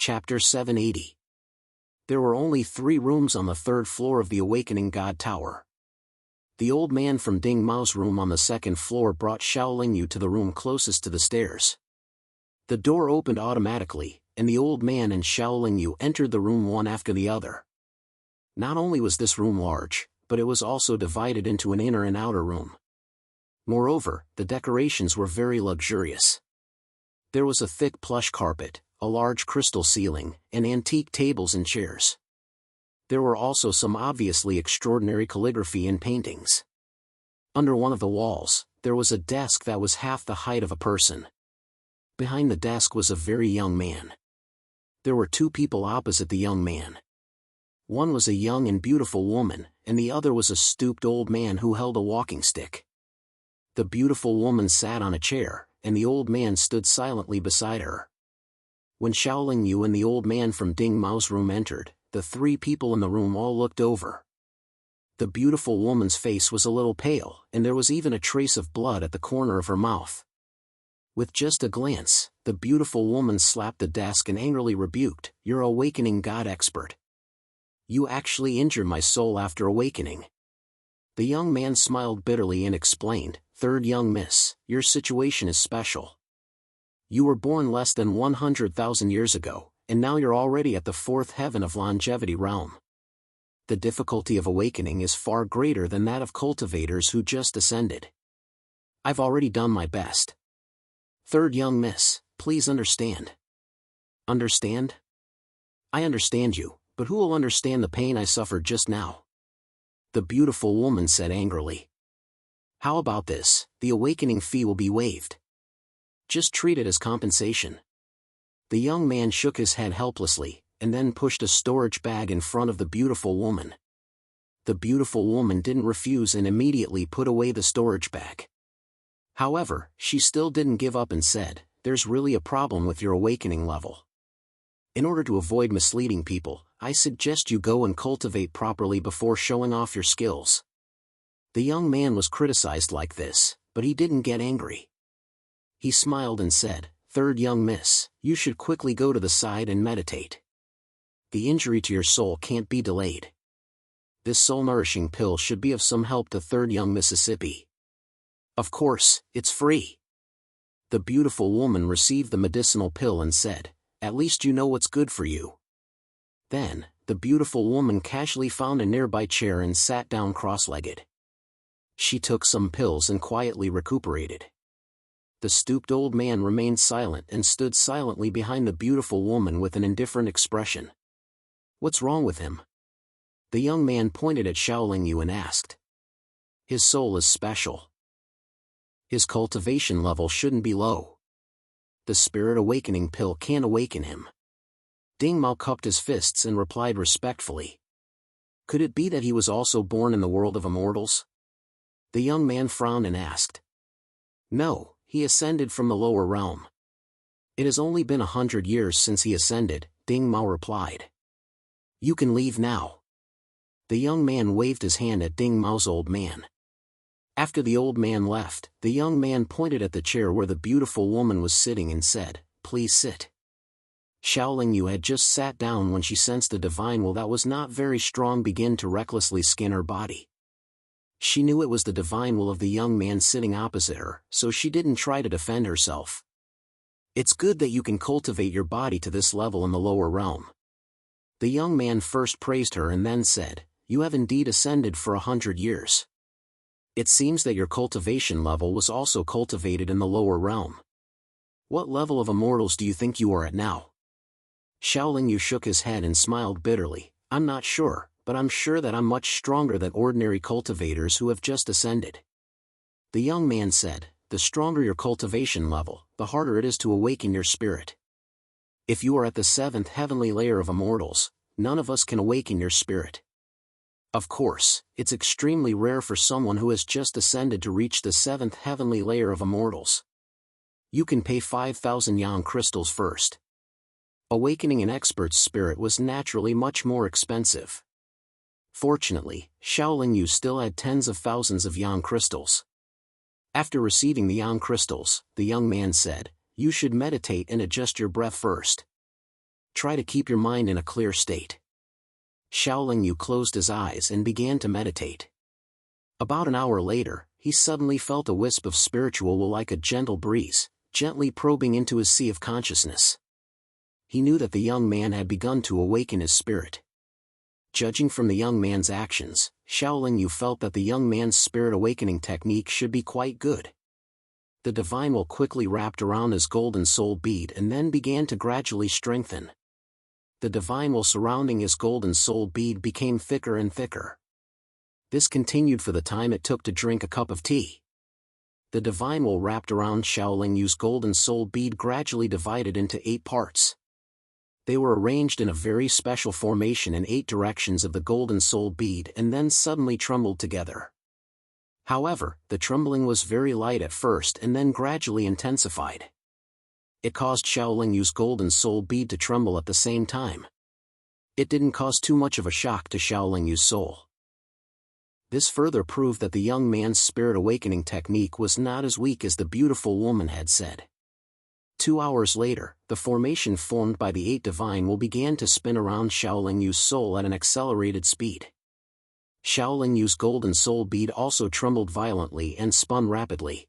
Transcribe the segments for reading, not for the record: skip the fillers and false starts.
Chapter 780. There were only 3 rooms on the 3rd floor of the Awakening God Tower. The old man from Ding Mao's room on the 2nd floor brought Xiaoling Yu to the room closest to the stairs. The door opened automatically, and the old man and Xiaoling Yu entered the room one after the other. Not only was this room large, but it was also divided into an inner and outer room. Moreover, the decorations were very luxurious. There was a thick plush carpet, a large crystal ceiling, and antique tables and chairs. There were also some obviously extraordinary calligraphy and paintings. Under one of the walls, there was a desk that was half the height of a person. Behind the desk was a very young man. There were 2 people opposite the young man. One was a young and beautiful woman, and the other was a stooped old man who held a walking stick. The beautiful woman sat on a chair, and the old man stood silently beside her. When Xiaoling Yu and the old man from Ding Mao's room entered, the 3 people in the room all looked over. The beautiful woman's face was a little pale, and there was even a trace of blood at the corner of her mouth. With just a glance, the beautiful woman slapped the desk and angrily rebuked, "You're Awakening God expert. You actually injured my soul after awakening." The young man smiled bitterly and explained, "Third young miss, your situation is special. You were born less than 100,000 years ago, and now you're already at the 4th heaven of longevity realm. The difficulty of awakening is far greater than that of cultivators who just ascended. I've already done my best. Third young miss, please understand." "Understand? I understand you, but who will understand the pain I suffered just now?" the beautiful woman said angrily. "How about this? The awakening fee will be waived. Just treat it as compensation." The young man shook his head helplessly, and then pushed a storage bag in front of the beautiful woman. The beautiful woman didn't refuse and immediately put away the storage bag. However, she still didn't give up and said, "There's really a problem with your awakening level. In order to avoid misleading people, I suggest you go and cultivate properly before showing off your skills." The young man was criticized like this, but he didn't get angry. He smiled and said, "Third young miss, you should quickly go to the side and meditate. The injury to your soul can't be delayed. This soul-nourishing pill should be of some help to third young Mississippi. Of course, it's free." The beautiful woman received the medicinal pill and said, "At least you know what's good for you." Then, the beautiful woman casually found a nearby chair and sat down cross-legged. She took some pills and quietly recuperated. The stooped old man remained silent and stood silently behind the beautiful woman with an indifferent expression. "What's wrong with him?" The young man pointed at Xiaoling Yu and asked. "His soul is special. His cultivation level shouldn't be low. The spirit awakening pill can't awaken him." Ding Mao cupped his fists and replied respectfully. Could it be that he was also born in the world of immortals? The young man frowned and asked. "No, he ascended from the lower realm. It has only been 100 years since he ascended," Ding Mao replied. "You can leave now." The young man waved his hand at Ding Mao's old man. After the old man left, the young man pointed at the chair where the beautiful woman was sitting and said, "Please sit." Xiaoling Yu had just sat down when she sensed a divine will that was not very strong begin to recklessly skin her body. She knew it was the divine will of the young man sitting opposite her, so she didn't try to defend herself. "It's good that you can cultivate your body to this level in the lower realm." The young man first praised her and then said, "You have indeed ascended for 100 years. It seems that your cultivation level was also cultivated in the lower realm. What level of immortals do you think you are at now?" Xiaoling Yu shook his head and smiled bitterly. "I'm not sure, but I'm sure that I'm much stronger than ordinary cultivators who have just ascended." The young man said, "The stronger your cultivation level, the harder it is to awaken your spirit. If you are at the 7th heavenly layer of immortals, none of us can awaken your spirit. Of course, it's extremely rare for someone who has just ascended to reach the 7th heavenly layer of immortals. You can pay 5,000 yang crystals first." Awakening an expert's spirit was naturally much more expensive. Fortunately, Xiaoling Yu still had tens of thousands of yang crystals. After receiving the yang crystals, the young man said, "You should meditate and adjust your breath first. try to keep your mind in a clear state. Xiaoling Yu closed his eyes and began to meditate. About an hour later, he suddenly felt a wisp of spiritual will like a gentle breeze, gently probing into his sea of consciousness. He knew that the young man had begun to awaken his spirit. Judging from the young man's actions, Xiaoling Yu felt that the young man's spirit awakening technique should be quite good. The divine will quickly wrapped around his golden soul bead and then began to gradually strengthen. The divine will surrounding his golden soul bead became thicker and thicker. This continued for the time it took to drink a cup of tea. The divine will wrapped around Xiaoling Yu's golden soul bead gradually divided into 8 parts. They were arranged in a very special formation in 8 directions of the golden soul bead and then suddenly trembled together. However, the trembling was very light at first and then gradually intensified. It caused Xiaoling Yu's golden soul bead to tremble at the same time. It didn't cause too much of a shock to Xiaoling Yu's soul. This further proved that the young man's spirit awakening technique was not as weak as the beautiful woman had said. 2 hours later, the formation formed by the 8 divine will began to spin around Xiaoling Yu's soul at an accelerated speed. Xiaoling Yu's golden soul bead also trembled violently and spun rapidly.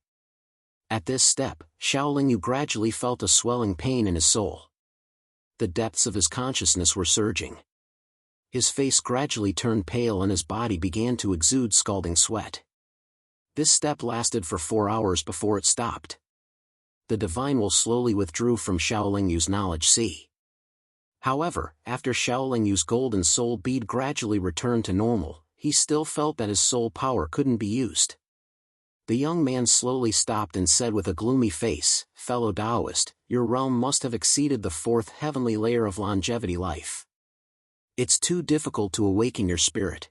At this step, Xiaoling Yu gradually felt a swelling pain in his soul. The depths of his consciousness were surging. His face gradually turned pale and his body began to exude scalding sweat. This step lasted for 4 hours before it stopped. The divine will slowly withdrew from Xiaoling Yu's knowledge sea. However, after Xiaoling Yu's golden soul bead gradually returned to normal, he still felt that his soul power couldn't be used. The young man slowly stopped and said with a gloomy face, "Fellow Taoist, your realm must have exceeded the 4th heavenly layer of longevity life. It's too difficult to awaken your spirit."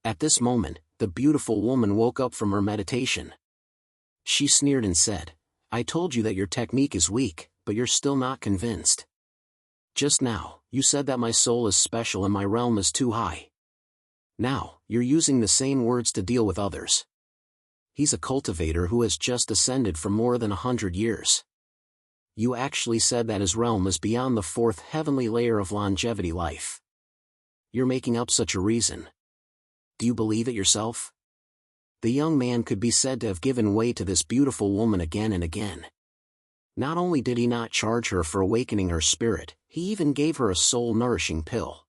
At this moment, the beautiful woman woke up from her meditation. She sneered and said, "I told you that your technique is weak, but you're still not convinced. Just now, you said that my soul is special and my realm is too high. Now, you're using the same words to deal with others. He's a cultivator who has just ascended for more than 100 years. You actually said that his realm is beyond the 4th heavenly layer of longevity life. You're making up such a reason. Do you believe it yourself?" The young man could be said to have given way to this beautiful woman again and again. Not only did he not charge her for awakening her spirit, he even gave her a soul-nourishing pill.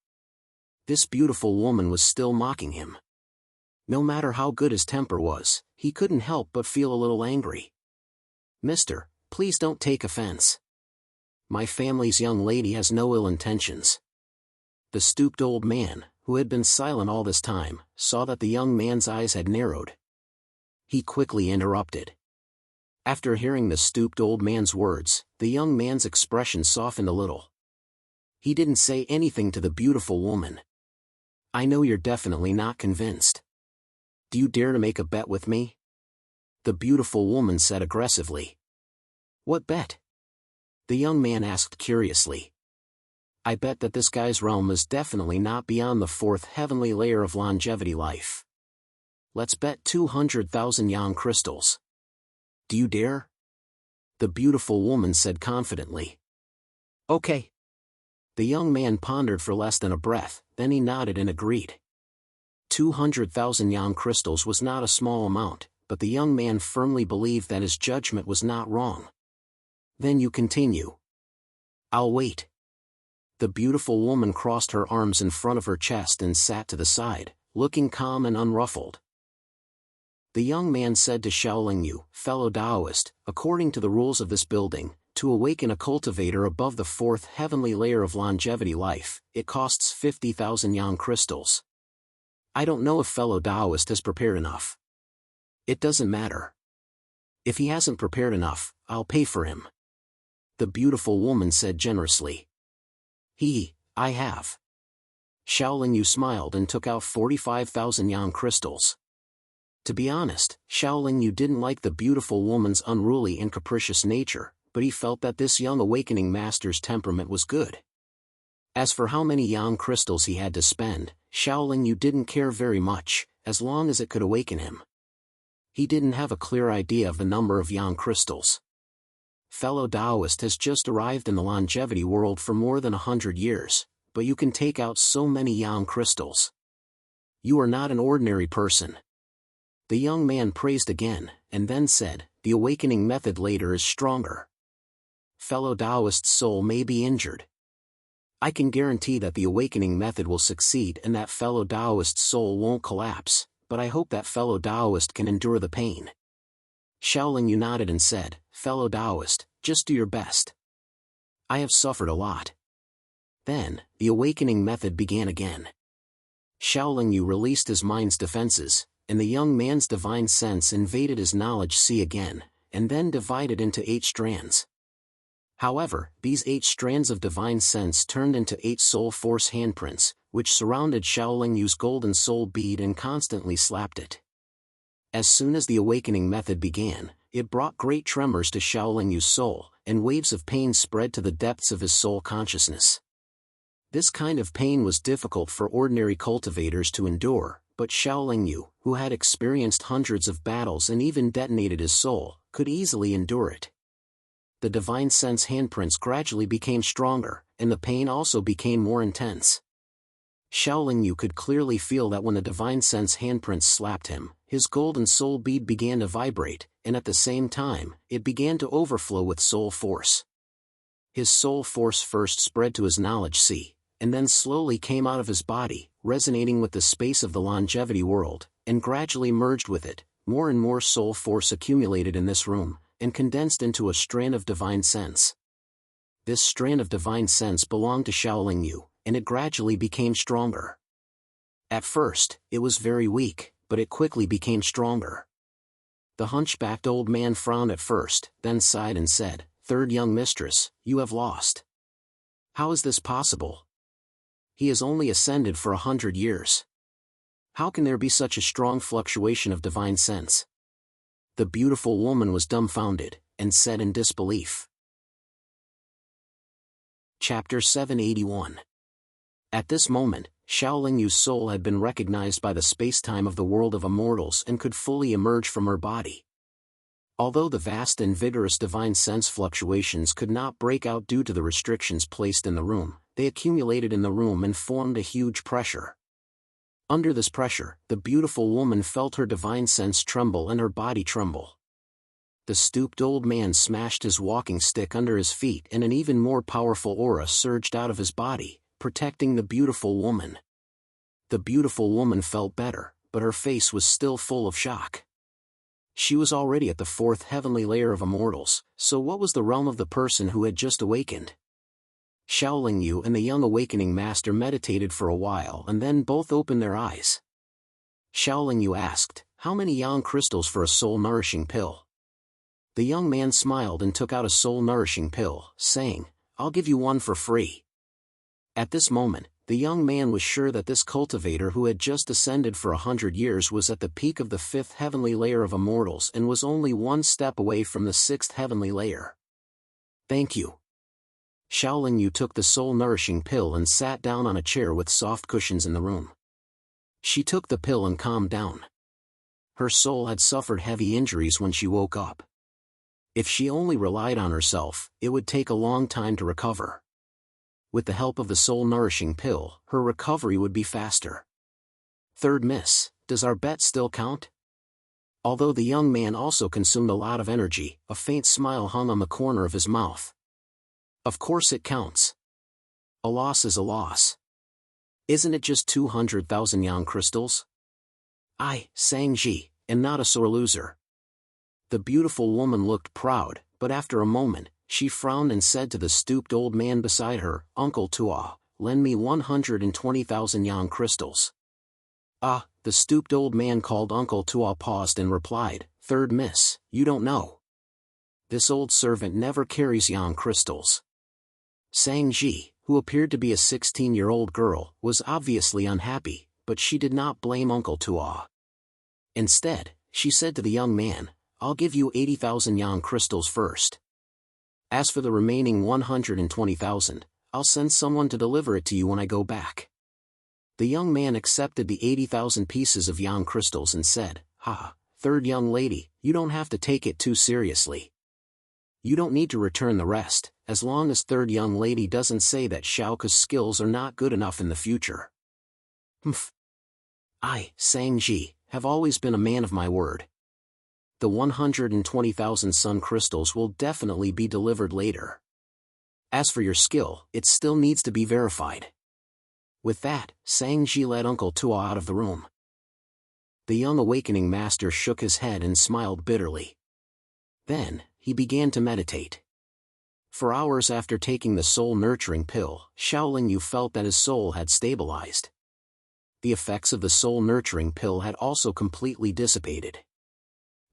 This beautiful woman was still mocking him. No matter how good his temper was, he couldn't help but feel a little angry. "Mister, please don't take offense. My family's young lady has no ill intentions." The stooped old man, who had been silent all this time, saw that the young man's eyes had narrowed. He quickly interrupted. After hearing the stooped old man's words, the young man's expression softened a little. He didn't say anything to the beautiful woman. "I know you're definitely not convinced. Do you dare to make a bet with me?" The beautiful woman said aggressively. "What bet?" the young man asked curiously. "I bet that this guy's realm is definitely not beyond the 4th heavenly layer of longevity life. Let's bet 200,000 yang crystals. Do you dare?" the beautiful woman said confidently. "Okay." The young man pondered for less than a breath, then he nodded and agreed. 200,000 yang crystals was not a small amount, but the young man firmly believed that his judgment was not wrong. "Then you continue." "I'll wait." The beautiful woman crossed her arms in front of her chest and sat to the side, looking calm and unruffled. The young man said to Xiaoling Yu, "Fellow Taoist, according to the rules of this building, to awaken a cultivator above the 4th heavenly layer of longevity life, it costs 50,000 yang crystals. I don't know if fellow Taoist has prepared enough." "It doesn't matter. If he hasn't prepared enough, I'll pay for him," the beautiful woman said generously. I have." Xiaoling Yu smiled and took out 45,000 yang crystals. To be honest, Xiaoling Yu didn't like the beautiful woman's unruly and capricious nature, but he felt that this young awakening master's temperament was good. As for how many yang crystals he had to spend, Xiaoling Yu didn't care very much, as long as it could awaken him. He didn't have a clear idea of the number of yang crystals. fellow Taoist has just arrived in the longevity world for more than 100 years, but you can take out so many yang crystals. You are not an ordinary person. The young man praised again, and then said, the awakening method later is stronger. Fellow Taoist's soul may be injured. I can guarantee that the awakening method will succeed and that fellow Taoist's soul won't collapse, but I hope that fellow Taoist can endure the pain. Shaolin Yu nodded and said, fellow Taoist, just do your best. I have suffered a lot. Then, the awakening method began again. Shaolin Yu released his mind's defenses, and the young man's divine sense invaded his knowledge sea again, and then divided into 8 strands. However, these 8 strands of divine sense turned into 8 soul force handprints, which surrounded Shaolin Yu's golden soul bead and constantly slapped it. As soon as the awakening method began, it brought great tremors to Shaolin Yu's soul, and waves of pain spread to the depths of his soul consciousness. This kind of pain was difficult for ordinary cultivators to endure, but Shaolin Yu, who had experienced hundreds of battles and even detonated his soul, could easily endure it. The divine sense handprints gradually became stronger, and the pain also became more intense. Shaolin Yu could clearly feel that when the divine sense handprints slapped him, his golden soul bead began to vibrate, and at the same time, it began to overflow with soul force. His soul force first spread to his knowledge sea, and then slowly came out of his body, resonating with the space of the longevity world, and gradually merged with it. More and more soul force accumulated in this room, and condensed into a strand of divine sense. This strand of divine sense belonged to Shaolin Yu, and it gradually became stronger. At first, it was very weak, but it quickly became stronger. The hunchbacked old man frowned at first, then sighed and said, "Third young mistress, you have lost. How is this possible? He has only ascended for 100 years. How can there be such a strong fluctuation of divine sense?" The beautiful woman was dumbfounded, and said in disbelief. Chapter 781. At this moment, Shaolin Yu's soul had been recognized by the space-time of the world of immortals and could fully emerge from her body. Although the vast and vigorous divine sense fluctuations could not break out due to the restrictions placed in the room, they accumulated in the room and formed a huge pressure. Under this pressure, the beautiful woman felt her divine sense tremble and her body tremble. The stooped old man smashed his walking stick under his feet and an even more powerful aura surged out of his body, protecting the beautiful woman. The beautiful woman felt better, but her face was still full of shock. She was already at the 4th heavenly layer of immortals, so what was the realm of the person who had just awakened? Shaolin Yu and the young awakening master meditated for a while and then both opened their eyes. Shaolin Yu asked, "How many yang crystals for a soul-nourishing pill?" The young man smiled and took out a soul-nourishing pill, saying, "I'll give you one for free." At this moment, the young man was sure that this cultivator who had just ascended for 100 years was at the peak of the 5th heavenly layer of immortals and was only one step away from the 6th heavenly layer. "Thank you." Shaolin Yu took the soul-nourishing pill and sat down on a chair with soft cushions in the room. She took the pill and calmed down. Her soul had suffered heavy injuries when she woke up. If she only relied on herself, it would take a long time to recover. With the help of the soul-nourishing pill, her recovery would be faster. "Third miss, does our bet still count?" Although the young man also consumed a lot of energy, a faint smile hung on the corner of his mouth. "Of course it counts. A loss is a loss. Isn't it just 200,000 yang crystals? I, Sang Ji, am not a sore loser." The beautiful woman looked proud, but after a moment, she frowned and said to the stooped old man beside her, "Uncle Tua, lend me 120,000 yang crystals." "Ah," the stooped old man called Uncle Tua paused and replied, "Third miss, you don't know. This old servant never carries yang crystals." Sang Ji, who appeared to be a 16-year-old girl, was obviously unhappy, but she did not blame Uncle Tua. Instead, she said to the young man, "I'll give you 80,000 yang crystals first. As for the remaining 120,000, I'll send someone to deliver it to you when I go back." The young man accepted the 80,000 pieces of yang crystals and said, "Ha, third young lady, you don't have to take it too seriously. You don't need to return the rest, as long as third young lady doesn't say that Xiaoka's skills are not good enough in the future. Humph. I, Sang-ji, have always been a man of my word. The 120,000 sun crystals will definitely be delivered later. As for your skill, it still needs to be verified. With that, Sang-ji led Uncle Tuo out of the room. The young awakening master shook his head and smiled bitterly. Then, he began to meditate. For hours after taking the soul-nurturing pill, Xiaolingyu felt that his soul had stabilized. The effects of the soul-nurturing pill had also completely dissipated.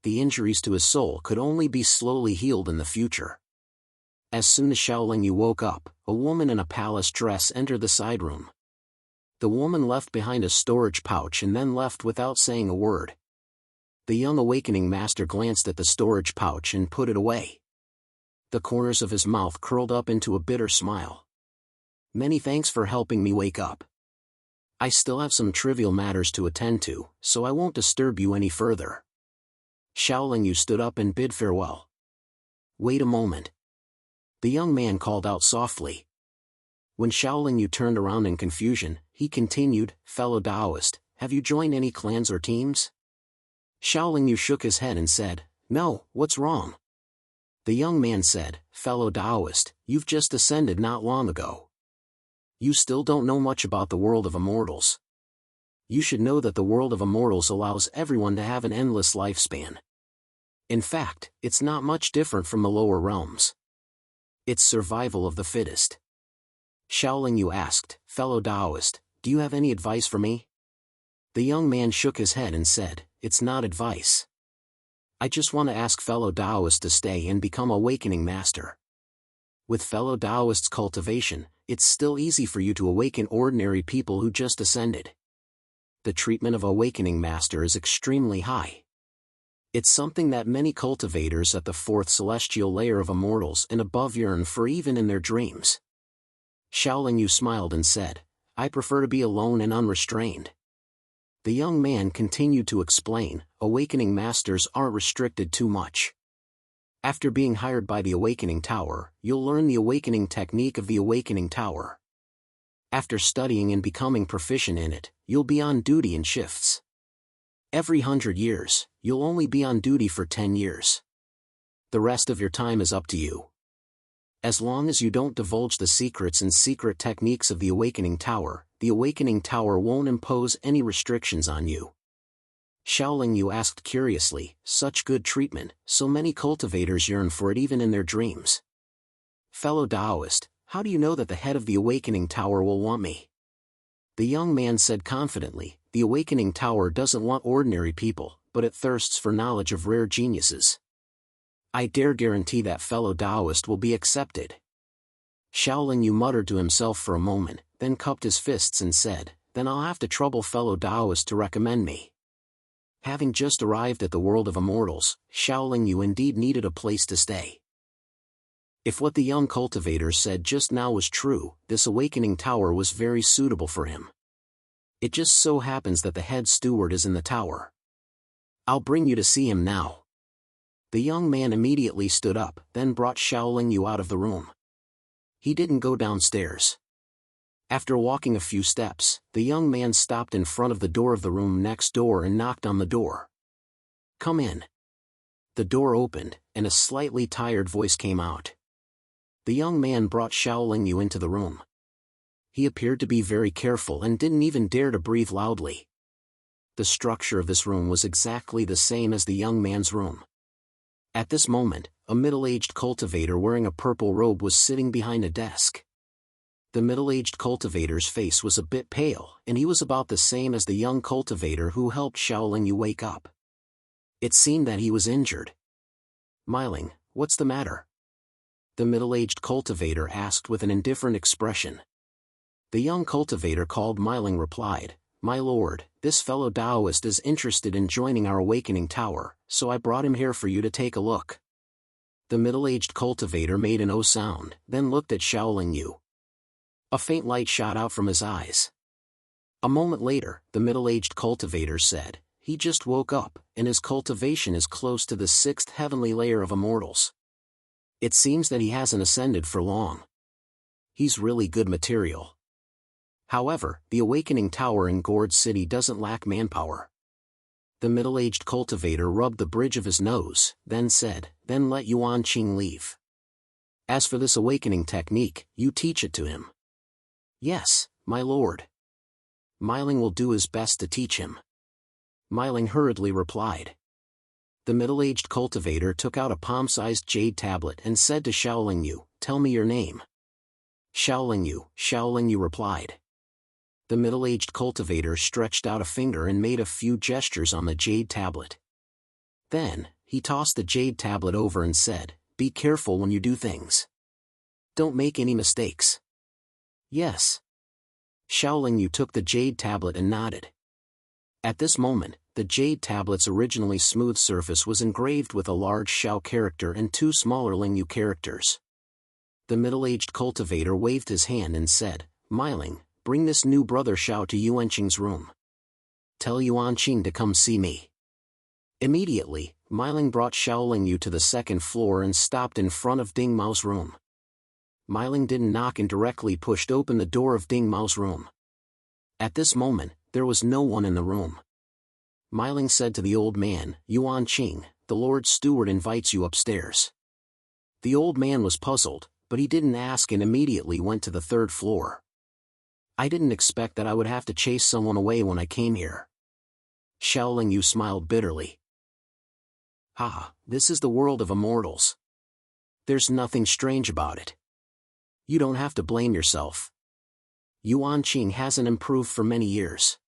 The injuries to his soul could only be slowly healed in the future. As soon as Xiaolingyu woke up, a woman in a palace dress entered the side room. The woman left behind a storage pouch and then left without saying a word. The young awakening master glanced at the storage pouch and put it away. The corners of his mouth curled up into a bitter smile. Many thanks for helping me wake up. I still have some trivial matters to attend to, so I won't disturb you any further. Xiaolingyu stood up and bid farewell. Wait a moment. The young man called out softly. When Xiaolingyu turned around in confusion, he continued, Fellow Taoist, have you joined any clans or teams? Xiaolingyu shook his head and said, No, what's wrong? The young man said, Fellow Taoist, you've just ascended not long ago. You still don't know much about the world of immortals. You should know that the world of immortals allows everyone to have an endless lifespan. In fact, it's not much different from the lower realms. It's survival of the fittest. Xiaolingyu asked, Fellow Taoist, do you have any advice for me? The young man shook his head and said, It's not advice. I just want to ask fellow Taoists to stay and become awakening master. With fellow Taoists' cultivation, it's still easy for you to awaken ordinary people who just ascended. The treatment of awakening master is extremely high. It's something that many cultivators at the fourth celestial layer of immortals and above yearn for even in their dreams. Xiaolingyu smiled and said, I prefer to be alone and unrestrained. The young man continued to explain, awakening masters aren't restricted too much. After being hired by the Awakening Tower, you'll learn the awakening technique of the Awakening Tower. After studying and becoming proficient in it, you'll be on duty in shifts. Every 100 years, you'll only be on duty for 10 years. The rest of your time is up to you. As long as you don't divulge the secrets and secret techniques of the Awakening Tower won't impose any restrictions on you. Xiaolingyu asked curiously, such good treatment, so many cultivators yearn for it even in their dreams. Fellow Taoist, how do you know that the head of the Awakening Tower will want me? The young man said confidently, the Awakening Tower doesn't want ordinary people, but it thirsts for knowledge of rare geniuses. I dare guarantee that fellow Taoist will be accepted. Xiaolingyu muttered to himself for a moment, then cupped his fists and said, Then I'll have to trouble fellow Taoist to recommend me. Having just arrived at the world of immortals, Xiaolingyu indeed needed a place to stay. If what the young cultivator said just now was true, this Awakening Tower was very suitable for him. It just so happens that the head steward is in the tower. I'll bring you to see him now. The young man immediately stood up, then brought Xiaolingyu out of the room. He didn't go downstairs. After walking a few steps, the young man stopped in front of the door of the room next door and knocked on the door. Come in. The door opened, and a slightly tired voice came out. The young man brought Xiaolingyu into the room. He appeared to be very careful and didn't even dare to breathe loudly. The structure of this room was exactly the same as the young man's room. At this moment, a middle-aged cultivator wearing a purple robe was sitting behind a desk. The middle-aged cultivator's face was a bit pale, and he was about the same as the young cultivator who helped Xiaolingyu wake up. It seemed that he was injured. Miling, what's the matter? The middle-aged cultivator asked with an indifferent expression. The young cultivator called Miling replied, My lord, this fellow Taoist is interested in joining our Awakening Tower, so I brought him here for you to take a look. The middle-aged cultivator made an O sound, then looked at Xiaolingyu. A faint light shot out from his eyes. A moment later, the middle-aged cultivator said, He just woke up, and his cultivation is close to the 6th heavenly layer of immortals. It seems that he hasn't ascended for long. He's really good material. However, the Awakening Tower in Gourd City doesn't lack manpower. The middle-aged cultivator rubbed the bridge of his nose, then said, "Then let Yuan Qing leave. As for this awakening technique, you teach it to him." "Yes, my lord. Myling will do his best to teach him," Myling hurriedly replied. The middle-aged cultivator took out a palm-sized jade tablet and said to Xiaolingyu, "Tell me your name." Xiaolingyu replied. The middle-aged cultivator stretched out a finger and made a few gestures on the jade tablet. Then, he tossed the jade tablet over and said, "Be careful when you do things. Don't make any mistakes." "Yes." Xiaolingyu took the jade tablet and nodded. At this moment, the jade tablet's originally smooth surface was engraved with a large Xiao character and two smaller Lingyu characters. The middle-aged cultivator waved his hand and said, "Myling, bring this new brother Xiao to Yuanqing's room. Tell Yuanqing to come see me." Immediately, Myling brought Xiaolingyu to the second floor and stopped in front of Ding Mao's room. Myling didn't knock and directly pushed open the door of Ding Mao's room. At this moment, there was no one in the room. Myling said to the old man, "Yuanqing, the Lord Steward invites you upstairs." The old man was puzzled, but he didn't ask and immediately went to the third floor. "I didn't expect that I would have to chase someone away when I came here." Xiaolingyu smiled bitterly. This is the world of immortals. There's nothing strange about it. You don't have to blame yourself. Yuanqing hasn't improved for many years.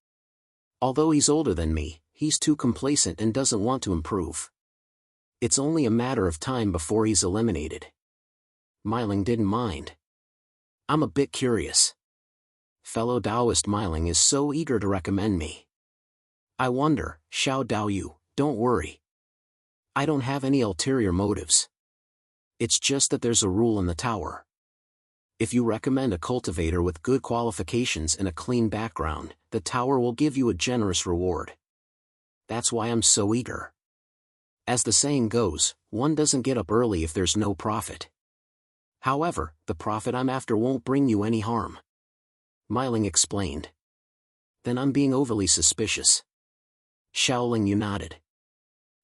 Although he's older than me, he's too complacent and doesn't want to improve. It's only a matter of time before he's eliminated." Myling didn't mind. "I'm a bit curious. Fellow Taoist Myling is so eager to recommend me. I wonder, Xiao Daoyu, don't worry. I don't have any ulterior motives. It's just that there's a rule in the tower. If you recommend a cultivator with good qualifications and a clean background, the tower will give you a generous reward. That's why I'm so eager. As the saying goes, one doesn't get up early if there's no profit. However, the profit I'm after won't bring you any harm." Myling explained. "Then I'm being overly suspicious." Xiaolingyu nodded.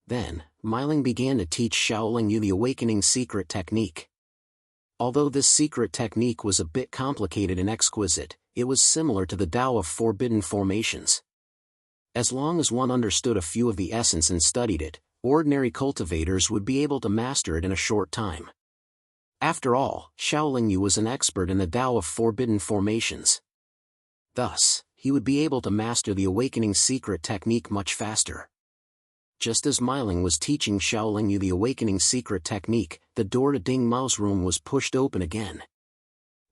Then, Myling began to teach Xiaolingyu the awakening secret technique. Although this secret technique was a bit complicated and exquisite, it was similar to the Tao of forbidden formations. As long as one understood a few of the essence and studied it, ordinary cultivators would be able to master it in a short time. After all, Xiaolingyu was an expert in the Tao of forbidden formations. Thus, he would be able to master the awakening secret technique much faster. Just as Myling was teaching Xiaolingyu the awakening secret technique, the door to Ding Mao's room was pushed open again.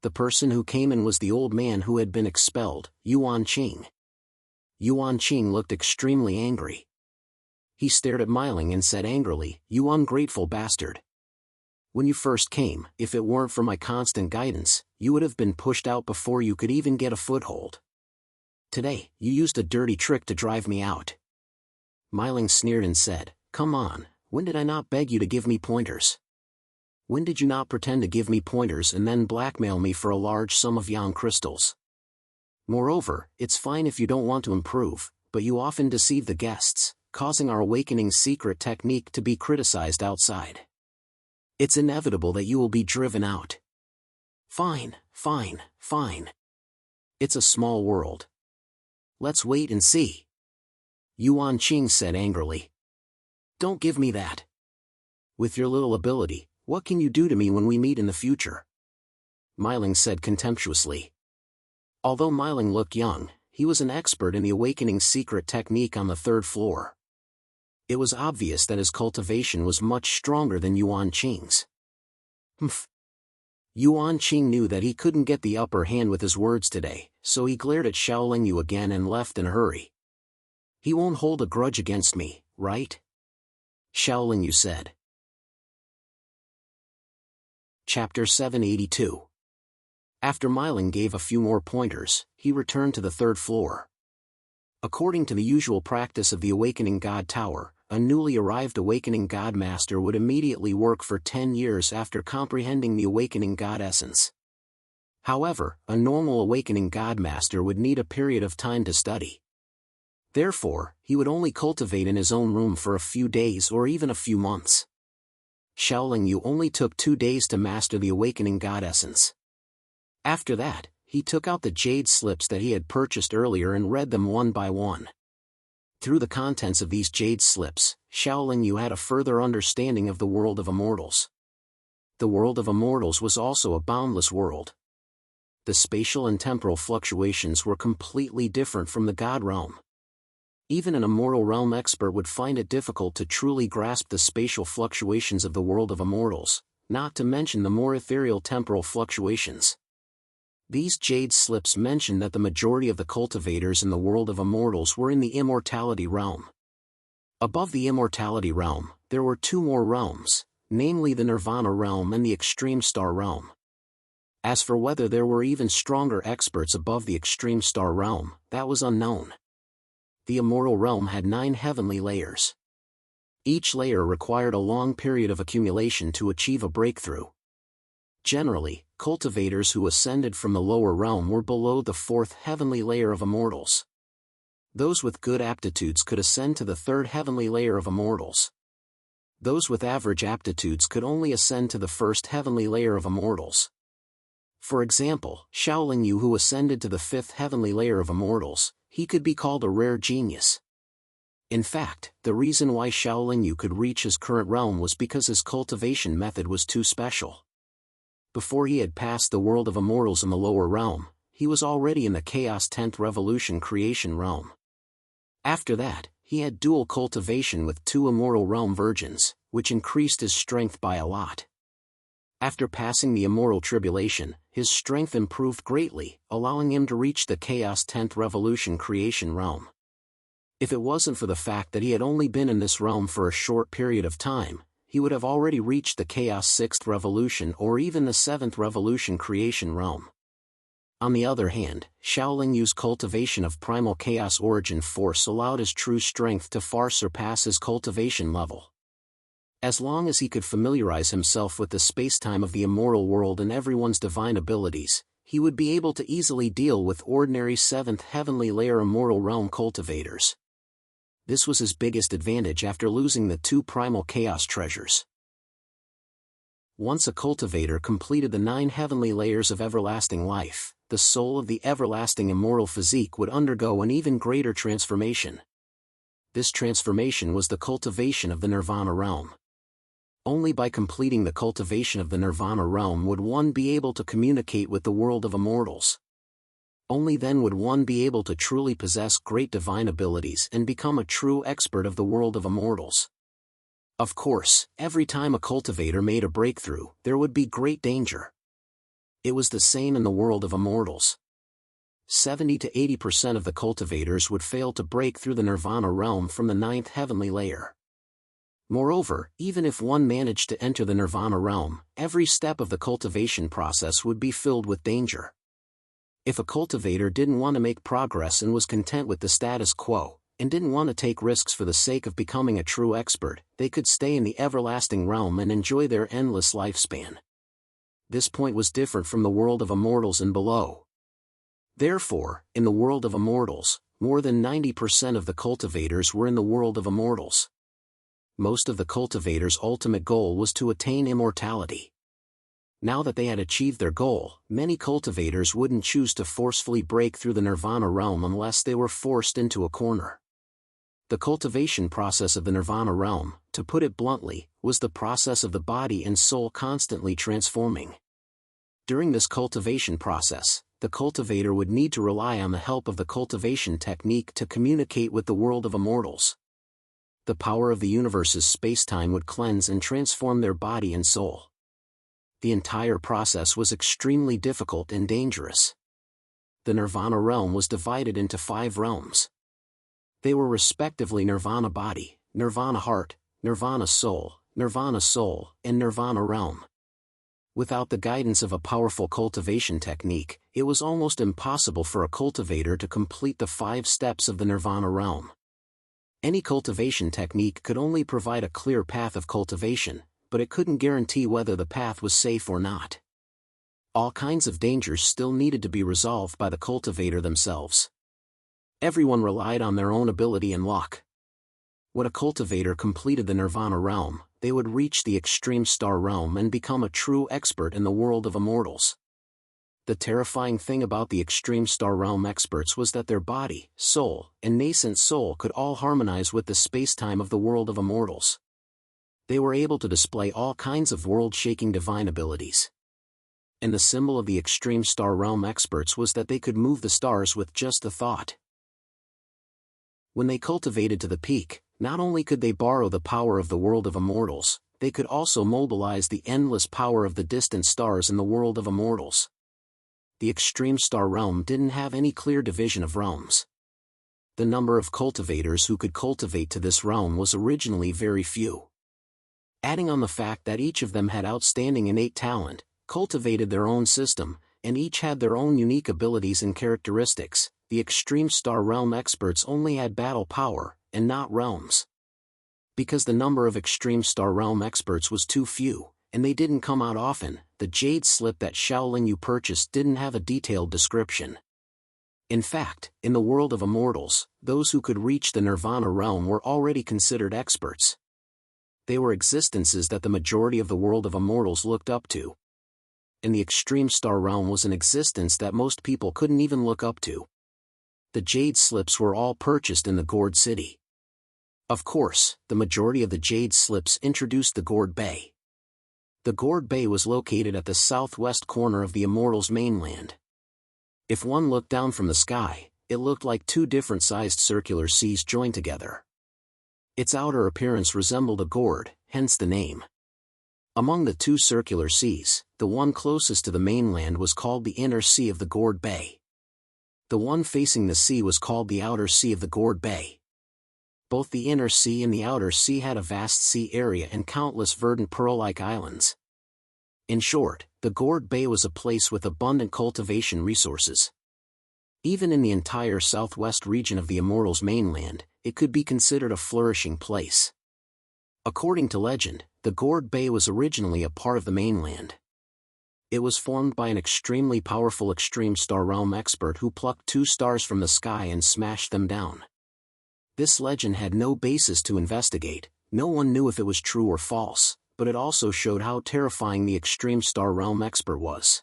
The person who came in was the old man who had been expelled, Yuanqing. Yuanqing looked extremely angry. He stared at Myling and said angrily, "You ungrateful bastard. When you first came, if it weren't for my constant guidance, you would have been pushed out before you could even get a foothold. Today, you used a dirty trick to drive me out." Myling sneered and said, "Come on, when did I not beg you to give me pointers? When did you not pretend to give me pointers and then blackmail me for a large sum of yang crystals? Moreover, it's fine if you don't want to improve, but you often deceive the guests, causing our awakening secret technique to be criticized outside. It's inevitable that you will be driven out." Fine. It's a small world. Let's wait and see." Yuanqing said angrily. "Don't give me that. With your little ability, what can you do to me when we meet in the future?" Myling said contemptuously. Although Myling looked young, he was an expert in the awakening secret technique on the third floor. It was obvious that his cultivation was much stronger than Yuanqing's. Yuanqing knew that he couldn't get the upper hand with his words today, so he glared at Xiaolingyu again and left in a hurry. "He won't hold a grudge against me, right?" Xiaolingyu said. Chapter 782. After Myling gave a few more pointers, he returned to the third floor. According to the usual practice of the Awakening God Tower, a newly arrived Awakening God Master would immediately work for 10 years after comprehending the Awakening God essence. However, a normal Awakening God Master would need a period of time to study. Therefore, he would only cultivate in his own room for a few days or even a few months. Shaolin Yu only took 2 days to master the Awakening God essence. After that, he took out the jade slips that he had purchased earlier and read them one by one. Through the contents of these jade slips, Shaolin Yu had a further understanding of the world of immortals. The world of immortals was also a boundless world. The spatial and temporal fluctuations were completely different from the God realm. Even an immortal realm expert would find it difficult to truly grasp the spatial fluctuations of the world of immortals, not to mention the more ethereal temporal fluctuations. These jade slips mention that the majority of the cultivators in the world of immortals were in the immortality realm. Above the immortality realm, there were 2 more realms, namely the nirvana realm and the extreme star realm. As for whether there were even stronger experts above the extreme star realm, that was unknown. The immortal realm had 9 heavenly layers. Each layer required a long period of accumulation to achieve a breakthrough. Generally, cultivators who ascended from the lower realm were below the 4th heavenly layer of immortals. Those with good aptitudes could ascend to the 3rd heavenly layer of immortals. Those with average aptitudes could only ascend to the 1st heavenly layer of immortals. For example, Shaolin Yu, who ascended to the 5th heavenly layer of immortals, he could be called a rare genius. In fact, the reason why Shaolin Yu could reach his current realm was because his cultivation method was too special. Before he had passed the world of immortals in the lower realm, he was already in the Chaos 10th Revolution creation realm. After that, he had dual cultivation with 2 immortal realm virgins, which increased his strength by a lot. After passing the immortal tribulation, his strength improved greatly, allowing him to reach the Chaos 10th Revolution creation realm. If it wasn't for the fact that he had only been in this realm for a short period of time, he would have already reached the Chaos 6th Revolution or even the 7th Revolution creation realm. On the other hand, Shaolin Yu's cultivation of primal chaos origin force allowed his true strength to far surpass his cultivation level. As long as he could familiarize himself with the spacetime of the immortal world and everyone's divine abilities, he would be able to easily deal with ordinary 7th heavenly layer immortal realm cultivators. This was his biggest advantage after losing the 2 primal chaos treasures. Once a cultivator completed the 9 heavenly layers of everlasting life, the soul of the everlasting immortal physique would undergo an even greater transformation. This transformation was the cultivation of the nirvana realm. Only by completing the cultivation of the nirvana realm would one be able to communicate with the world of immortals. Only then would one be able to truly possess great divine abilities and become a true expert of the world of immortals. Of course, every time a cultivator made a breakthrough, there would be great danger. It was the same in the world of immortals. 70 to 80% of the cultivators would fail to break through the nirvana realm from the 9th heavenly layer. Moreover, even if one managed to enter the nirvana realm, every step of the cultivation process would be filled with danger. If a cultivator didn't want to make progress and was content with the status quo, and didn't want to take risks for the sake of becoming a true expert, they could stay in the everlasting realm and enjoy their endless lifespan. This point was different from the world of immortals and below. Therefore, in the world of immortals, more than 90% of the cultivators were in the world of immortals. Most of the cultivators' ultimate goal was to attain immortality. Now that they had achieved their goal, many cultivators wouldn't choose to forcefully break through the nirvana realm unless they were forced into a corner. The cultivation process of the nirvana realm, to put it bluntly, was the process of the body and soul constantly transforming. During this cultivation process, the cultivator would need to rely on the help of the cultivation technique to communicate with the world of immortals. The power of the universe's spacetime would cleanse and transform their body and soul. The entire process was extremely difficult and dangerous. The nirvana realm was divided into 5 realms. They were respectively nirvana body, nirvana heart, nirvana soul, and nirvana realm. Without the guidance of a powerful cultivation technique, it was almost impossible for a cultivator to complete the 5 steps of the nirvana realm. Any cultivation technique could only provide a clear path of cultivation, but it couldn't guarantee whether the path was safe or not. All kinds of dangers still needed to be resolved by the cultivator themselves. Everyone relied on their own ability and luck. When a cultivator completed the Nirvana realm, they would reach the extreme star realm and become a true expert in the world of immortals. The terrifying thing about the extreme star realm experts was that their body, soul, and nascent soul could all harmonize with the space-time of the world of immortals. They were able to display all kinds of world-shaking divine abilities. And the symbol of the extreme star realm experts was that they could move the stars with just a thought. When they cultivated to the peak, not only could they borrow the power of the world of immortals, they could also mobilize the endless power of the distant stars in the world of immortals. The extreme star realm didn't have any clear division of realms. The number of cultivators who could cultivate to this realm was originally very few. Adding on the fact that each of them had outstanding innate talent, cultivated their own system, and each had their own unique abilities and characteristics, the extreme star realm experts only had battle power, and not realms. Because the number of extreme star realm experts was too few, and they didn't come out often, the jade slip that Shaolin Yu purchased didn't have a detailed description. In fact, in the world of immortals, those who could reach the Nirvana realm were already considered experts. They were existences that the majority of the world of immortals looked up to. And the extreme star realm was an existence that most people couldn't even look up to. The jade slips were all purchased in the Gourd City. Of course, the majority of the jade slips introduced the Gourd Bay. The Gourd Bay was located at the southwest corner of the immortals' mainland. If one looked down from the sky, it looked like two different-sized circular seas joined together. Its outer appearance resembled a gourd, hence the name. Among the two circular seas, the one closest to the mainland was called the Inner Sea of the Gourd Bay. The one facing the sea was called the Outer Sea of the Gourd Bay. Both the Inner Sea and the Outer Sea had a vast sea area and countless verdant pearl-like islands. In short, the Gourd Bay was a place with abundant cultivation resources. Even in the entire southwest region of the immortals' mainland, it could be considered a flourishing place. According to legend, the Gourd Bay was originally a part of the mainland. It was formed by an extremely powerful extreme star realm expert who plucked two stars from the sky and smashed them down. This legend had no basis to investigate, no one knew if it was true or false, but it also showed how terrifying the extreme star realm expert was.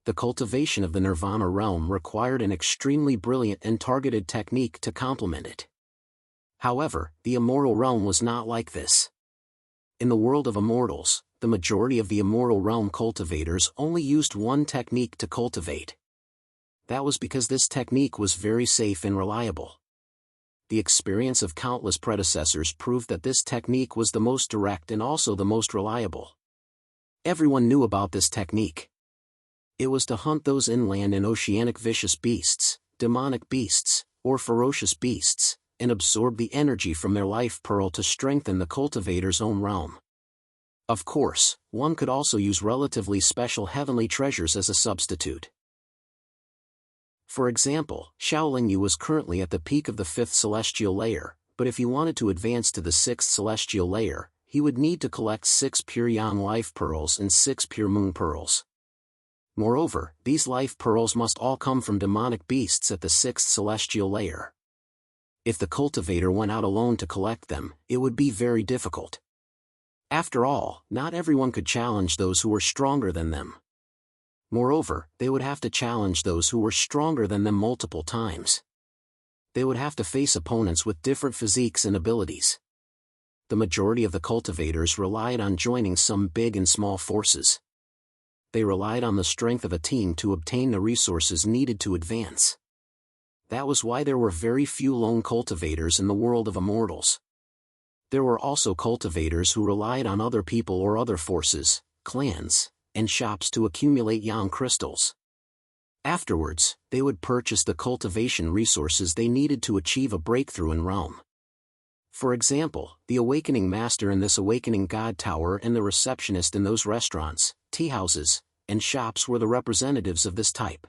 The cultivation of the Nirvana realm required an extremely brilliant and targeted technique to complement it. However, the immortal realm was not like this. In the world of immortals, the majority of the immortal realm cultivators only used one technique to cultivate. That was because this technique was very safe and reliable. The experience of countless predecessors proved that this technique was the most direct and also the most reliable. Everyone knew about this technique. It was to hunt those inland and oceanic vicious beasts, demonic beasts, or ferocious beasts, and absorb the energy from their life pearl to strengthen the cultivator's own realm. Of course, one could also use relatively special heavenly treasures as a substitute. For example, Shaolin Yu was currently at the peak of the 5th celestial layer, but if he wanted to advance to the 6th celestial layer, he would need to collect 6 pure yang life pearls and 6 pure moon pearls. Moreover, these life pearls must all come from demonic beasts at the 6th celestial layer. If the cultivator went out alone to collect them, it would be very difficult. After all, not everyone could challenge those who were stronger than them. Moreover, they would have to challenge those who were stronger than them multiple times. They would have to face opponents with different physiques and abilities. The majority of the cultivators relied on joining some big and small forces. They relied on the strength of a team to obtain the resources needed to advance. That was why there were very few lone cultivators in the world of immortals. There were also cultivators who relied on other people or other forces, clans, and shops to accumulate yang crystals. Afterwards, they would purchase the cultivation resources they needed to achieve a breakthrough in realm. For example, the awakening master in this awakening god tower and the receptionist in those restaurants, tea houses, and shops were the representatives of this type.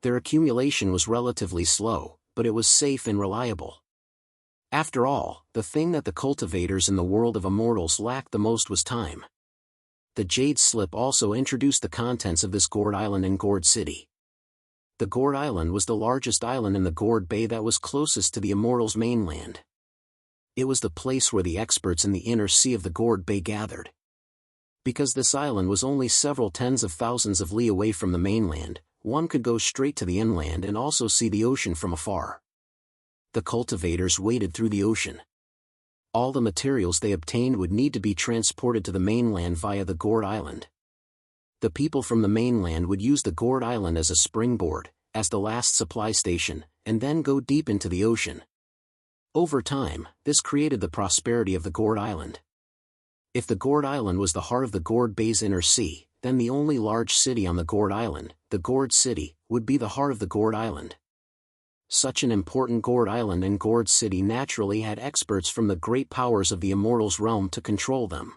Their accumulation was relatively slow, but it was safe and reliable. After all, the thing that the cultivators in the world of immortals lacked the most was time. The Jade Slip also introduced the contents of this gourd island in Gourd City. The Gourd Island was the largest island in the Gourd Bay that was closest to the immortals' mainland. It was the place where the experts in the inner sea of the Gourd Bay gathered. Because this island was only several tens of thousands of li away from the mainland, one could go straight to the inland and also see the ocean from afar. The cultivators waded through the ocean. All the materials they obtained would need to be transported to the mainland via the Gourd Island. The people from the mainland would use the Gourd Island as a springboard, as the last supply station, and then go deep into the ocean. Over time, this created the prosperity of the Gourd Island. If the Gourd Island was the heart of the Gourd Bay's inner sea, then the only large city on the Gourd Island, the Gourd City, would be the heart of the Gourd Island. Such an important Gourd Island and Gourd City naturally had experts from the great powers of the immortals realm to control them.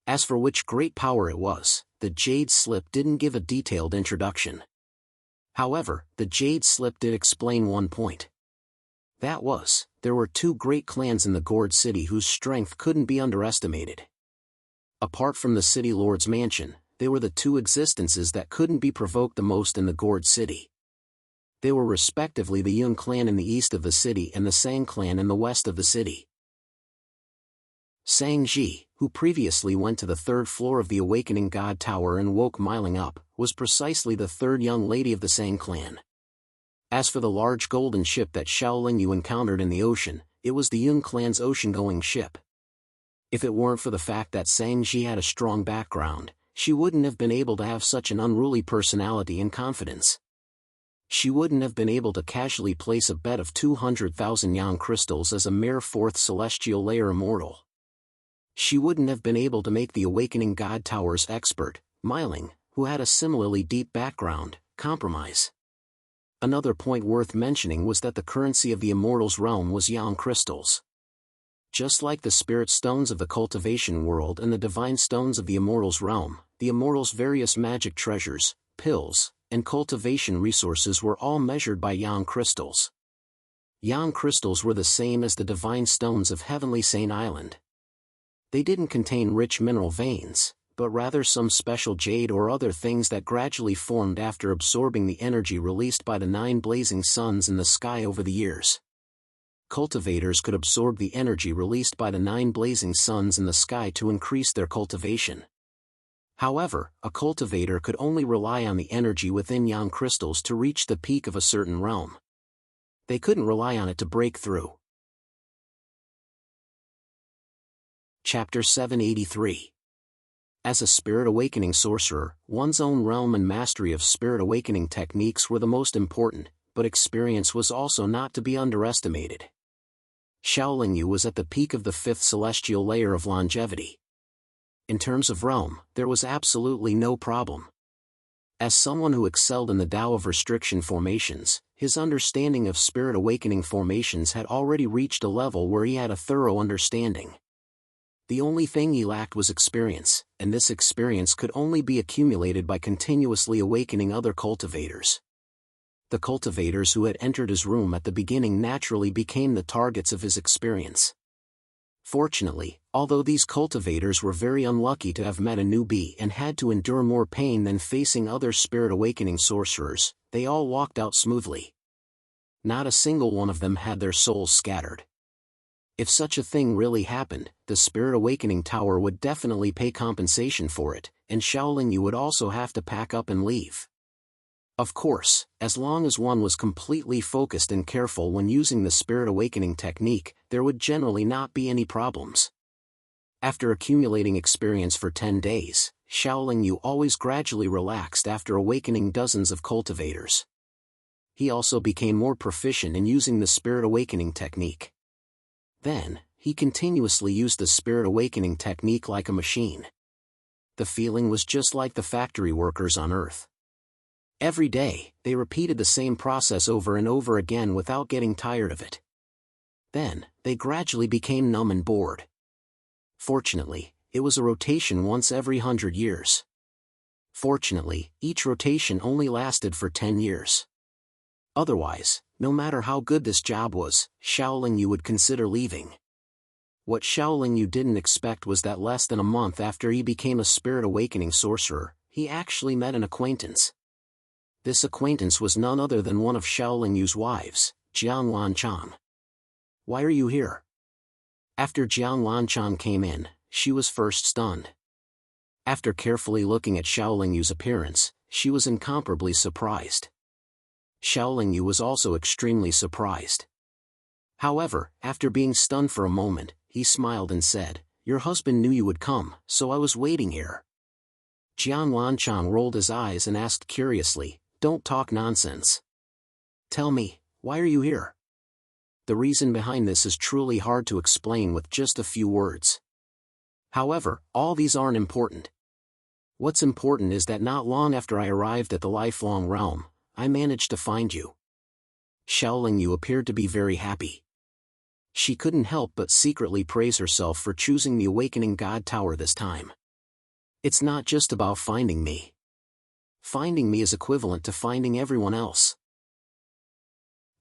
As for which great power it was, the Jade Slip didn't give a detailed introduction. However, the Jade Slip did explain one point. That was, there were two great clans in the Gourd City whose strength couldn't be underestimated. Apart from the City Lord's mansion, they were the two existences that couldn't be provoked the most in the Gourd City. They were respectively the Yun clan in the east of the city and the Sang clan in the west of the city. Sang Ji, who previously went to the third floor of the Awakening God Tower and woke Miling up, was precisely the third young lady of the Sang clan. As for the large golden ship that Xiaoling Yu encountered in the ocean, it was the Yun clan's ocean-going ship. If it weren't for the fact that Sang Ji had a strong background, she wouldn't have been able to have such an unruly personality and confidence. She wouldn't have been able to casually place a bet of 200,000 yang crystals as a mere fourth celestial layer immortal. She wouldn't have been able to make the Awakening God Tower's expert, Miling, who had a similarly deep background, compromise. Another point worth mentioning was that the currency of the immortals realm was yang crystals. Just like the spirit stones of the cultivation world and the divine stones of the immortals realm, the immortals' various magic treasures, pills, and cultivation resources were all measured by yang crystals. Yang crystals were the same as the divine stones of Heavenly Sane Island. They didn't contain rich mineral veins, but rather some special jade or other things that gradually formed after absorbing the energy released by the 9 blazing suns in the sky over the years. Cultivators could absorb the energy released by the 9 blazing suns in the sky to increase their cultivation. However, a cultivator could only rely on the energy within yang crystals to reach the peak of a certain realm. They couldn't rely on it to break through. Chapter 783. As a spirit awakening sorcerer, one's own realm and mastery of spirit awakening techniques were the most important, but experience was also not to be underestimated. Xiaoling Yu was at the peak of the 5th celestial layer of longevity. In terms of realm, there was absolutely no problem. As someone who excelled in the Tao of restriction formations, his understanding of spirit awakening formations had already reached a level where he had a thorough understanding. The only thing he lacked was experience, and this experience could only be accumulated by continuously awakening other cultivators. The cultivators who had entered his room at the beginning naturally became the targets of his experience. Fortunately, although these cultivators were very unlucky to have met a newbie and had to endure more pain than facing other spirit awakening sorcerers, they all walked out smoothly. Not a single one of them had their souls scattered. If such a thing really happened, the Spirit Awakening Tower would definitely pay compensation for it, and Xiaoling Yu would also have to pack up and leave. Of course, as long as one was completely focused and careful when using the Spirit Awakening technique, there would generally not be any problems. After accumulating experience for 10 days, Xiaoling Yu always gradually relaxed after awakening dozens of cultivators. He also became more proficient in using the Spirit Awakening technique. Then, he continuously used the Spirit Awakening technique like a machine. The feeling was just like the factory workers on Earth. Every day, they repeated the same process over and over again without getting tired of it. Then, they gradually became numb and bored. Fortunately, it was a rotation once every 100 years. Fortunately, each rotation only lasted for 10 years. Otherwise, no matter how good this job was, Xiaoling Yu would consider leaving. What Xiaoling Yu didn't expect was that less than a month after he became a spirit awakening sorcerer, he actually met an acquaintance. This acquaintance was none other than one of Xiaoling Yu's wives, Jiang Wanchang. "Why are you here?" After Jiang Wanchang came in, she was first stunned. After carefully looking at Xiaoling Yu's appearance, she was incomparably surprised. Xiaoling Yu was also extremely surprised. However, after being stunned for a moment, he smiled and said, "Your husband knew you would come, so I was waiting here." Jiang Wanchang rolled his eyes and asked curiously, "Don't talk nonsense. Tell me, why are you here?" The reason behind this is truly hard to explain with just a few words. However, all these aren't important. What's important is that not long after I arrived at the lifelong realm, I managed to find you. Xiaoling Yu appeared to be very happy. She couldn't help but secretly praise herself for choosing the Awakening God Tower this time. It's not just about finding me. Finding me is equivalent to finding everyone else.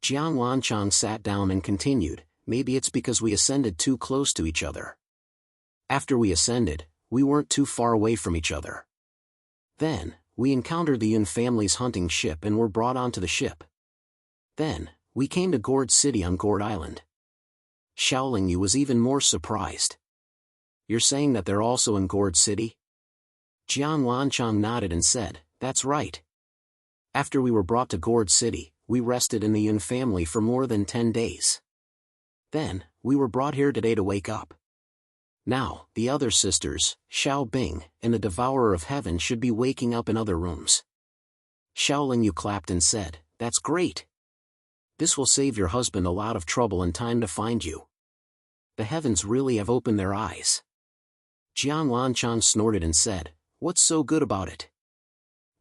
Jiang Wanchang sat down and continued, "Maybe it's because we ascended too close to each other. After we ascended, we weren't too far away from each other. Then, we encountered the Yun family's hunting ship and were brought onto the ship. Then, we came to Gourd City on Gourd Island." Xiaoling Yu was even more surprised. "You're saying that they're also in Gourd City?" Jiang Wanchang nodded and said, "That's right. After we were brought to Gourd City, we rested in the Yun family for more than 10 days. Then, we were brought here today to wake up. Now, the other sisters, Xiao Bing, and the Devourer of Heaven should be waking up in other rooms." Xiaoling Yu clapped and said, "That's great. This will save your husband a lot of trouble and time to find you. The heavens really have opened their eyes." Jiang Wanchang snorted and said, "What's so good about it?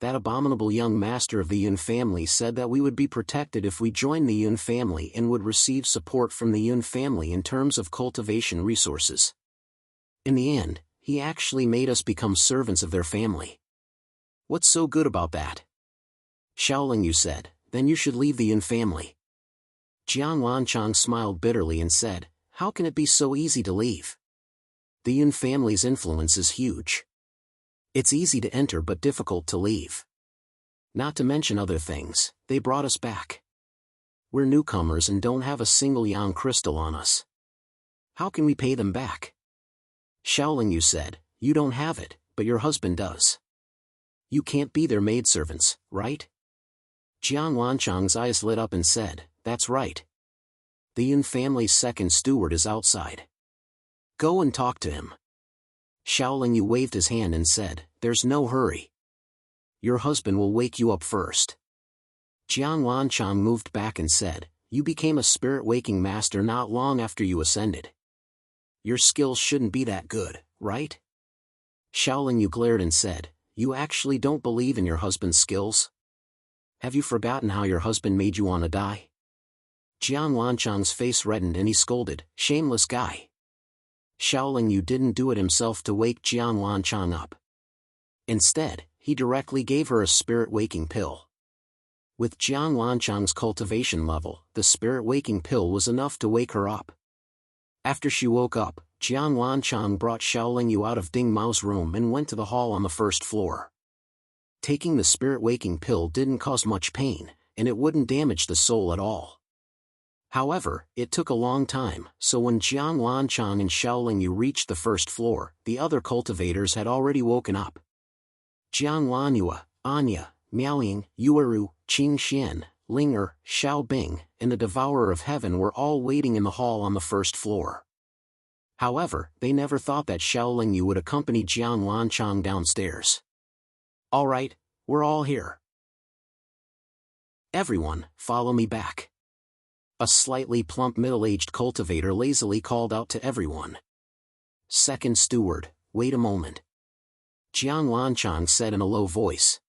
That abominable young master of the Yun family said that we would be protected if we joined the Yun family and would receive support from the Yun family in terms of cultivation resources. In the end, he actually made us become servants of their family. What's so good about that?" Xiaoling Yu said, "Then you should leave the Yun family." Jiang Wanchang smiled bitterly and said, "How can it be so easy to leave? The Yun family's influence is huge. It's easy to enter but difficult to leave. Not to mention other things, they brought us back. We're newcomers and don't have a single yang crystal on us. How can we pay them back?" Xiaoling Yu said, "You don't have it, but your husband does. You can't be their maidservants, right?" Jiang Wanchang's eyes lit up and said, "That's right. The Yun family's second steward is outside. Go and talk to him." Xiaoling Yu waved his hand and said, "There's no hurry. Your husband will wake you up first." Jiang Wanchang moved back and said, "You became a spirit-waking master not long after you ascended. Your skills shouldn't be that good, right?" Xiaoling Yu glared and said, "You actually don't believe in your husband's skills? Have you forgotten how your husband made you want to die?" Jiang Wanchang's face reddened and he scolded, "Shameless guy." Xiaoling Yu didn't do it himself to wake Jiang Wanchang up. Instead, he directly gave her a spirit-waking pill. With Jiang Wanchang's cultivation level, the spirit-waking pill was enough to wake her up. After she woke up, Jiang Wanchang brought Xiaoling Yu out of Ding Mao's room and went to the hall on the first floor. Taking the spirit-waking pill didn't cause much pain, and it wouldn't damage the soul at all. However, it took a long time, so when Jiang Wanchang and Xiaoling Yu reached the first floor, the other cultivators had already woken up. Jiang Wanyua, Anya, Miaoying, Yueru, Qing Xian, Linger, Xiao Bing, and the Devourer of Heaven were all waiting in the hall on the first floor. However, they never thought that Xiaoling Yu would accompany Jiang Wanchang downstairs. "All right, we're all here. Everyone, follow me back." A slightly plump middle-aged cultivator lazily called out to everyone. "Second steward, wait a moment," Jiang Wanchang said in a low voice.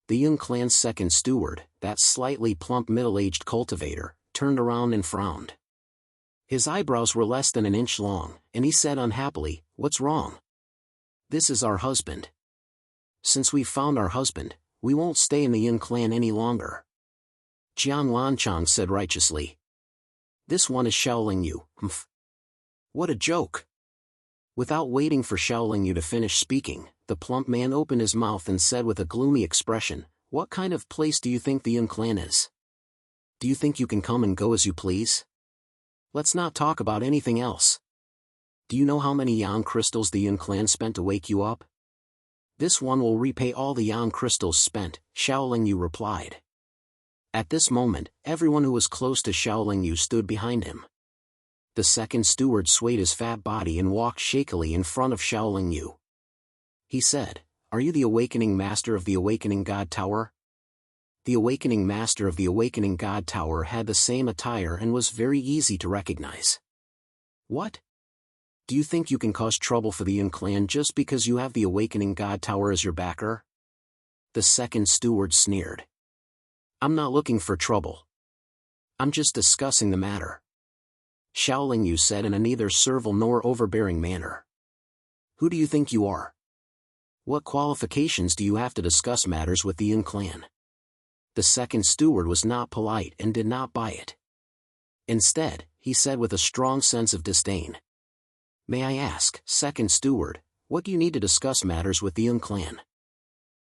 The Yun clan's second steward, that slightly plump middle-aged cultivator, turned around and frowned. His eyebrows were less than an inch long, and he said unhappily, "What's wrong?" "This is our husband. Since we've found our husband, we won't stay in the Yun clan any longer." Jian Lanchang said righteously. This one is Xiaoling Yu, humph. What a joke. Without waiting for Xiaoling Yu to finish speaking, the plump man opened his mouth and said with a gloomy expression, what kind of place do you think the Yun clan is? Do you think you can come and go as you please? Let's not talk about anything else. Do you know how many Yang crystals the Yun clan spent to wake you up? This one will repay all the Yang crystals spent, Xiaoling Yu replied. At this moment, everyone who was close to Xiaoling Yu stood behind him. The second steward swayed his fat body and walked shakily in front of Xiaoling Yu. He said, Are you the awakening master of the Awakening God Tower? The awakening master of the Awakening God Tower had the same attire and was very easy to recognize. What? Do you think you can cause trouble for the Yun clan just because you have the Awakening God Tower as your backer? The second steward sneered. I'm not looking for trouble. I'm just discussing the matter. Xiaoling Yu said in a neither servile nor overbearing manner. Who do you think you are? What qualifications do you have to discuss matters with the Yun clan? The second steward was not polite and did not buy it. Instead, he said with a strong sense of disdain. May I ask, second steward, what do you need to discuss matters with the Yun clan?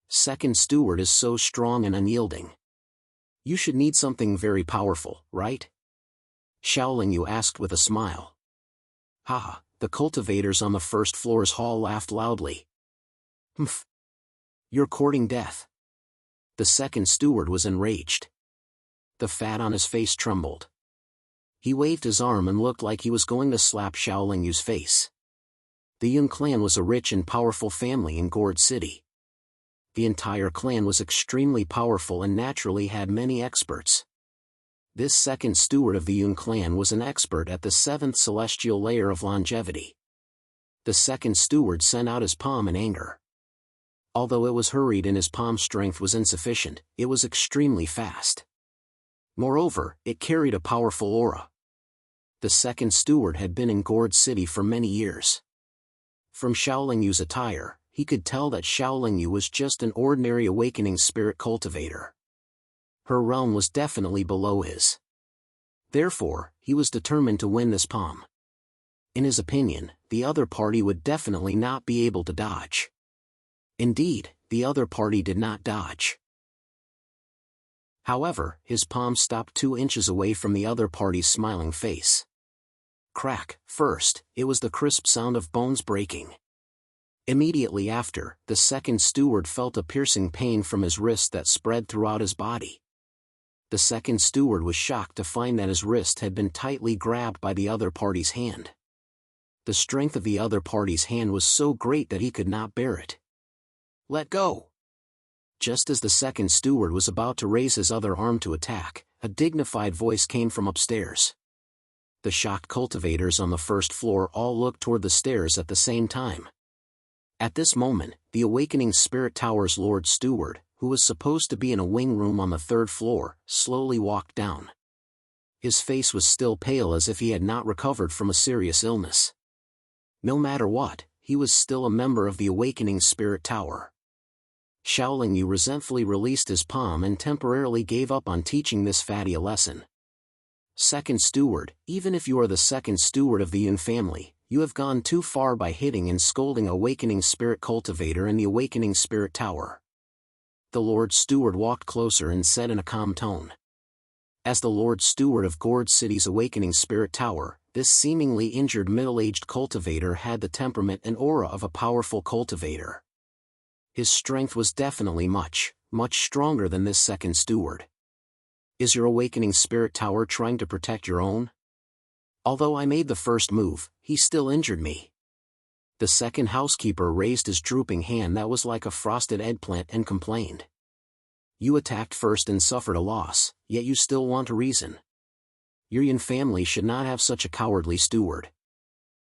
Second steward is so strong and unyielding. You should need something very powerful, right? Xiaoling Yu asked with a smile. Haha, the cultivators on the first floor's hall laughed loudly. Humph. You're courting death. The second steward was enraged. The fat on his face trembled. He waved his arm and looked like he was going to slap Xiaoling Yu's face. The Yun clan was a rich and powerful family in Gourd City. The entire clan was extremely powerful and naturally had many experts. This second steward of the Yun clan was an expert at the 7th celestial layer of longevity. The second steward sent out his palm in anger. Although it was hurried and his palm strength was insufficient, it was extremely fast. Moreover, it carried a powerful aura. The second steward had been in Gourd City for many years. From Xiaoling Yu's attire, he could tell that Xiaoling Yu was just an ordinary awakening spirit cultivator. Her realm was definitely below his. Therefore, he was determined to win this palm. In his opinion, the other party would definitely not be able to dodge. Indeed, the other party did not dodge. However, his palm stopped 2 inches away from the other party's smiling face. Crack. First, it was the crisp sound of bones breaking. Immediately after, the second steward felt a piercing pain from his wrist that spread throughout his body. The second steward was shocked to find that his wrist had been tightly grabbed by the other party's hand. The strength of the other party's hand was so great that he could not bear it. Let go! Just as the second steward was about to raise his other arm to attack, a dignified voice came from upstairs. The shocked cultivators on the first floor all looked toward the stairs at the same time. At this moment, the Awakening Spirit Tower's Lord Steward, who was supposed to be in a wing room on the 3rd floor, slowly walked down. His face was still pale as if he had not recovered from a serious illness. No matter what, he was still a member of the Awakening Spirit Tower. Xiaoling Yu resentfully released his palm and temporarily gave up on teaching this fatty a lesson. Second steward, even if you are the second steward of the Yun family, you have gone too far by hitting and scolding Awakening Spirit Cultivator in the Awakening Spirit Tower. The Lord Steward walked closer and said in a calm tone. As the Lord Steward of Gourd City's Awakening Spirit Tower, this seemingly injured middle-aged cultivator had the temperament and aura of a powerful cultivator. His strength was definitely much stronger than this second steward. Is your Awakening Spirit Tower trying to protect your own? Although I made the first move, he still injured me. The second housekeeper raised his drooping hand that was like a frosted eggplant and complained. You attacked first and suffered a loss, yet you still want to reason. Your Yun family should not have such a cowardly steward.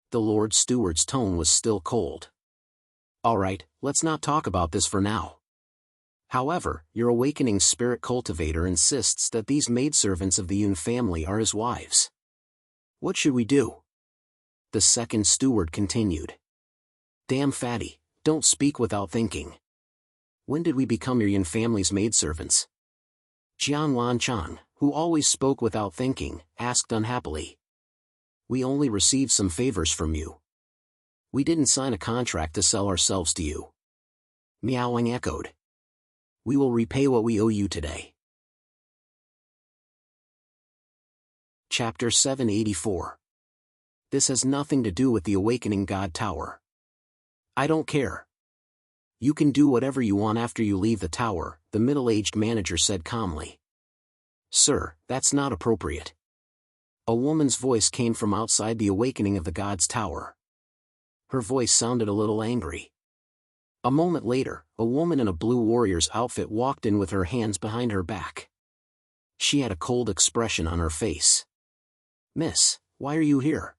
The Lord Steward's tone was still cold. Alright, let's not talk about this for now. However, your Awakening Spirit Cultivator insists that these maidservants of the Yun family are his wives. What should we do? The second steward continued. Damn fatty, don't speak without thinking. When did we become your Yun family's maidservants? Jian Lanchang, who always spoke without thinking, asked unhappily. We only received some favors from you. We didn't sign a contract to sell ourselves to you. Meowing echoed. We will repay what we owe you today. Chapter 784. This has nothing to do with the Awakening God Tower. I don't care. You can do whatever you want after you leave the tower, the middle-aged manager said calmly. Sir, that's not appropriate. A woman's voice came from outside the Awakening of the God's Tower. Her voice sounded a little angry. A moment later, a woman in a blue warrior's outfit walked in with her hands behind her back. She had a cold expression on her face. Miss, why are you here?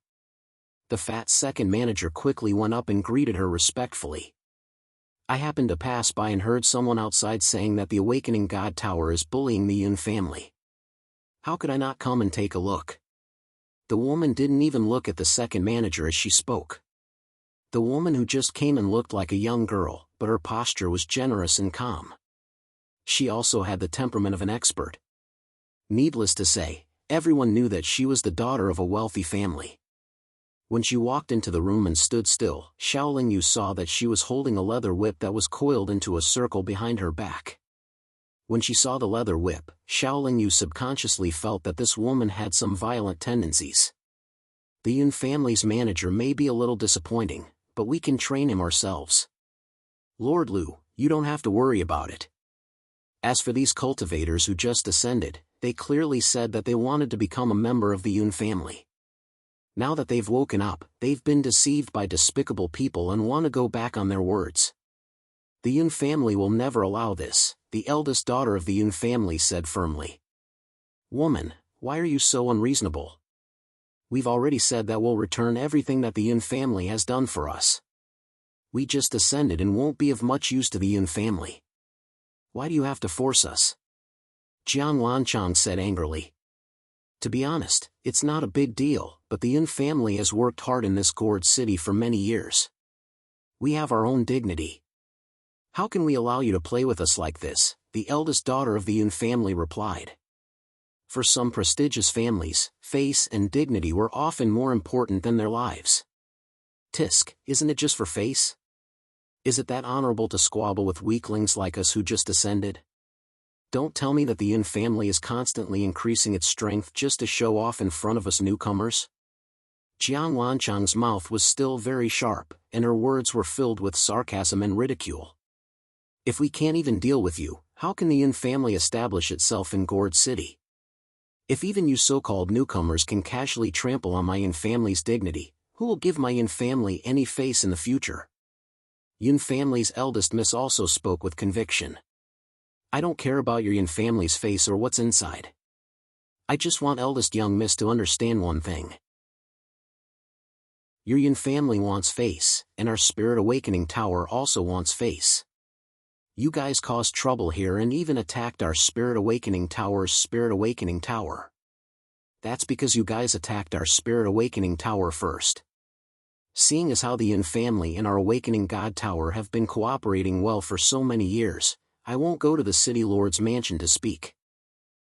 The fat second manager quickly went up and greeted her respectfully. I happened to pass by and heard someone outside saying that the Awakening God Tower is bullying the Yun family. How could I not come and take a look? The woman didn't even look at the second manager as she spoke. The woman who just came in looked like a young girl, but her posture was generous and calm. She also had the temperament of an expert. Needless to say, everyone knew that she was the daughter of a wealthy family. When she walked into the room and stood still, Xiaoling Yu saw that she was holding a leather whip that was coiled into a circle behind her back. When she saw the leather whip, Xiaoling Yu subconsciously felt that this woman had some violent tendencies. The Yun family's manager may be a little disappointing, but we can train him ourselves. Lord Lu, you don't have to worry about it. As for these cultivators who just ascended, they clearly said that they wanted to become a member of the Yun family. Now that they've woken up, they've been deceived by despicable people and want to go back on their words. The Yun family will never allow this, the eldest daughter of the Yun family said firmly. Woman, why are you so unreasonable? We've already said that we'll return everything that the Yun family has done for us. We just ascended and won't be of much use to the Yun family. Why do you have to force us? Jiang Wanchang said angrily. To be honest, it's not a big deal, but the Yun family has worked hard in this gourd city for many years. We have our own dignity. How can we allow you to play with us like this? The eldest daughter of the Yun family replied. For some prestigious families, face and dignity were often more important than their lives. Tisk, isn't it just for face? Is it that honorable to squabble with weaklings like us who just ascended? Don't tell me that the Yun family is constantly increasing its strength just to show off in front of us newcomers. Jiang Wanchang's mouth was still very sharp, and her words were filled with sarcasm and ridicule. If we can't even deal with you, how can the Yun family establish itself in Gourd City? If even you so-called newcomers can casually trample on my Yun family's dignity, who will give my Yun family any face in the future? Yun family's eldest miss also spoke with conviction. I don't care about your Yun family's face or what's inside. I just want eldest young miss to understand one thing. Your Yun family wants face, and our Spirit Awakening Tower also wants face. You guys caused trouble here and even attacked our Spirit Awakening Tower's Spirit Awakening Tower. That's because you guys attacked our Spirit Awakening Tower first. Seeing as how the Yun family and our Awakening God Tower have been cooperating well for so many years, I won't go to the City Lord's mansion to speak.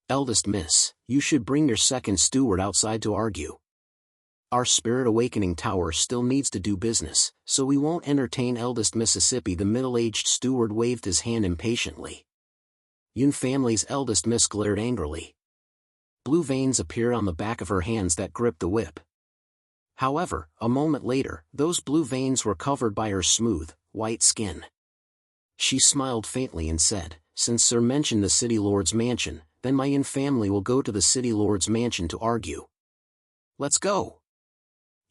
Eldest miss, you should bring your second steward outside to argue. Our Spirit Awakening Tower still needs to do business, so we won't entertain eldest Mississippi. The middle-aged steward waved his hand impatiently. Yun family's eldest miss glared angrily. Blue veins appeared on the back of her hands that gripped the whip. However, a moment later, those blue veins were covered by her smooth, white skin. She smiled faintly and said, Since Sir mentioned the City Lord's mansion, then my Yun family will go to the City Lord's mansion to argue. Let's go!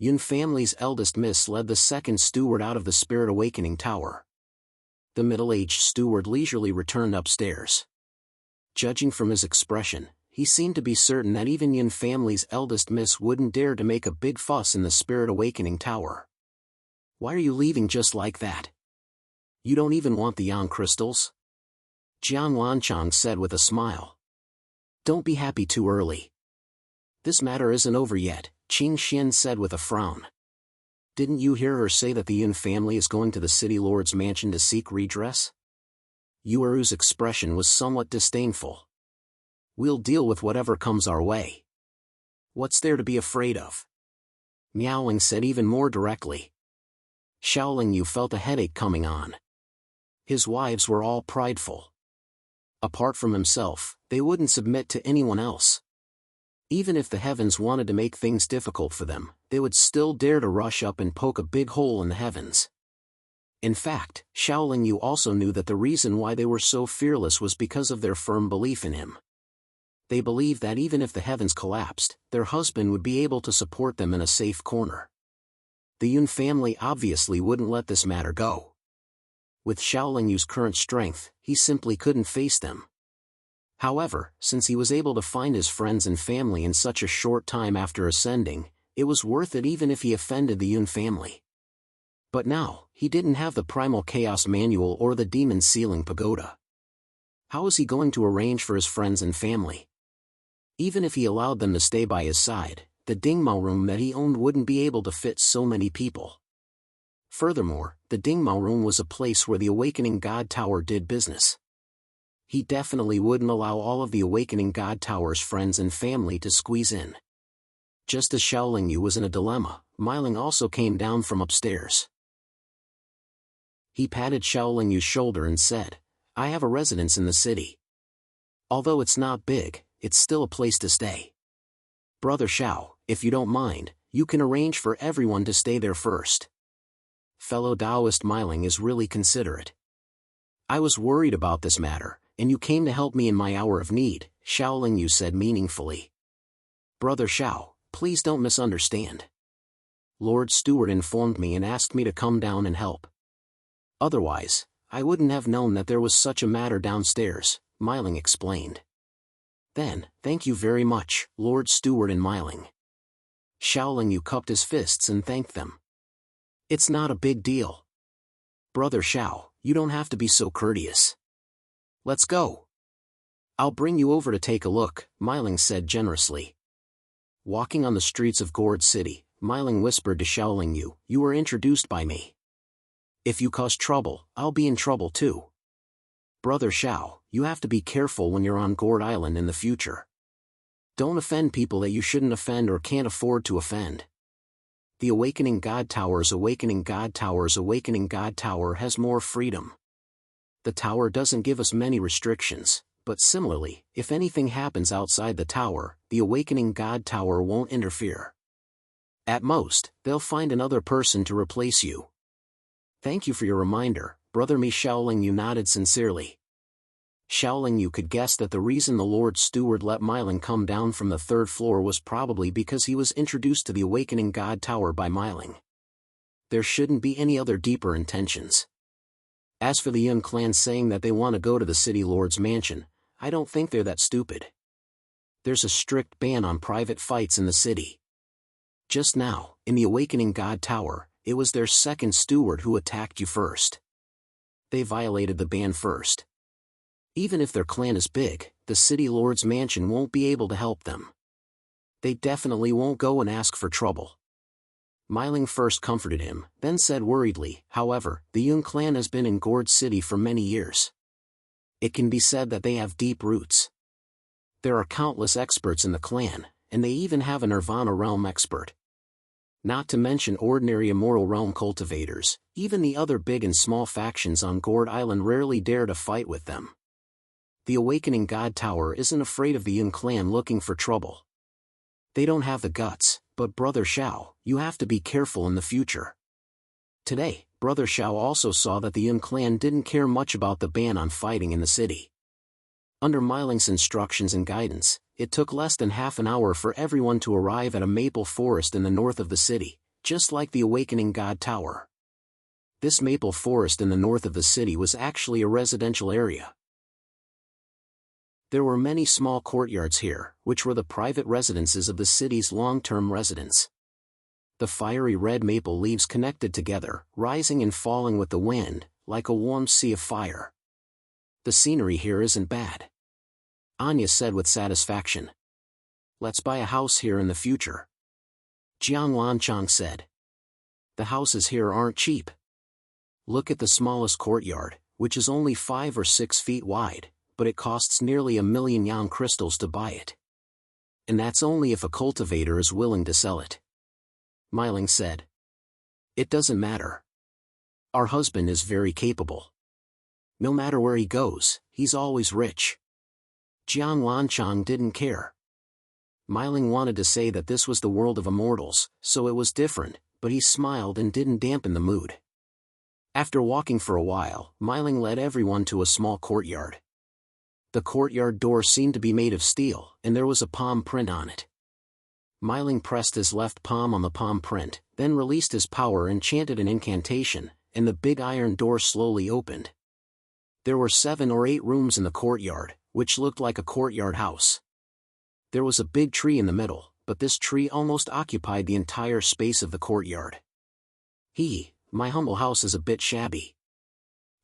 Yun family's eldest miss led the second steward out of the Spirit Awakening Tower. The middle-aged steward leisurely returned upstairs. Judging from his expression, he seemed to be certain that even Yun family's eldest miss wouldn't dare to make a big fuss in the Spirit Awakening Tower. Why are you leaving just like that? You don't even want the Yang crystals? Jiang Wanchang said with a smile. Don't be happy too early. This matter isn't over yet, Qing Xian said with a frown. Didn't you hear her say that the Yun family is going to the City Lord's mansion to seek redress? Yueru's expression was somewhat disdainful. We'll deal with whatever comes our way. What's there to be afraid of? Miaoling said even more directly. Xiaoling Yu felt a headache coming on. His wives were all prideful. Apart from himself, they wouldn't submit to anyone else. Even if the heavens wanted to make things difficult for them, they would still dare to rush up and poke a big hole in the heavens. In fact, Xiaoling Yu also knew that the reason why they were so fearless was because of their firm belief in him. They believed that even if the heavens collapsed, their husband would be able to support them in a safe corner. The Yun family obviously wouldn't let this matter go. With Xiaoling Yu's current strength, he simply couldn't face them. However, since he was able to find his friends and family in such a short time after ascending, it was worth it even if he offended the Yun family. But now, he didn't have the Primal Chaos Manual or the Demon Sealing Pagoda. How was he going to arrange for his friends and family? Even if he allowed them to stay by his side, the Dingmao room that he owned wouldn't be able to fit so many people. Furthermore, the Dingmao room was a place where the Awakening God Tower did business. He definitely wouldn't allow all of the Awakening God Tower's friends and family to squeeze in. Just as Xiaoling Yu was in a dilemma, Miling also came down from upstairs. He patted Xiaoling Yu's shoulder and said, "I have a residence in the city. Although it's not big, it's still a place to stay. Brother Xiao, if you don't mind, you can arrange for everyone to stay there first." Fellow Taoist Miling is really considerate. "I was worried about this matter, and you came to help me in my hour of need," Xiaoling Yu said meaningfully. "Brother Xiao, please don't misunderstand. Lord Steward informed me and asked me to come down and help. Otherwise, I wouldn't have known that there was such a matter downstairs," Miling explained. "Then, thank you very much, Lord Steward and Miling." Xiaoling Yu cupped his fists and thanked them. "It's not a big deal. Brother Xiao, you don't have to be so courteous. Let's go. I'll bring you over to take a look," Miling said generously. Walking on the streets of Gourd City, Miling whispered to Xiaoling Yu, "You were introduced by me. If you cause trouble, I'll be in trouble too. Brother Xiao, you have to be careful when you're on Gourd Island in the future. Don't offend people that you shouldn't offend or can't afford to offend. The Awakening God Tower's Awakening God Tower's Awakening God Tower has more freedom. The tower doesn't give us many restrictions, but similarly, if anything happens outside the tower, the Awakening God Tower won't interfere. At most, they'll find another person to replace you." "Thank you for your reminder, Brother Mi." Xiaoling Yu nodded sincerely. Xiaoling Yu could guess that the reason the Lord Steward let Miling come down from the third floor was probably because he was introduced to the Awakening God Tower by Miling. There shouldn't be any other deeper intentions. As for the Yun clan saying that they want to go to the City Lord's mansion, I don't think they're that stupid. There's a strict ban on private fights in the city. Just now, in the Awakening God Tower, it was their second steward who attacked you first. They violated the ban first. Even if their clan is big, the City Lord's mansion won't be able to help them. They definitely won't go and ask for trouble." Miling first comforted him, then said worriedly, "However, the Yun clan has been in Gourd City for many years. It can be said that they have deep roots. There are countless experts in the clan, and they even have a Nirvana realm expert. Not to mention ordinary immortal realm cultivators, even the other big and small factions on Gourd Island rarely dare to fight with them. The Awakening God Tower isn't afraid of the Yun clan looking for trouble. They don't have the guts, but Brother Xiao, you have to be careful in the future." Today, Brother Xiao also saw that the Yun clan didn't care much about the ban on fighting in the city. Under Miling's instructions and guidance, it took less than half an hour for everyone to arrive at a maple forest in the north of the city, just like the Awakening God Tower. This maple forest in the north of the city was actually a residential area. There were many small courtyards here, which were the private residences of the city's long-term residents. The fiery red maple leaves connected together, rising and falling with the wind, like a warm sea of fire. "The scenery here isn't bad," Anya said with satisfaction. "Let's buy a house here in the future." Jiang Lanchang said. "The houses here aren't cheap. Look at the smallest courtyard, which is only 5 or 6 feet wide, but it costs nearly 1,000,000 yang crystals to buy it. And that's only if a cultivator is willing to sell it. Myling said. It doesn't matter. Our husband is very capable. No matter where he goes, he's always rich. Jiang Wanchang didn't care. Myling wanted to say that this was the world of immortals, so it was different, but he smiled and didn't dampen the mood. After walking for a while, Myling led everyone to a small courtyard. The courtyard door seemed to be made of steel, and there was a palm print on it. Myling pressed his left palm on the palm print, then released his power and chanted an incantation, and the big iron door slowly opened. There were 7 or 8 rooms in the courtyard, which looked like a courtyard house. There was a big tree in the middle, but this tree almost occupied the entire space of the courtyard. My humble house is a bit shabby.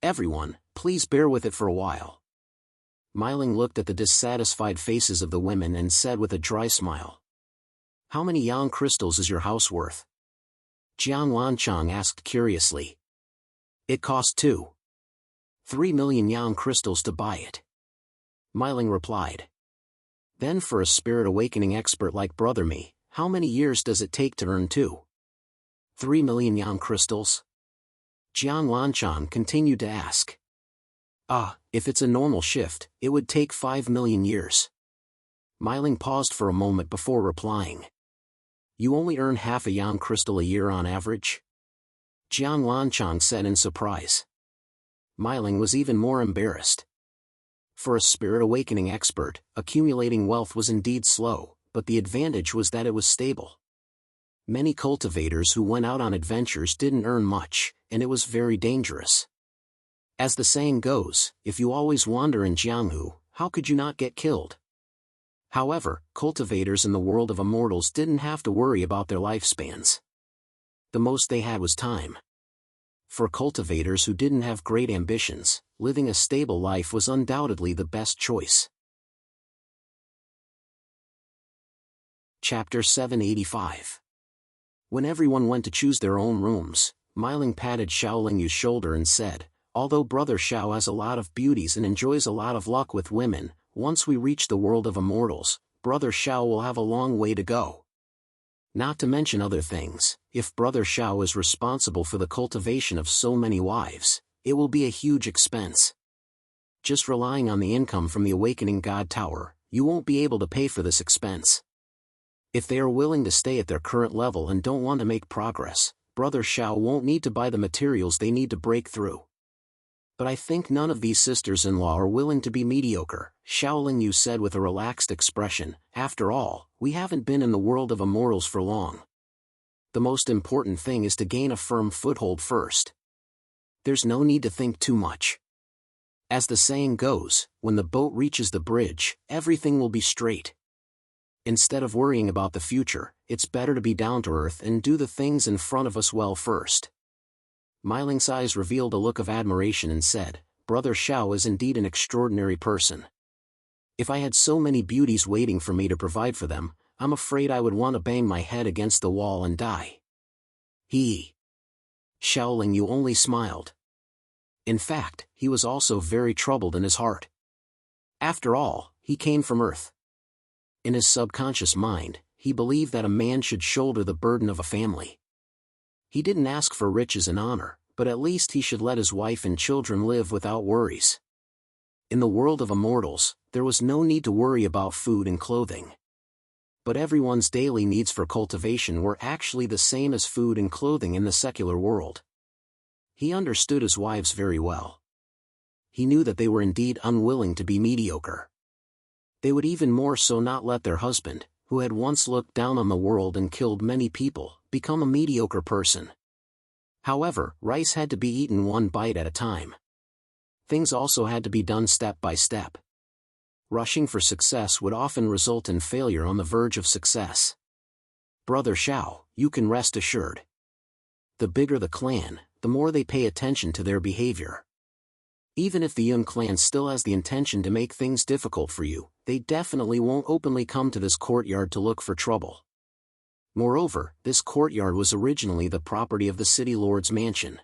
Everyone, please bear with it for a while. Myling looked at the dissatisfied faces of the women and said with a dry smile. How many yang crystals is your house worth? Jiang Wanchang asked curiously. It cost 3 million yang crystals to buy it. Myling replied. Then for a spirit awakening expert like Brother Me, how many years does it take to earn 3 million yang crystals? Jiang Wanchang continued to ask. If it's a normal shift, it would take 5 million years. Myling paused for a moment before replying. You only earn half a yang crystal a year on average? Jiang Wanchang said in surprise. Myling was even more embarrassed. For a spirit awakening expert, accumulating wealth was indeed slow, but the advantage was that it was stable. Many cultivators who went out on adventures didn't earn much, and it was very dangerous. As the saying goes, if you always wander in Jianghu, how could you not get killed? However, cultivators in the world of immortals didn't have to worry about their lifespans. The most they had was time. For cultivators who didn't have great ambitions, living a stable life was undoubtedly the best choice. Chapter 785. When everyone went to choose their own rooms, Myling patted Xiaoling's shoulder and said, although Brother Xiao has a lot of beauties and enjoys a lot of luck with women, once we reach the world of immortals, Brother Xiao will have a long way to go. Not to mention other things, if Brother Xiao is responsible for the cultivation of so many wives, it will be a huge expense. Just relying on the income from the Awakening God Tower, you won't be able to pay for this expense. If they are willing to stay at their current level and don't want to make progress, Brother Xiao won't need to buy the materials they need to break through. But I think none of these sisters-in-law are willing to be mediocre, Xiaoling said with a relaxed expression. After all, we haven't been in the world of immortals for long. The most important thing is to gain a firm foothold first. There's no need to think too much. As the saying goes, when the boat reaches the bridge, everything will be straight. Instead of worrying about the future, it's better to be down to earth and do the things in front of us well first. Myling's eyes revealed a look of admiration and said, Brother Xiao is indeed an extraordinary person. If I had so many beauties waiting for me to provide for them, I'm afraid I would want to bang my head against the wall and die. Xiaoling only smiled. In fact, he was also very troubled in his heart. After all, he came from Earth. In his subconscious mind, he believed that a man should shoulder the burden of a family. He didn't ask for riches and honor, but at least he should let his wife and children live without worries. In the world of immortals, there was no need to worry about food and clothing. But everyone's daily needs for cultivation were actually the same as food and clothing in the secular world. He understood his wives very well. He knew that they were indeed unwilling to be mediocre. They would even more so not let their husband, who had once looked down on the world and killed many people, become a mediocre person. However, rice had to be eaten one bite at a time. Things also had to be done step by step. Rushing for success would often result in failure on the verge of success. Brother Xiao, you can rest assured. The bigger the clan, the more they pay attention to their behavior. Even if the Yun clan still has the intention to make things difficult for you, they definitely won't openly come to this courtyard to look for trouble. Moreover, this courtyard was originally the property of the city lord's mansion.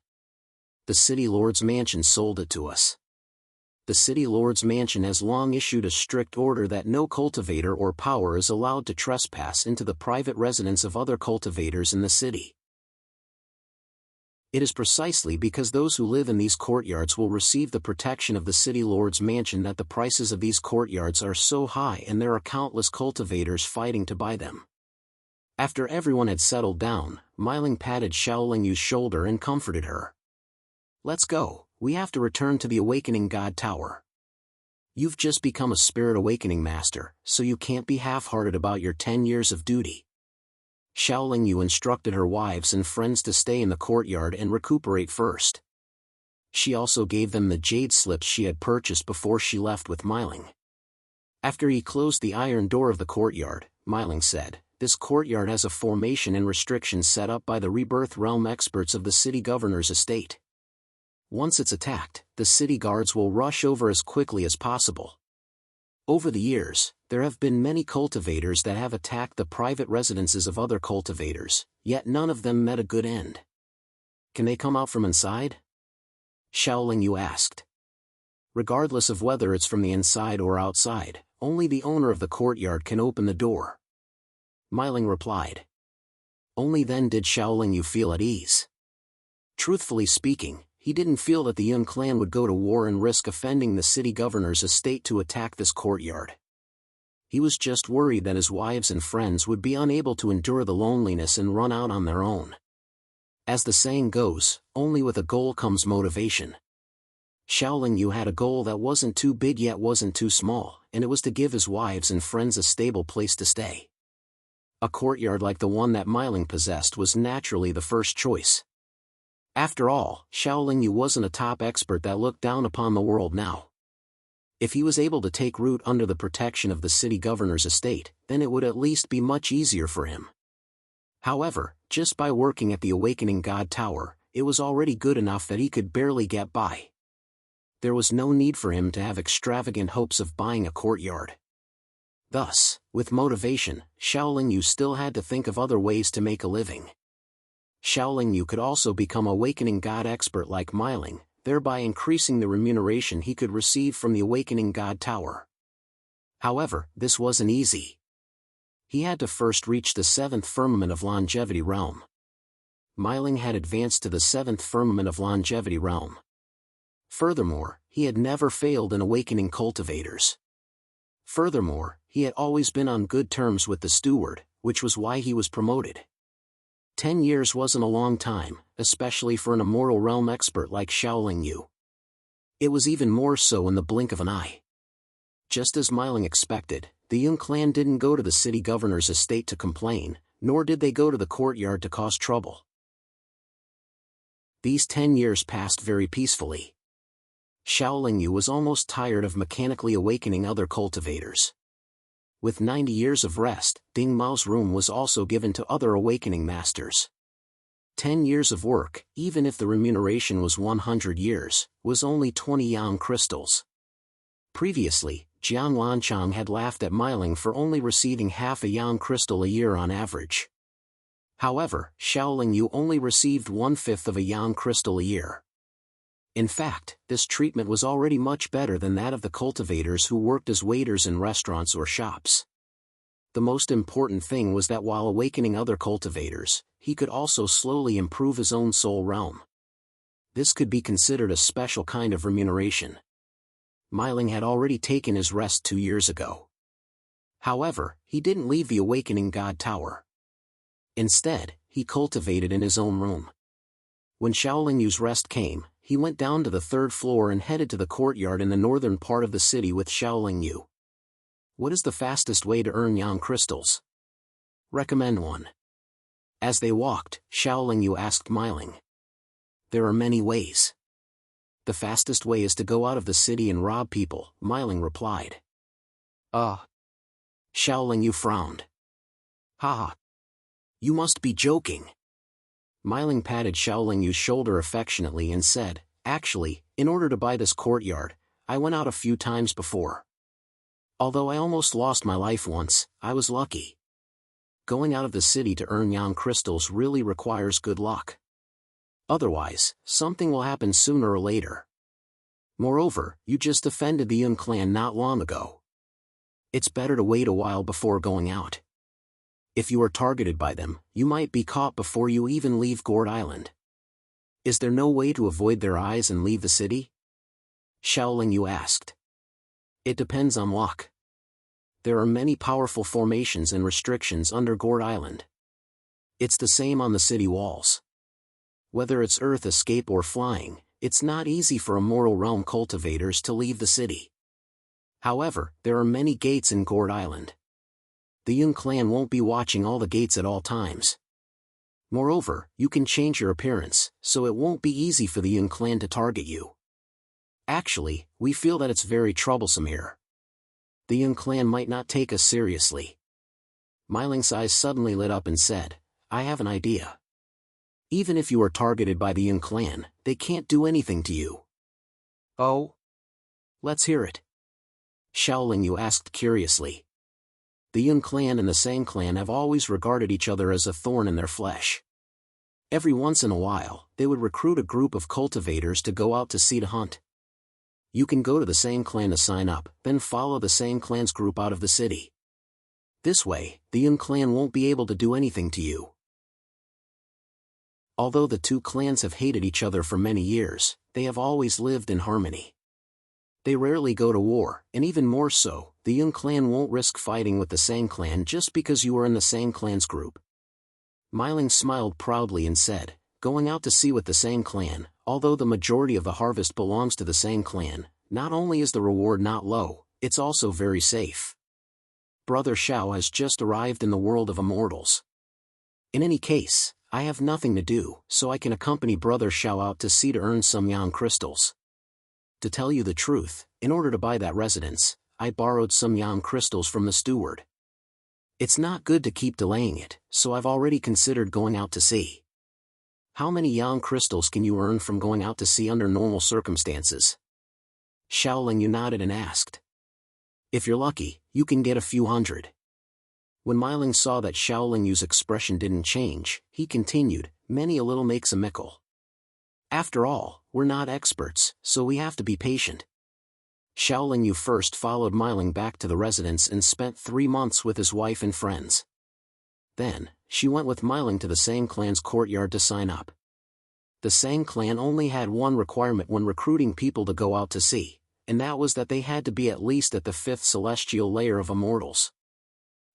The city lord's mansion sold it to us. The city lord's mansion has long issued a strict order that no cultivator or power is allowed to trespass into the private residence of other cultivators in the city. It is precisely because those who live in these courtyards will receive the protection of the city lord's mansion that the prices of these courtyards are so high, and there are countless cultivators fighting to buy them. After everyone had settled down, Myling patted Xiaoling's shoulder and comforted her. "Let's go, we have to return to the Awakening God Tower. You've just become a spirit awakening master, so you can't be half-hearted about your 10 years of duty." Xiaolingyu instructed her wives and friends to stay in the courtyard and recuperate first. She also gave them the jade slips she had purchased before she left with Myling. After he closed the iron door of the courtyard, Myling said, "This courtyard has a formation and restrictions set up by the Rebirth Realm experts of the city governor's estate. Once it's attacked, the city guards will rush over as quickly as possible. Over the years, there have been many cultivators that have attacked the private residences of other cultivators, yet none of them met a good end. Can they come out from inside?" Xiaolingyu asked. "Regardless of whether it's from the inside or outside, only the owner of the courtyard can open the door," Myling replied. Only then did Xiaolingyu feel at ease. Truthfully speaking, he didn't feel that the Yun clan would go to war and risk offending the city governor's estate to attack this courtyard. He was just worried that his wives and friends would be unable to endure the loneliness and run out on their own. As the saying goes, only with a goal comes motivation. Xiaolingyu had a goal that wasn't too big yet wasn't too small, and it was to give his wives and friends a stable place to stay. A courtyard like the one that Myling possessed was naturally the first choice. After all, Xiaolingyu wasn't a top expert that looked down upon the world now. If he was able to take root under the protection of the city governor's estate, then it would at least be much easier for him. However, just by working at the Awakening God Tower, it was already good enough that he could barely get by. There was no need for him to have extravagant hopes of buying a courtyard. Thus, with motivation, Xiaolingyu still had to think of other ways to make a living. Xiaolingyu could also become Awakening God expert like Myling, thereby increasing the remuneration he could receive from the Awakening God Tower. However, this wasn't easy. He had to first reach the 7th firmament of Longevity Realm. Myling had advanced to the 7th firmament of Longevity Realm. Furthermore, he had never failed in awakening cultivators. Furthermore, he had always been on good terms with the steward, which was why he was promoted. 10 years wasn't a long time, especially for an immortal realm expert like Xiaolingyu. It was even more so in the blink of an eye. Just as Myling expected, the Yun clan didn't go to the city governor's estate to complain, nor did they go to the courtyard to cause trouble. These 10 years passed very peacefully. Xiaolingyu was almost tired of mechanically awakening other cultivators. With 90 years of rest, Ding Mao's room was also given to other awakening masters. 10 years of work, even if the remuneration was 100 years, was only 20 yang crystals. Previously, Jiang Lanchang had laughed at Myling for only receiving half a yang crystal a year on average. However, Xiaolingyu only received 1/5 of a yang crystal a year. In fact, this treatment was already much better than that of the cultivators who worked as waiters in restaurants or shops. The most important thing was that while awakening other cultivators, he could also slowly improve his own soul realm. This could be considered a special kind of remuneration. Myling had already taken his rest 2 years ago. However, he didn't leave the Awakening God Tower. Instead, he cultivated in his own room. When Xiaolingyu's rest came, he went down to the 3rd floor and headed to the courtyard in the northern part of the city with Xiaolingyu. What is the fastest way to earn yang crystals? Recommend one. As they walked, Xiaolingyu asked Myling. There are many ways. The fastest way is to go out of the city and rob people, Myling replied. Xiaolingyu frowned. Haha. You must be joking. Myling patted Xiaolingyu's shoulder affectionately and said, Actually, in order to buy this courtyard, I went out a few times before. Although I almost lost my life once, I was lucky. Going out of the city to earn yang crystals really requires good luck. Otherwise, something will happen sooner or later. Moreover, you just offended the Yun clan not long ago. It's better to wait a while before going out. If you are targeted by them, you might be caught before you even leave Gourd Island. Is there no way to avoid their eyes and leave the city? Xiaoling Yu asked. It depends on luck. There are many powerful formations and restrictions under Gourd Island. It's the same on the city walls. Whether it's earth escape or flying, it's not easy for Immortal Realm cultivators to leave the city. However, there are many gates in Gourd Island. The Yun clan won't be watching all the gates at all times. Moreover, you can change your appearance, so it won't be easy for the Yun clan to target you. Actually, we feel that it's very troublesome here. The Yun clan might not take us seriously. Miling's eyes suddenly lit up and said, I have an idea. Even if you are targeted by the Yun clan, they can't do anything to you. Oh? Let's hear it. Xiaoling Yu asked curiously. The Yun clan and the Sang clan have always regarded each other as a thorn in their flesh. Every once in a while, they would recruit a group of cultivators to go out to sea to hunt. You can go to the Sang clan to sign up, then follow the Sang clan's group out of the city. This way, the Yun clan won't be able to do anything to you. Although the two clans have hated each other for many years, they have always lived in harmony. They rarely go to war, and even more so, the Yun clan won't risk fighting with the Sang clan just because you are in the Sang clan's group. Miling smiled proudly and said, going out to sea with the Sang clan, although the majority of the harvest belongs to the Sang clan, not only is the reward not low, it's also very safe. Brother Xiao has just arrived in the world of immortals. In any case, I have nothing to do, so I can accompany Brother Xiao out to sea to earn some yang crystals. To tell you the truth, in order to buy that residence, I borrowed some yang crystals from the steward. It's not good to keep delaying it, so I've already considered going out to sea. How many yang crystals can you earn from going out to sea under normal circumstances? Xiaoling Yu nodded and asked. If you're lucky, you can get a few hundred. When Miling saw that Xiaoling Yu's expression didn't change, he continued, many a little makes a mickle. After all, we're not experts, so we have to be patient. Xiaoling Yu first followed Miling back to the residence and spent 3 months with his wife and friends. Then, she went with Miling to the Sang clan's courtyard to sign up. The Sang clan only had one requirement when recruiting people to go out to sea, and that was that they had to be at least at the 5th celestial layer of immortals.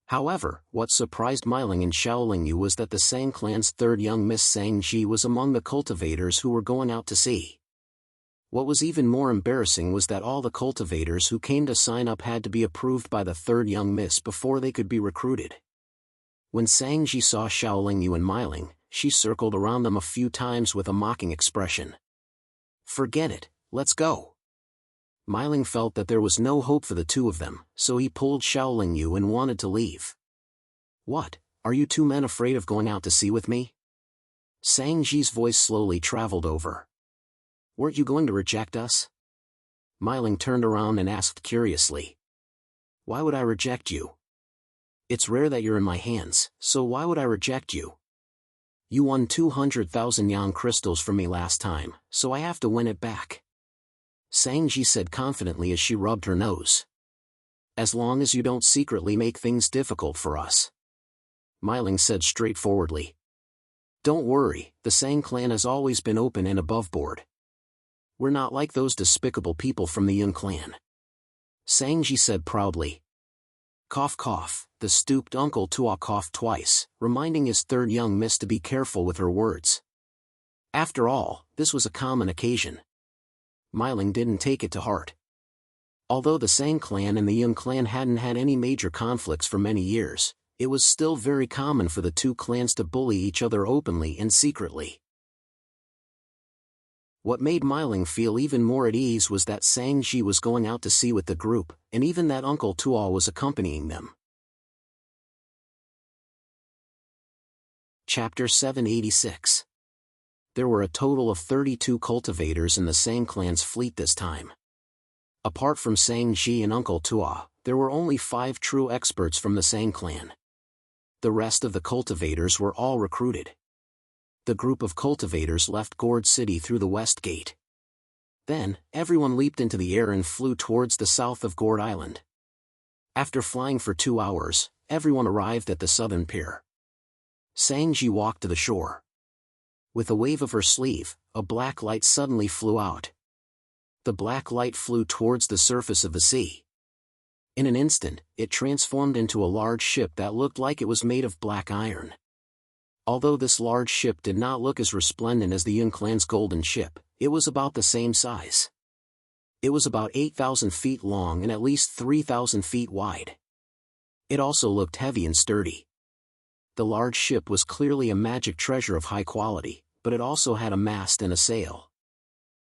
However, what surprised Miling and Xiaoling Yu was that the Sang clan's third young Miss Sang Ji was among the cultivators who were going out to sea. What was even more embarrassing was that all the cultivators who came to sign up had to be approved by the third young Miss before they could be recruited. When Sang Ji saw Xiaoling Yu and Miling, she circled around them a few times with a mocking expression. Forget it, let's go. Miling felt that there was no hope for the two of them, so he pulled Xiaoling Yu and wanted to leave. What, are you two men afraid of going out to sea with me? Sang Ji's voice slowly traveled over. Weren't you going to reject us? Miling turned around and asked curiously. Why would I reject you? It's rare that you're in my hands, so why would I reject you? You won 200,000 yang crystals from me last time, so I have to win it back. Sang Ji said confidently as she rubbed her nose. As long as you don't secretly make things difficult for us. Miling said straightforwardly. Don't worry, the Sang clan has always been open and above board. We're not like those despicable people from the Yun clan. Sang Ji said proudly. Cough cough, the stooped Uncle Tua coughed twice, reminding his third young miss to be careful with her words. After all, this was a common occasion. Miling didn't take it to heart. Although the Sang clan and the Yun clan hadn't had any major conflicts for many years, it was still very common for the two clans to bully each other openly and secretly. What made Miling feel even more at ease was that Sang Ji was going out to sea with the group, and even that Uncle Tua was accompanying them. Chapter 786. There were a total of 32 cultivators in the Sang clan's fleet this time. Apart from Sang Ji and Uncle Tua, there were only 5 true experts from the Sang clan. The rest of the cultivators were all recruited. The group of cultivators left Gourd City through the west gate. Then, everyone leaped into the air and flew towards the south of Gourd Island. After flying for 2 hours, everyone arrived at the southern pier. Sang-ji walked to the shore. With a wave of her sleeve, a black light suddenly flew out. The black light flew towards the surface of the sea. In an instant, it transformed into a large ship that looked like it was made of black iron. Although this large ship did not look as resplendent as the Yun clan's golden ship, it was about the same size. It was about 8,000 feet long and at least 3,000 feet wide. It also looked heavy and sturdy. The large ship was clearly a magic treasure of high quality, but it also had a mast and a sail.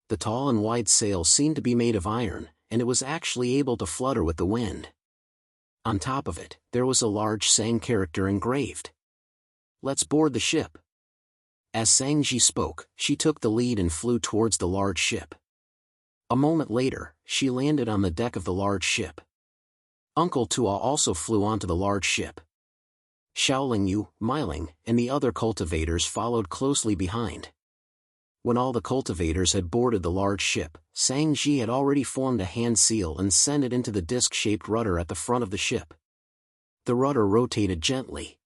The tall and wide sail seemed to be made of iron, and it was actually able to flutter with the wind. On top of it, there was a large Sang character engraved. "Let's board the ship." As Sang-ji spoke, she took the lead and flew towards the large ship. A moment later, she landed on the deck of the large ship. Uncle Tua also flew onto the large ship. Xiaolingyu, Meiling, and the other cultivators followed closely behind. When all the cultivators had boarded the large ship, Sang-ji had already formed a hand seal and sent it into the disc-shaped rudder at the front of the ship. The rudder rotated gently.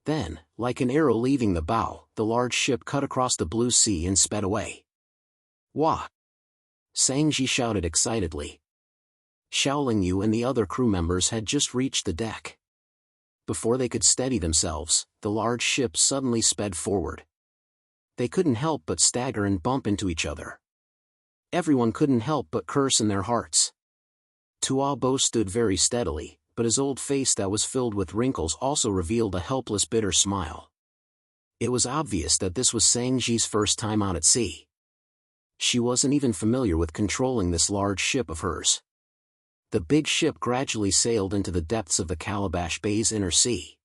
Then, like an arrow leaving the bow, the large ship cut across the blue sea and sped away. "Wah!" Sang-ji shouted excitedly. Xiaolingyu and the other crew members had just reached the deck. Before they could steady themselves, the large ship suddenly sped forward. They couldn't help but stagger and bump into each other. Everyone couldn't help but curse in their hearts. Tuabo stood very steadily, but his old face that was filled with wrinkles also revealed a helpless bitter smile. It was obvious that this was Sang-ji's first time out at sea. She wasn't even familiar with controlling this large ship of hers. The big ship gradually sailed into the depths of the Calabash Bay's inner sea.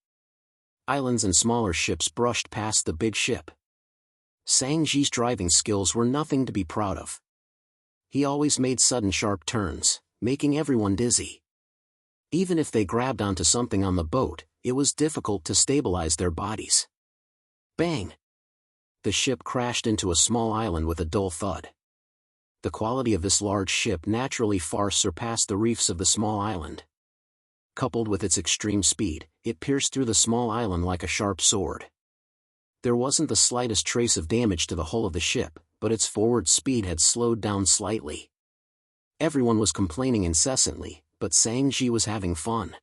Islands and smaller ships brushed past the big ship. Sang-ji's driving skills were nothing to be proud of. He always made sudden sharp turns, making everyone dizzy. Even if they grabbed onto something on the boat, it was difficult to stabilize their bodies. Bang! The ship crashed into a small island with a dull thud. The quality of this large ship naturally far surpassed the reefs of the small island. Coupled with its extreme speed, it pierced through the small island like a sharp sword. There wasn't the slightest trace of damage to the hull of the ship, but its forward speed had slowed down slightly. Everyone was complaining incessantly, but Sang-ji was having fun.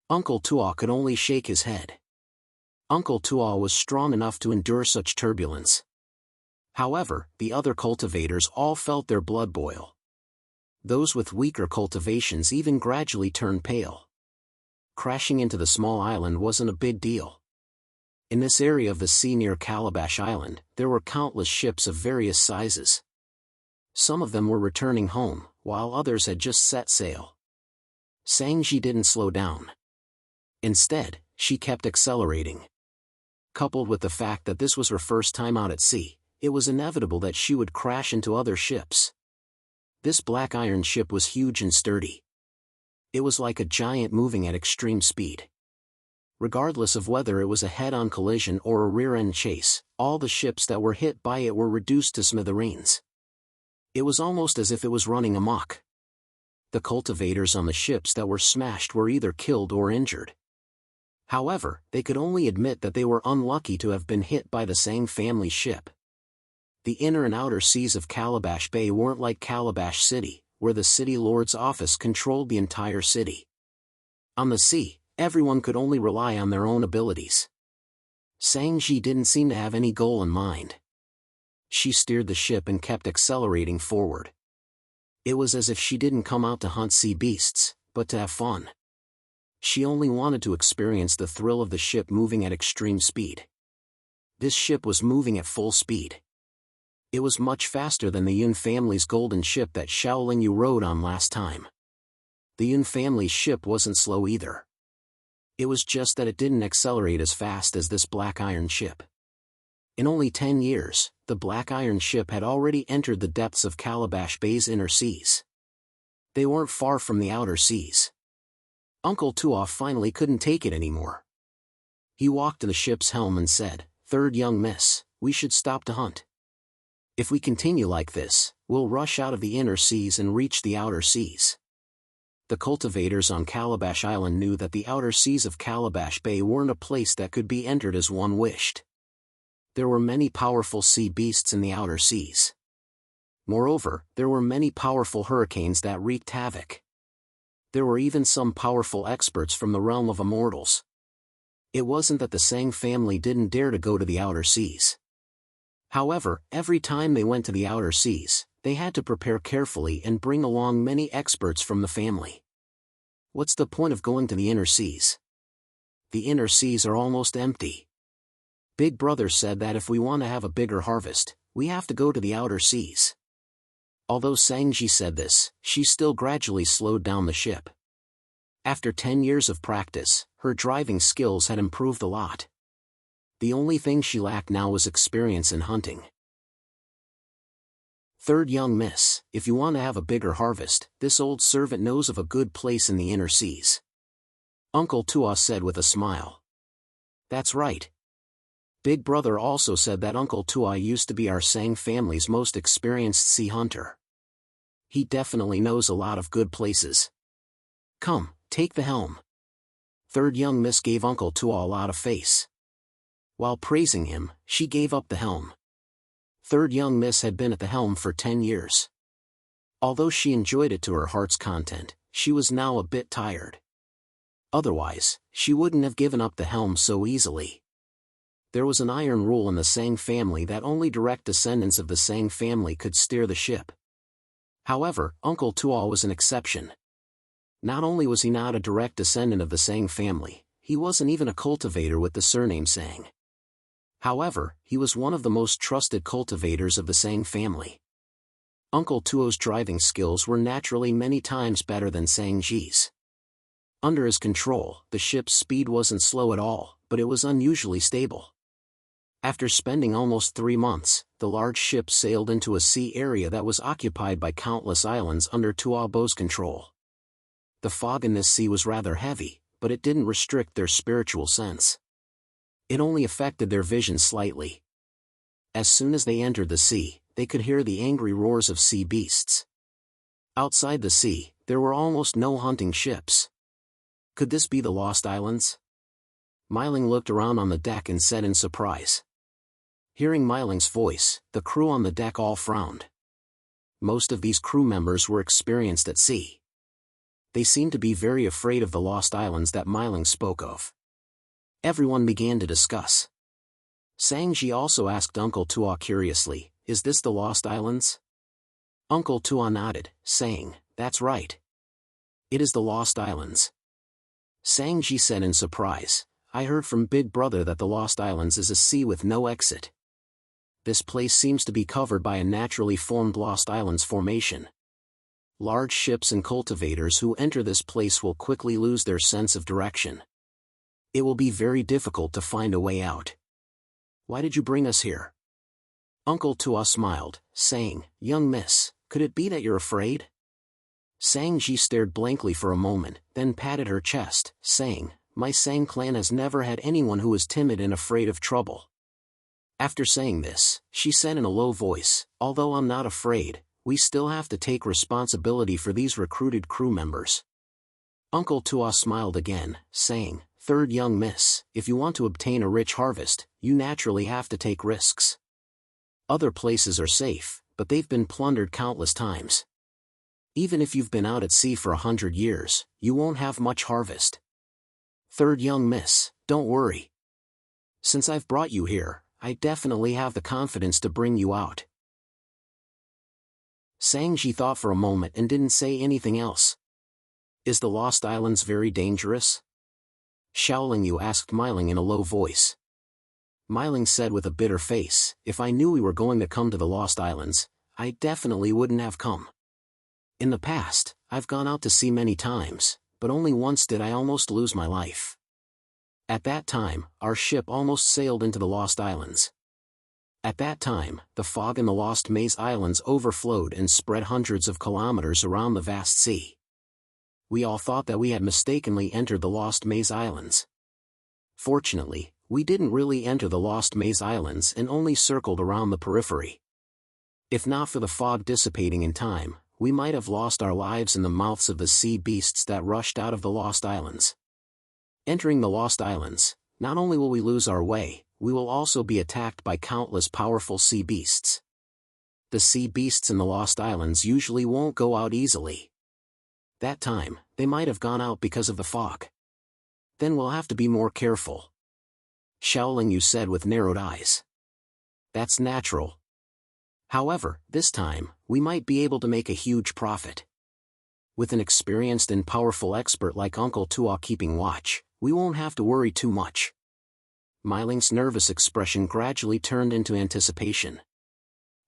Uncle Tua could only shake his head. Uncle Tua was strong enough to endure such turbulence. However, the other cultivators all felt their blood boil. Those with weaker cultivations even gradually turned pale. Crashing into the small island wasn't a big deal. In this area of the sea near Calabash Island, there were countless ships of various sizes. Some of them were returning home, while others had just set sail. Sang-ji didn't slow down. Instead, she kept accelerating. Coupled with the fact that this was her first time out at sea, it was inevitable that she would crash into other ships. This black iron ship was huge and sturdy. It was like a giant moving at extreme speed. Regardless of whether it was a head-on collision or a rear-end chase, all the ships that were hit by it were reduced to smithereens. It was almost as if it was running amok. The cultivators on the ships that were smashed were either killed or injured. However, they could only admit that they were unlucky to have been hit by the Sang family ship. The inner and outer seas of Calabash Bay weren't like Calabash City, where the city lord's office controlled the entire city. On the sea, everyone could only rely on their own abilities. Sang-ji didn't seem to have any goal in mind. She steered the ship and kept accelerating forward. It was as if she didn't come out to hunt sea beasts, but to have fun. She only wanted to experience the thrill of the ship moving at extreme speed. This ship was moving at full speed. It was much faster than the Yun family's golden ship that Xiaolingyu rode on last time. The Yun family's ship wasn't slow either. It was just that it didn't accelerate as fast as this black iron ship. In only 10 years, the black iron ship had already entered the depths of Calabash Bay's inner seas. They weren't far from the outer seas. Uncle Tua finally couldn't take it anymore. He walked to the ship's helm and said, "Third young miss, we should stop to hunt." If we continue like this, we'll rush out of the inner seas and reach the outer seas. The cultivators on Calabash Island knew that the outer seas of Calabash Bay weren't a place that could be entered as one wished. There were many powerful sea beasts in the outer seas. Moreover, there were many powerful hurricanes that wreaked havoc. There were even some powerful experts from the realm of immortals. It wasn't that the Sang family didn't dare to go to the outer seas. However, every time they went to the outer seas, they had to prepare carefully and bring along many experts from the family. What's the point of going to the inner seas? The inner seas are almost empty. Big Brother said that if we want to have a bigger harvest, we have to go to the outer seas. Although Sangji said this, she still gradually slowed down the ship. After 10 years of practice, her driving skills had improved a lot. The only thing she lacked now was experience in hunting. Third young miss, if you want to have a bigger harvest, this old servant knows of a good place in the inner seas. Uncle Tua said with a smile. That's right. Big Brother also said that Uncle Tua used to be our Sang family's most experienced sea hunter. He definitely knows a lot of good places. Come, take the helm. Third young miss gave Uncle Tua a lot of face. While praising him, she gave up the helm. Third young miss had been at the helm for 10 years. Although she enjoyed it to her heart's content, she was now a bit tired. Otherwise, she wouldn't have given up the helm so easily. There was an iron rule in the Sang family that only direct descendants of the Sang family could steer the ship. However, Uncle Tua was an exception. Not only was he not a direct descendant of the Sang family, he wasn't even a cultivator with the surname Sang. However, he was one of the most trusted cultivators of the Sang family. Uncle Tuo's driving skills were naturally many times better than Sangji's. Under his control, the ship's speed wasn't slow at all, but it was unusually stable. After spending almost 3 months, the large ship sailed into a sea area that was occupied by countless islands under Tuabo's control. The fog in this sea was rather heavy, but it didn't restrict their spiritual sense. It only affected their vision slightly. As soon as they entered the sea, they could hear the angry roars of sea beasts. Outside the sea, there were almost no hunting ships. Could this be the Lost Islands? Myling looked around on the deck and said in surprise. Hearing Myling's voice, the crew on the deck all frowned. Most of these crew members were experienced at sea. They seemed to be very afraid of the Lost Islands that Myling spoke of. Everyone began to discuss. Sangji also asked Uncle Tua curiously, "Is this the Lost Islands?" Uncle Tua nodded, saying, "That's right. It is the Lost Islands." Sangji said in surprise, "I heard from Big Brother that the Lost Islands is a sea with no exit. This place seems to be covered by a naturally formed Lost Islands formation. Large ships and cultivators who enter this place will quickly lose their sense of direction. It will be very difficult to find a way out. Why did you bring us here?" Uncle Tua smiled, saying, "Young miss, could it be that you're afraid?" Sangji stared blankly for a moment, then patted her chest, saying, "My Sang clan has never had anyone who is timid and afraid of trouble." After saying this, she said in a low voice, "Although I'm not afraid, we still have to take responsibility for these recruited crew members." Uncle Tua smiled again, saying, "Third young miss, if you want to obtain a rich harvest, you naturally have to take risks. Other places are safe, but they've been plundered countless times. Even if you've been out at sea for 100 years, you won't have much harvest. Third young miss, don't worry. Since I've brought you here, I definitely have the confidence to bring you out." Sangji thought for a moment and didn't say anything else. "Is the Lost Islands very dangerous?" Xiaolingyu asked Myling in a low voice. Myling said with a bitter face, "If I knew we were going to come to the Lost Islands, I definitely wouldn't have come. In the past, I've gone out to sea many times, but only once did I almost lose my life. At that time, our ship almost sailed into the Lost Islands. At that time, the fog in the Lost Maze Islands overflowed and spread hundreds of kilometers around the vast sea. We all thought that we had mistakenly entered the Lost Maze Islands. Fortunately, we didn't really enter the Lost Maze Islands and only circled around the periphery. If not for the fog dissipating in time, we might have lost our lives in the mouths of the sea beasts that rushed out of the Lost Islands. Entering the Lost Islands, not only will we lose our way, we will also be attacked by countless powerful sea beasts. The sea beasts in the Lost Islands usually won't go out easily. That time, they might have gone out because of the fog. Then we'll have to be more careful. Xiaoling Yu said with narrowed eyes. That's natural. However, this time, we might be able to make a huge profit. With an experienced and powerful expert like Uncle Tuo keeping watch, we won't have to worry too much. Miling's nervous expression gradually turned into anticipation.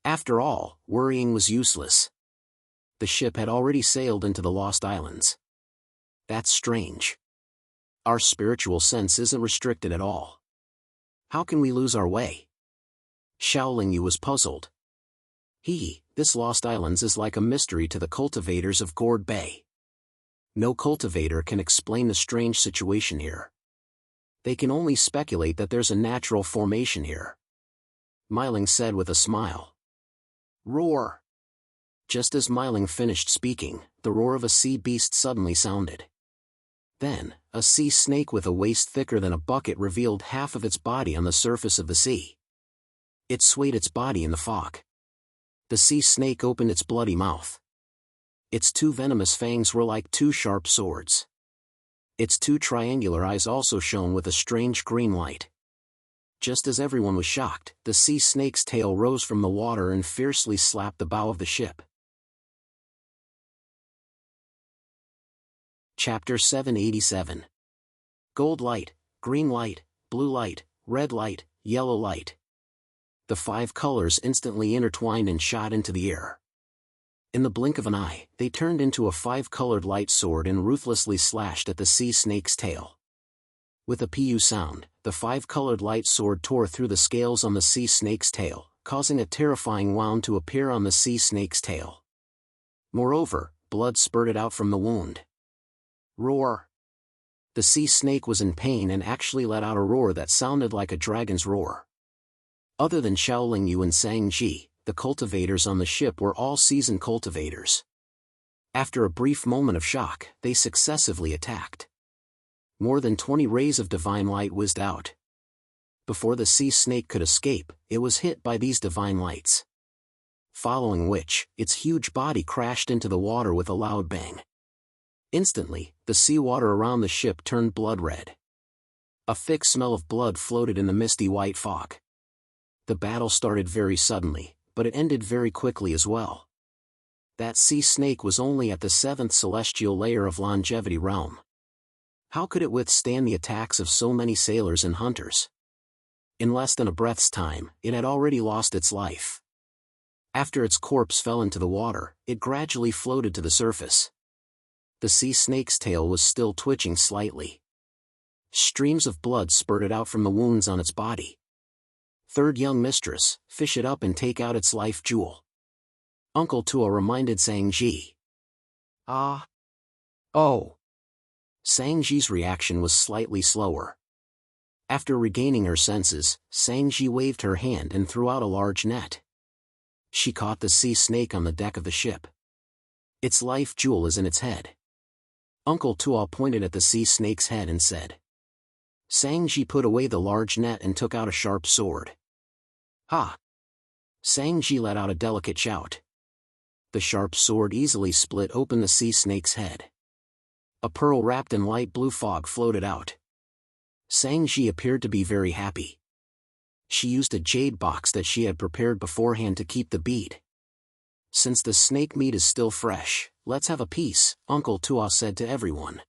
After all, worrying was useless. The ship had already sailed into the Lost Islands. That's strange. Our spiritual sense isn't restricted at all. How can we lose our way? Xiaoling Yu was puzzled. This Lost Islands is like a mystery to the cultivators of Gourd Bay. No cultivator can explain the strange situation here. They can only speculate that there's a natural formation here. Miling said with a smile. Roar! Just as Miling finished speaking, the roar of a sea beast suddenly sounded. Then, a sea snake with a waist thicker than a bucket revealed half of its body on the surface of the sea. It swayed its body in the fog. The sea snake opened its bloody mouth. Its two venomous fangs were like two sharp swords. Its two triangular eyes also shone with a strange green light. Just as everyone was shocked, the sea snake's tail rose from the water and fiercely slapped the bow of the ship. Chapter 787. Gold light, green light, blue light, red light, yellow light. The 5 colors instantly intertwined and shot into the air. In the blink of an eye, they turned into a 5-colored light sword and ruthlessly slashed at the sea snake's tail. With a pu sound, the 5-colored light sword tore through the scales on the sea snake's tail, causing a terrifying wound to appear on the sea snake's tail. Moreover, blood spurted out from the wound. Roar! The sea snake was in pain and actually let out a roar that sounded like a dragon's roar. Other than Xiaoling Yu and Sang Ji, the cultivators on the ship were all seasoned cultivators. After a brief moment of shock, they successively attacked. More than 20 rays of divine light whizzed out. Before the sea snake could escape, it was hit by these divine lights. Following which, its huge body crashed into the water with a loud bang. Instantly, the seawater around the ship turned blood red. A thick smell of blood floated in the misty white fog. The battle started very suddenly, but it ended very quickly as well. That sea snake was only at the 7th celestial layer of longevity realm. How could it withstand the attacks of so many sailors and hunters? In less than a breath's time, it had already lost its life. After its corpse fell into the water, it gradually floated to the surface. The sea snake's tail was still twitching slightly. Streams of blood spurted out from the wounds on its body. Third young mistress, fish it up and take out its life jewel. Uncle Tuo reminded Sang Ji. Ah. Oh. Sang Ji's reaction was slightly slower. After regaining her senses, Sang Ji waved her hand and threw out a large net. She caught the sea snake on the deck of the ship. Its life jewel is in its head. Uncle Tuo pointed at the sea snake's head and said. Sang Ji put away the large net and took out a sharp sword. Ha! Sang Ji let out a delicate shout. The sharp sword easily split open the sea snake's head. A pearl wrapped in light blue fog floated out. Sang Ji appeared to be very happy. She used a jade box that she had prepared beforehand to keep the bead. Since the snake meat is still fresh, let's have a piece, Uncle Tuo said to everyone.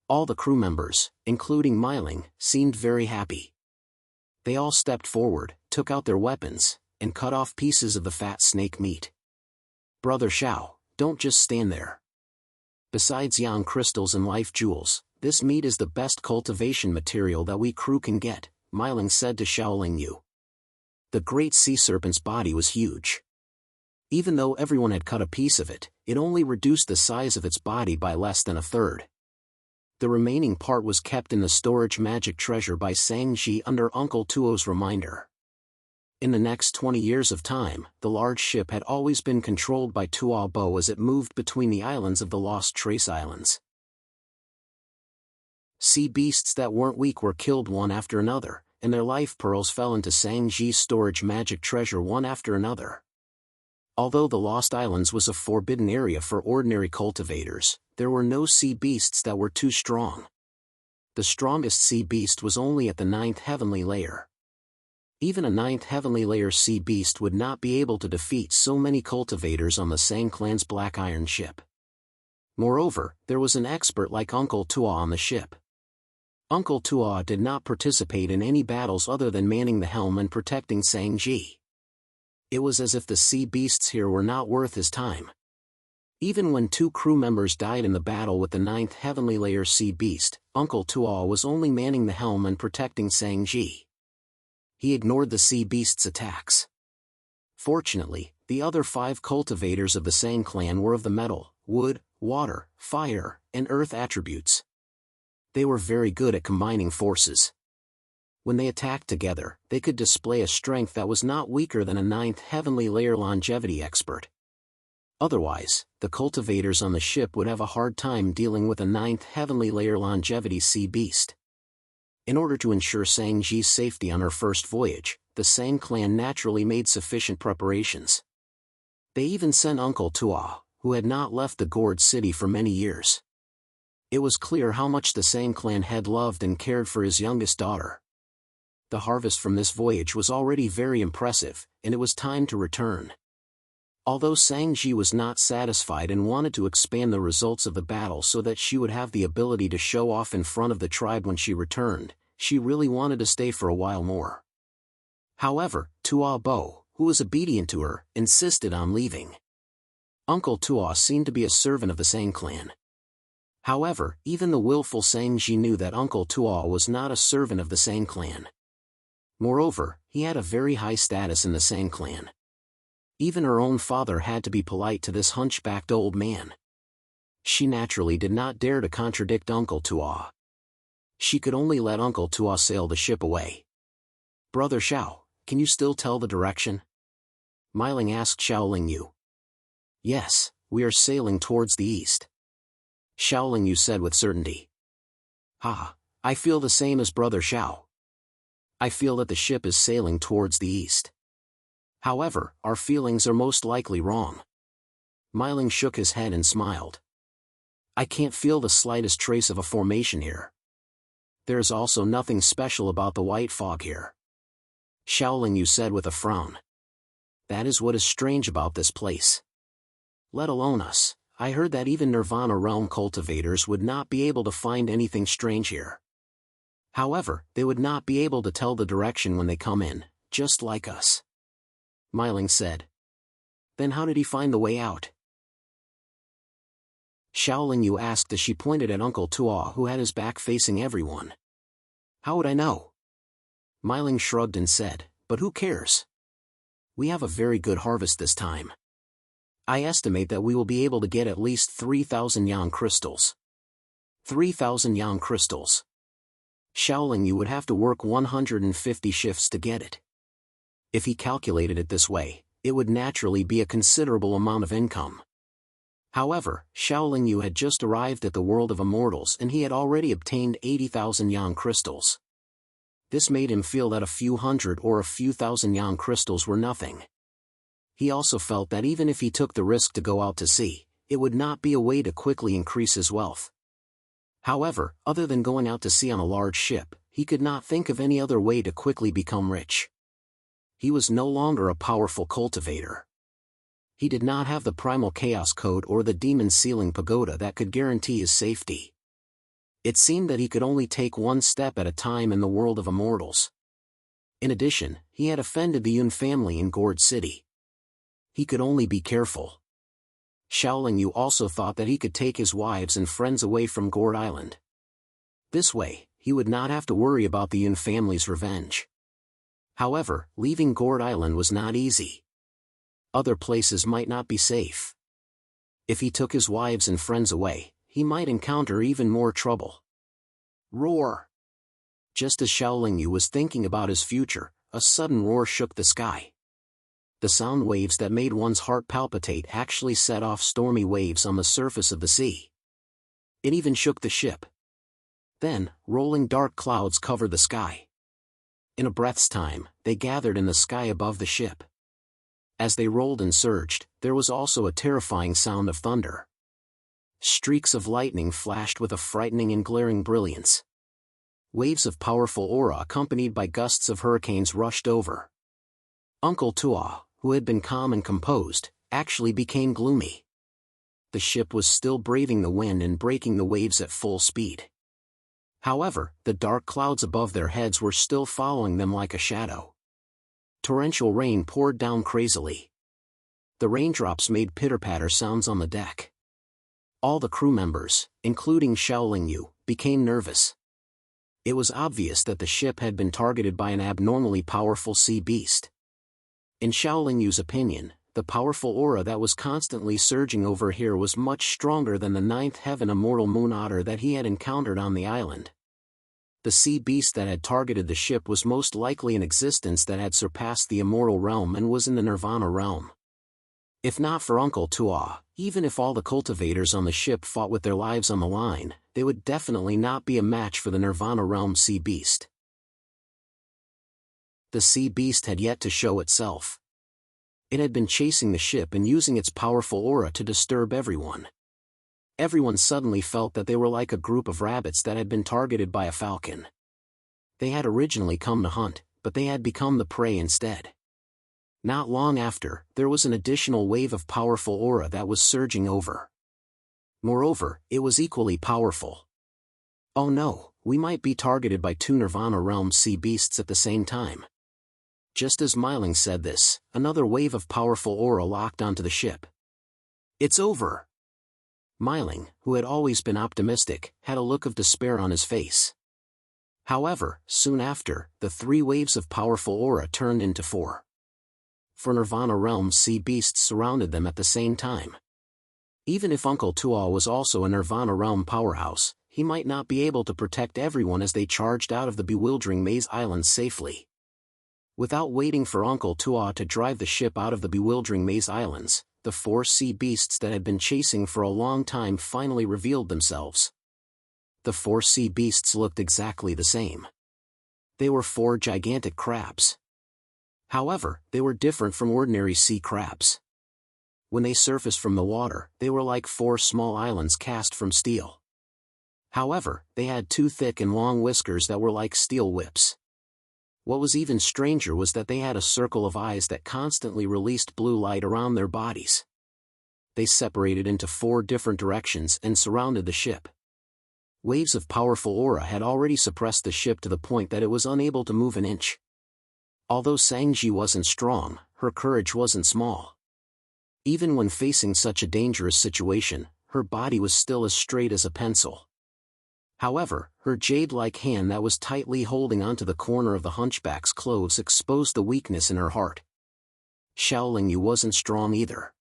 All the crew members, including Miling, seemed very happy. They all stepped forward, took out their weapons, and cut off pieces of the fat snake meat. Brother Xiao, don't just stand there. Besides yang crystals and life jewels, this meat is the best cultivation material that we crew can get, Miling said to Xiaoling Yu. The great sea serpent's body was huge. Even though everyone had cut a piece of it, it only reduced the size of its body by less than a third. The remaining part was kept in the storage magic treasure by Sang Ji under Uncle Tuo's reminder. In the next 20 years of time, the large ship had always been controlled by Tuo Bo as it moved between the islands of the Lost Trace Islands. Sea beasts that weren't weak were killed one after another, and their life pearls fell into Sang-ji's storage magic treasure one after another. Although the Lost Islands was a forbidden area for ordinary cultivators, there were no sea beasts that were too strong. The strongest sea beast was only at the 9th heavenly layer. Even a 9th heavenly layer sea beast would not be able to defeat so many cultivators on the Sang clan's black iron ship. Moreover, there was an expert like Uncle Tuo on the ship. Uncle Tuo did not participate in any battles other than manning the helm and protecting Sang-ji. It was as if the sea beasts here were not worth his time. Even when 2 crew members died in the battle with the 9th heavenly layer sea beast, Uncle Tuo was only manning the helm and protecting Sang-ji. He ignored the sea beast's attacks. Fortunately, the other 5 cultivators of the Sang clan were of the metal, wood, water, fire, and earth attributes. They were very good at combining forces. When they attacked together, they could display a strength that was not weaker than a 9th heavenly layer longevity expert. Otherwise, the cultivators on the ship would have a hard time dealing with a 9th heavenly layer longevity sea beast. In order to ensure Sang-ji's safety on her first voyage, the Sang clan naturally made sufficient preparations. They even sent Uncle Tuo, who had not left the gourd city for many years. It was clear how much the Sang clan had loved and cared for his youngest daughter. The harvest from this voyage was already very impressive, and it was time to return. Although Sang-ji was not satisfied and wanted to expand the results of the battle so that she would have the ability to show off in front of the tribe when she returned, she really wanted to stay for a while more. However, Tuo Bo, who was obedient to her, insisted on leaving. Uncle Tuo seemed to be a servant of the Sang clan. However, even the willful Sang-ji knew that Uncle Tuo was not a servant of the Sang clan. Moreover, he had a very high status in the Sang clan. Even her own father had to be polite to this hunchbacked old man. She naturally did not dare to contradict Uncle Tuo. She could only let Uncle Tuo sail the ship away. "Brother Xiao, can you still tell the direction?" Miling asked Xiaolingyu. "Yes, we are sailing towards the east," Xiaolingyu said with certainty. "Ha, I feel the same as Brother Xiao. I feel that the ship is sailing towards the east. However, our feelings are most likely wrong." Miling shook his head and smiled. "I can't feel the slightest trace of a formation here. There is also nothing special about the white fog here," Xiaolingyu said with a frown. "That is what is strange about this place. Let alone us, I heard that even Nirvana realm cultivators would not be able to find anything strange here. However, they would not be able to tell the direction when they come in, just like us," Miling said. "Then how did he find the way out?" Xiaolingyu asked as she pointed at Uncle Tuo who had his back facing everyone. "How would I know?" Miling shrugged and said, "But who cares? We have a very good harvest this time. I estimate that we will be able to get at least 3,000 yang crystals." 3,000 yang crystals. Xiaolingyu would have to work 150 shifts to get it. If he calculated it this way, it would naturally be a considerable amount of income. However, Xiaolingyu had just arrived at the world of immortals and he had already obtained 80,000 yang crystals. This made him feel that a few hundred or a few thousand yang crystals were nothing. He also felt that even if he took the risk to go out to sea, it would not be a way to quickly increase his wealth. However, other than going out to sea on a large ship, he could not think of any other way to quickly become rich. He was no longer a powerful cultivator. He did not have the primal chaos code or the demon sealing pagoda that could guarantee his safety. It seemed that he could only take one step at a time in the world of immortals. In addition, he had offended the Yun family in Gourd City. He could only be careful. Xiaolingyu also thought that he could take his wives and friends away from Gourd Island. This way, he would not have to worry about the Yun family's revenge. However, leaving Gourd Island was not easy. Other places might not be safe. If he took his wives and friends away, he might encounter even more trouble. Roar! Just as Xiaolingyu was thinking about his future, a sudden roar shook the sky. The sound waves that made one's heart palpitate actually set off stormy waves on the surface of the sea. It even shook the ship. Then, rolling dark clouds covered the sky. In a breath's time, they gathered in the sky above the ship. As they rolled and surged, there was also a terrifying sound of thunder. Streaks of lightning flashed with a frightening and glaring brilliance. Waves of powerful aura accompanied by gusts of hurricanes rushed over. Uncle Tuah, who had been calm and composed, actually became gloomy. The ship was still braving the wind and breaking the waves at full speed. However, the dark clouds above their heads were still following them like a shadow. Torrential rain poured down crazily. The raindrops made pitter-patter sounds on the deck. All the crew members, including Xiaoling Yu, became nervous. It was obvious that the ship had been targeted by an abnormally powerful sea beast. In Xiaoling Yu's opinion, the powerful aura that was constantly surging over here was much stronger than the ninth heaven immortal moon otter that he had encountered on the island. The sea beast that had targeted the ship was most likely an existence that had surpassed the immortal realm and was in the nirvana realm. If not for Uncle Tuah, even if all the cultivators on the ship fought with their lives on the line, they would definitely not be a match for the nirvana realm sea beast. The sea beast had yet to show itself. It had been chasing the ship and using its powerful aura to disturb everyone. Everyone suddenly felt that they were like a group of rabbits that had been targeted by a falcon. They had originally come to hunt, but they had become the prey instead. Not long after, there was an additional wave of powerful aura that was surging over. Moreover, it was equally powerful. Oh no, we might be targeted by two Nirvana realm sea beasts at the same time. Just as Myling said this, another wave of powerful aura locked onto the ship. It's over. Myling, who had always been optimistic, had a look of despair on his face. However, soon after, the three waves of powerful aura turned into four. For Nirvana realm sea beasts surrounded them at the same time. Even if Uncle Tuah was also a Nirvana realm powerhouse, he might not be able to protect everyone as they charged out of the bewildering maze islands safely. Without waiting for Uncle Tuah to drive the ship out of the bewildering maze islands, the four sea beasts that had been chasing for a long time finally revealed themselves. The four sea beasts looked exactly the same. They were four gigantic crabs. However, they were different from ordinary sea crabs. When they surfaced from the water, they were like four small islands cast from steel. However, they had two thick and long whiskers that were like steel whips. What was even stranger was that they had a circle of eyes that constantly released blue light around their bodies. They separated into four different directions and surrounded the ship. Waves of powerful aura had already suppressed the ship to the point that it was unable to move an inch. Although Sangji wasn't strong, her courage wasn't small. Even when facing such a dangerous situation, her body was still as straight as a pencil. However, her jade-like hand that was tightly holding onto the corner of the hunchback's clothes exposed the weakness in her heart. Xiaoling Yu wasn't strong either.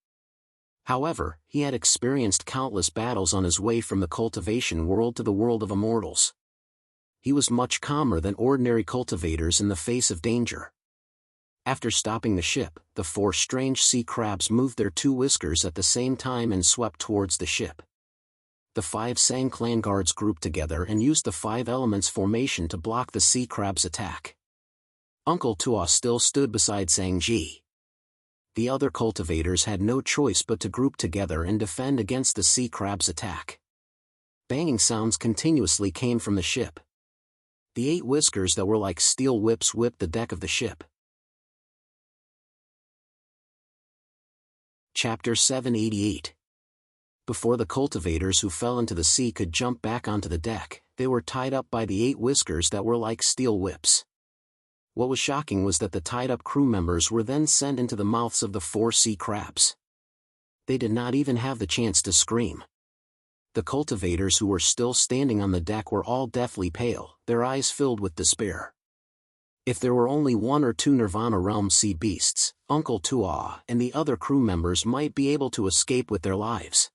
However, he had experienced countless battles on his way from the cultivation world to the world of immortals. He was much calmer than ordinary cultivators in the face of danger. After stopping the ship, the four strange sea crabs moved their two whiskers at the same time and swept towards the ship. The 5 Sang clan guards grouped together and used the 5 elements formation to block the sea crab's attack. Uncle Tuah still stood beside Sangji. The other cultivators had no choice but to group together and defend against the sea crab's attack. Banging sounds continuously came from the ship. The 8 whiskers that were like steel whips whipped the deck of the ship. Chapter 788. Before the cultivators who fell into the sea could jump back onto the deck, they were tied up by the 8 whiskers that were like steel whips. What was shocking was that the tied-up crew members were then sent into the mouths of the 4 sea crabs. They did not even have the chance to scream. The cultivators who were still standing on the deck were all deathly pale, their eyes filled with despair. If there were only 1 or 2 Nirvana realm sea beasts, Uncle Tuah and the other crew members might be able to escape with their lives.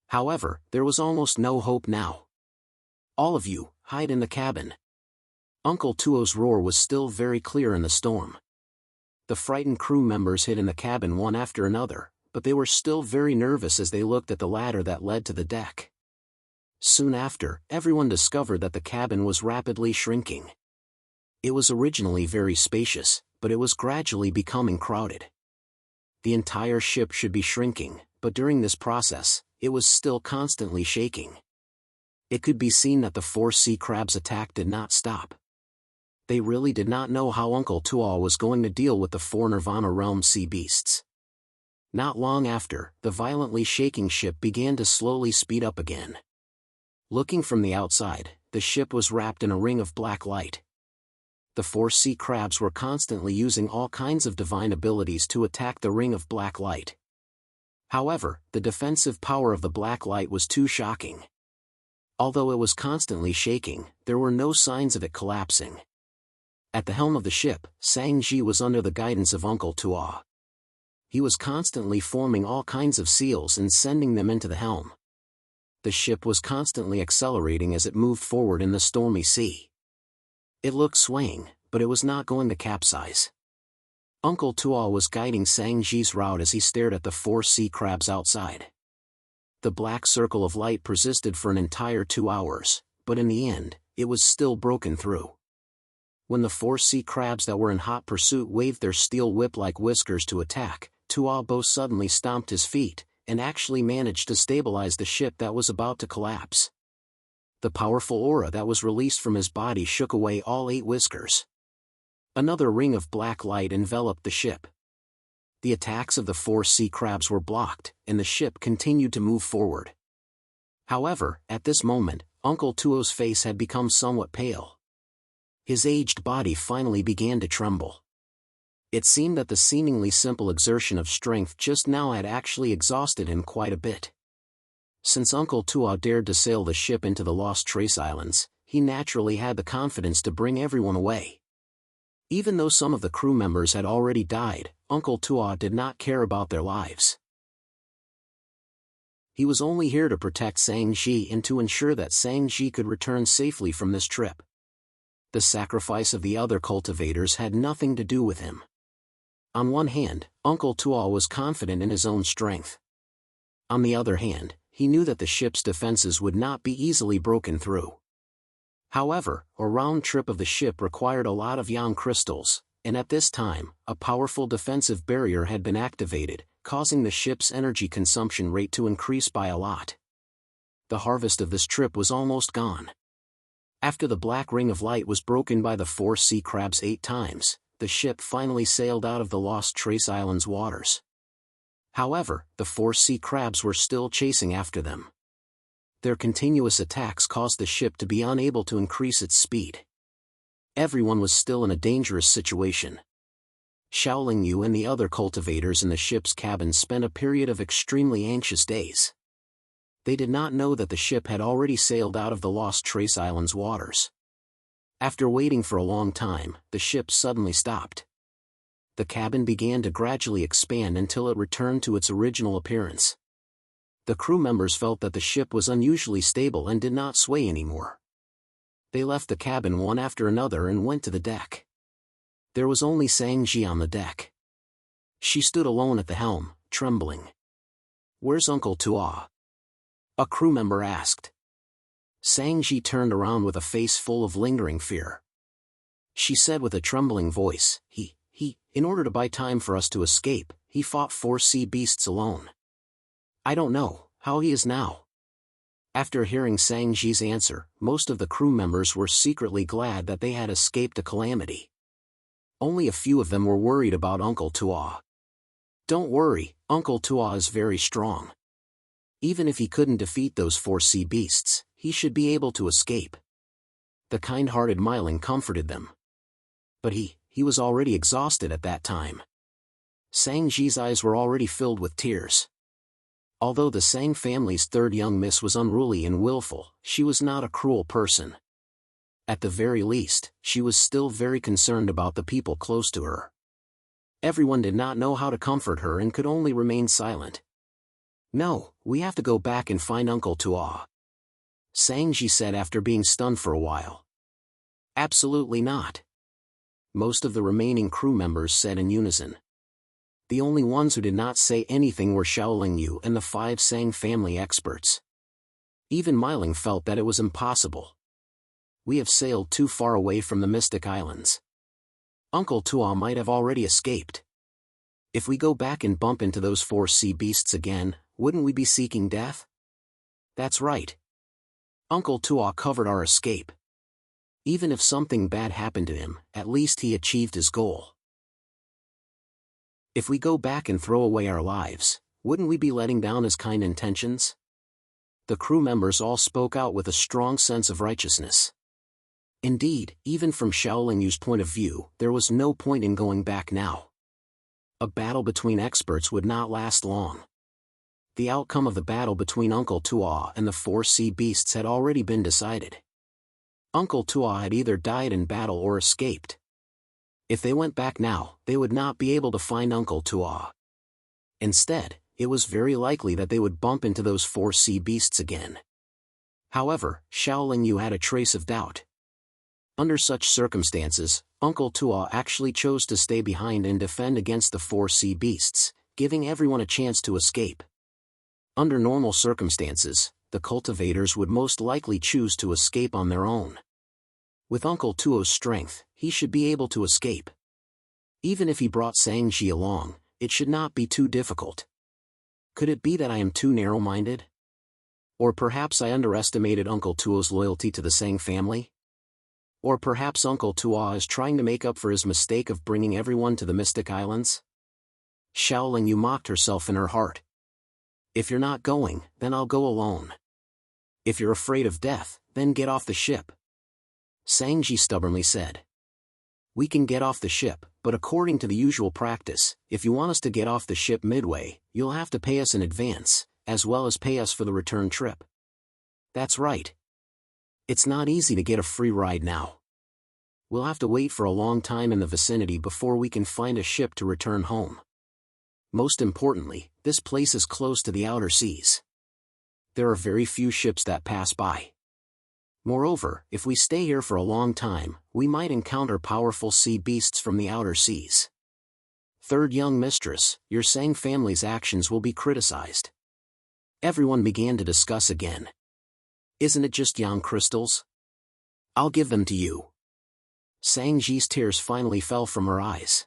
However, there was almost no hope now. "All of you, hide in the cabin." Uncle Tuo's roar was still very clear in the storm. The frightened crew members hid in the cabin one after another, but they were still very nervous as they looked at the ladder that led to the deck. Soon after, everyone discovered that the cabin was rapidly shrinking. It was originally very spacious, but it was gradually becoming crowded. The entire ship should be shrinking, but during this process, it was still constantly shaking. It could be seen that the 4 sea crabs' attack did not stop. They really did not know how Uncle Tuo was going to deal with the 4 Nirvana realm sea beasts. Not long after, the violently shaking ship began to slowly speed up again. Looking from the outside, the ship was wrapped in a ring of black light. The 4 sea crabs were constantly using all kinds of divine abilities to attack the ring of black light. However, the defensive power of the black light was too shocking. Although it was constantly shaking, there were no signs of it collapsing. At the helm of the ship, Sang-ji was under the guidance of Uncle Tuo. He was constantly forming all kinds of seals and sending them into the helm. The ship was constantly accelerating as it moved forward in the stormy sea. It looked swaying, but it was not going to capsize. Uncle Tuo was guiding Sang-ji's route as he stared at the 4 sea crabs outside. The black circle of light persisted for an entire 2 hours, but in the end, it was still broken through. When the 4 sea crabs that were in hot pursuit waved their steel whip-like whiskers to attack, Tuo suddenly stomped his feet, and actually managed to stabilize the ship that was about to collapse. The powerful aura that was released from his body shook away all 8 whiskers. Another ring of black light enveloped the ship. The attacks of the 4 sea crabs were blocked, and the ship continued to move forward. However, at this moment, Uncle Tuo's face had become somewhat pale. His aged body finally began to tremble. It seemed that the seemingly simple exertion of strength just now had actually exhausted him quite a bit. Since Uncle Tuo dared to sail the ship into the Lost Trace Islands, he naturally had the confidence to bring everyone away. Even though some of the crew members had already died, Uncle Tuo did not care about their lives. He was only here to protect Sang-ji and to ensure that Sang-ji could return safely from this trip. The sacrifice of the other cultivators had nothing to do with him. On one hand, Uncle Tuo was confident in his own strength. On the other hand, he knew that the ship's defenses would not be easily broken through. However, a round trip of the ship required a lot of yang crystals, and at this time, a powerful defensive barrier had been activated, causing the ship's energy consumption rate to increase by a lot. The harvest of this trip was almost gone. After the black ring of light was broken by the 4 sea crabs 8 times, the ship finally sailed out of the Lost Trace Islands waters. However, the 4 sea crabs were still chasing after them. Their continuous attacks caused the ship to be unable to increase its speed. Everyone was still in a dangerous situation. Xiaoling Yu and the other cultivators in the ship's cabin spent a period of extremely anxious days. They did not know that the ship had already sailed out of the Lost Trace Islands waters. After waiting for a long time, the ship suddenly stopped. The cabin began to gradually expand until it returned to its original appearance. The crew members felt that the ship was unusually stable and did not sway anymore. They left the cabin one after another and went to the deck. There was only Sang-ji on the deck. She stood alone at the helm, trembling. "Where's Uncle Tuo?" a crew member asked. Sang-ji turned around with a face full of lingering fear. She said with a trembling voice, In order to buy time for us to escape, he fought 4 sea beasts alone. I don't know how he is now." After hearing Sang-ji's answer, most of the crew members were secretly glad that they had escaped a calamity. Only a few of them were worried about Uncle Tuo. "Don't worry, Uncle Tuo is very strong. Even if he couldn't defeat those 4 sea beasts, he should be able to escape." The kind-hearted Myling comforted them. But he was already exhausted at that time. Sang-ji's eyes were already filled with tears. Although the Sang family's 3rd young miss was unruly and willful, she was not a cruel person. At the very least, she was still very concerned about the people close to her. Everyone did not know how to comfort her and could only remain silent. "No, we have to go back and find Uncle Tuo," Sang-ji said after being stunned for a while. Absolutely not. Most of the remaining crew members said in unison. The only ones who did not say anything were Xiaoling Yu and the 5 Sang family experts. Even Myling felt that it was impossible. We have sailed too far away from the Mystic Islands. Uncle Tua might have already escaped. If we go back and bump into those 4 sea beasts again, wouldn't we be seeking death? That's right. Uncle Tua covered our escape. Even if something bad happened to him, at least he achieved his goal. If we go back and throw away our lives, wouldn't we be letting down his kind intentions? The crew members all spoke out with a strong sense of righteousness. Indeed, even from Xiaoling Yu's point of view, there was no point in going back now. A battle between experts would not last long. The outcome of the battle between Uncle Tua and the 4 sea beasts had already been decided. Uncle Tua had either died in battle or escaped. If they went back now, they would not be able to find Uncle Tua. Instead, it was very likely that they would bump into those 4 sea beasts again. However, Xiaoling Yu had a trace of doubt. Under such circumstances, Uncle Tua actually chose to stay behind and defend against the 4 sea beasts, giving everyone a chance to escape. Under normal circumstances, the cultivators would most likely choose to escape on their own. With Uncle Tuo's strength, he should be able to escape. Even if he brought Sangji along, it should not be too difficult. Could it be that I am too narrow-minded? Or perhaps I underestimated Uncle Tuo's loyalty to the Sang family? Or perhaps Uncle Tua is trying to make up for his mistake of bringing everyone to the Mystic Islands? Xiaoling Yu mocked herself in her heart. If you're not going, then I'll go alone. If you're afraid of death, then get off the ship. Sangji stubbornly said. We can get off the ship, but according to the usual practice, if you want us to get off the ship midway, you'll have to pay us in advance, as well as pay us for the return trip. That's right. It's not easy to get a free ride now. We'll have to wait for a long time in the vicinity before we can find a ship to return home. Most importantly, this place is close to the outer seas. There are very few ships that pass by. Moreover, if we stay here for a long time, we might encounter powerful sea beasts from the outer seas. Third young mistress, your Sang family's actions will be criticized. Everyone began to discuss again. Isn't it just yang crystals? I'll give them to you. Sangji's tears finally fell from her eyes.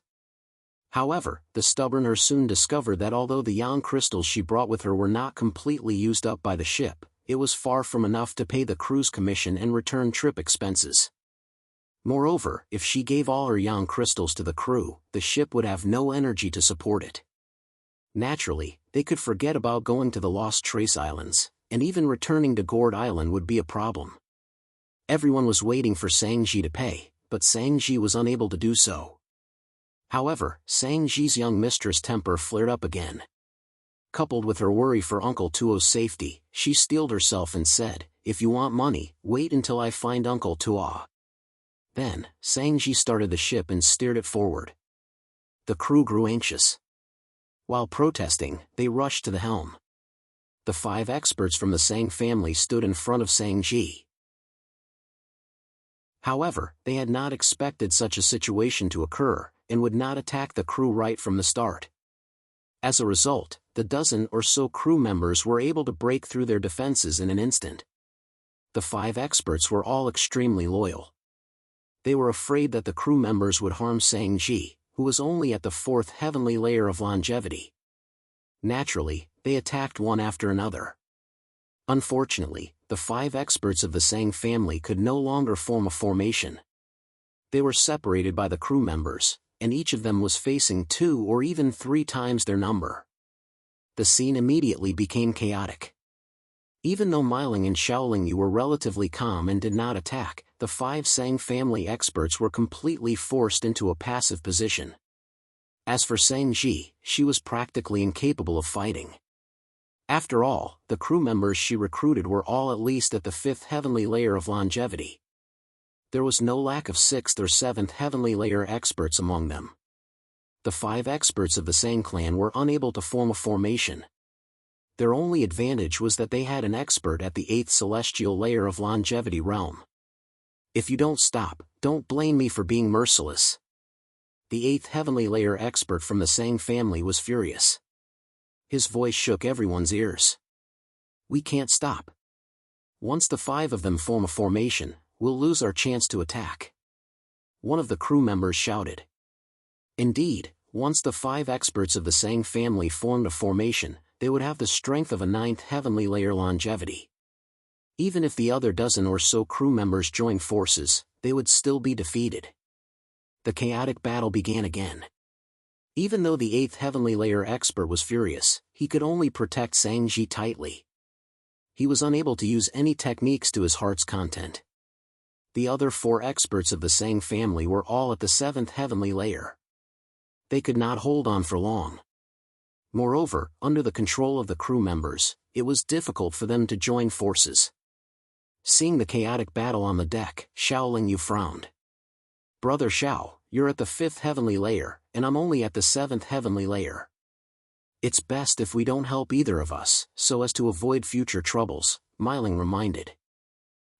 However, the stubborner soon discovered that although the yang crystals she brought with her were not completely used up by the ship, it was far from enough to pay the crew's commission and return trip expenses. Moreover, if she gave all her yang crystals to the crew, the ship would have no energy to support it. Naturally, they could forget about going to the Lost Trace Islands, and even returning to Gourd Island would be a problem. Everyone was waiting for Sangji to pay, but Sangji was unable to do so. However, Sangji's young mistress' temper flared up again. Coupled with her worry for Uncle Tuo's safety, she steeled herself and said, if you want money, wait until I find Uncle Tua. Then, Sangji started the ship and steered it forward. The crew grew anxious. While protesting, they rushed to the helm. The 5 experts from the Sang family stood in front of Sangji. However, they had not expected such a situation to occur, and would not attack the crew right from the start. As a result, the dozen or so crew members were able to break through their defenses in an instant. The 5 experts were all extremely loyal. They were afraid that the crew members would harm Sangji, who was only at the 4th heavenly layer of longevity. Naturally, they attacked one after another. Unfortunately, the 5 experts of the Sang family could no longer form a formation. They were separated by the crew members, and each of them was facing 2 or even 3 times their number. The scene immediately became chaotic. Even though Myling and Xiaoling Yu were relatively calm and did not attack, the 5 Sang family experts were completely forced into a passive position. As for Sangji, she was practically incapable of fighting. After all, the crew members she recruited were all at least at the 5th heavenly layer of longevity. There was no lack of 6th or 7th heavenly layer experts among them. The 5 experts of the Sang clan were unable to form a formation. Their only advantage was that they had an expert at the 8th celestial layer of longevity realm. If you don't stop, don't blame me for being merciless. The 8th heavenly layer expert from the Sang family was furious. His voice shook everyone's ears. We can't stop. Once the 5 of them form a formation, we'll lose our chance to attack. One of the crew members shouted. Indeed, once the 5 experts of the Sang family formed a formation, they would have the strength of a 9th heavenly layer longevity. Even if the other dozen or so crew members joined forces, they would still be defeated. The chaotic battle began again. Even though the 8th heavenly layer expert was furious, he could only protect Sang-ji tightly. He was unable to use any techniques to his heart's content. The other 4 experts of the Sang family were all at the 7th heavenly layer. They could not hold on for long. Moreover, under the control of the crew members, it was difficult for them to join forces. Seeing the chaotic battle on the deck, Xiao Lingyu frowned. Brother Xiao, you're at the 5th heavenly layer, and I'm only at the 7th heavenly layer. It's best if we don't help either of us, so as to avoid future troubles, Miling reminded.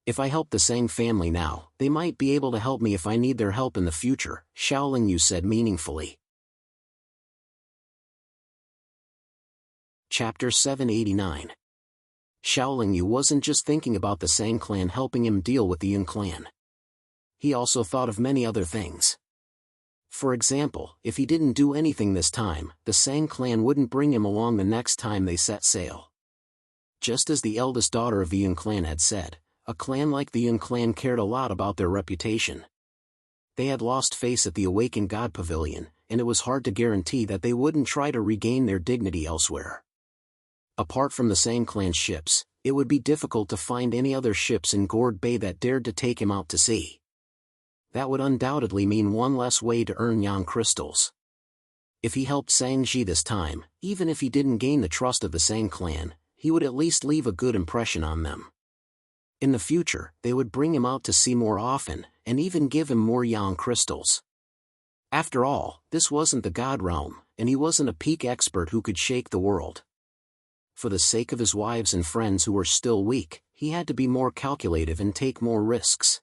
If I help the Sang family now, they might be able to help me if I need their help in the future, Xiao Lingyu said meaningfully. Chapter 789. Xiao Lingyu wasn't just thinking about the Sang clan helping him deal with the Yun clan. He also thought of many other things. For example, if he didn't do anything this time, the Sang clan wouldn't bring him along the next time they set sail. Just as the eldest daughter of the Yun clan had said, a clan like the Yun clan cared a lot about their reputation. They had lost face at the Awakened God Pavilion, and it was hard to guarantee that they wouldn't try to regain their dignity elsewhere. Apart from the Sang clan's ships, it would be difficult to find any other ships in Gourd Bay that dared to take him out to sea. That would undoubtedly mean one less way to earn yang crystals. If he helped Sang-ji this time, even if he didn't gain the trust of the Sang clan, he would at least leave a good impression on them. In the future, they would bring him out to sea more often, and even give him more yang crystals. After all, this wasn't the God realm, and he wasn't a peak expert who could shake the world. For the sake of his wives and friends who were still weak, he had to be more calculative and take more risks.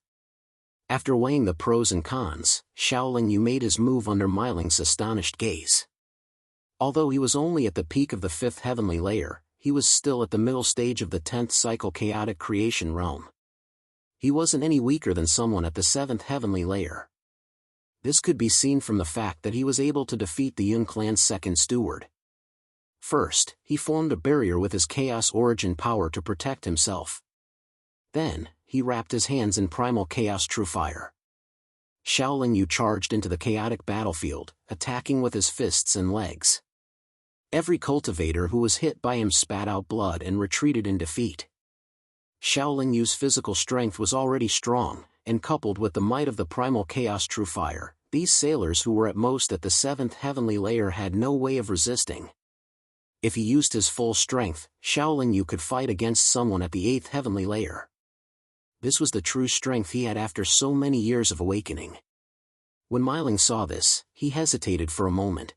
After weighing the pros and cons, Xiao Lingyu made his move under Miling's astonished gaze. Although he was only at the peak of the 5th heavenly layer, he was still at the middle stage of the 10th cycle chaotic creation realm. He wasn't any weaker than someone at the 7th heavenly layer. This could be seen from the fact that he was able to defeat the Yun clan's second steward. First, he formed a barrier with his chaos origin power to protect himself. Then, he wrapped his hands in primal chaos true fire. Xiao Lingyu charged into the chaotic battlefield, attacking with his fists and legs. Every cultivator who was hit by him spat out blood and retreated in defeat. Xiao Lingyu's physical strength was already strong, and coupled with the might of the primal chaos true fire, these sailors who were at most at the 7th heavenly layer had no way of resisting. If he used his full strength, Xiao Lingyu could fight against someone at the 8th heavenly layer. This was the true strength he had after so many years of awakening. When Miling saw this, he hesitated for a moment.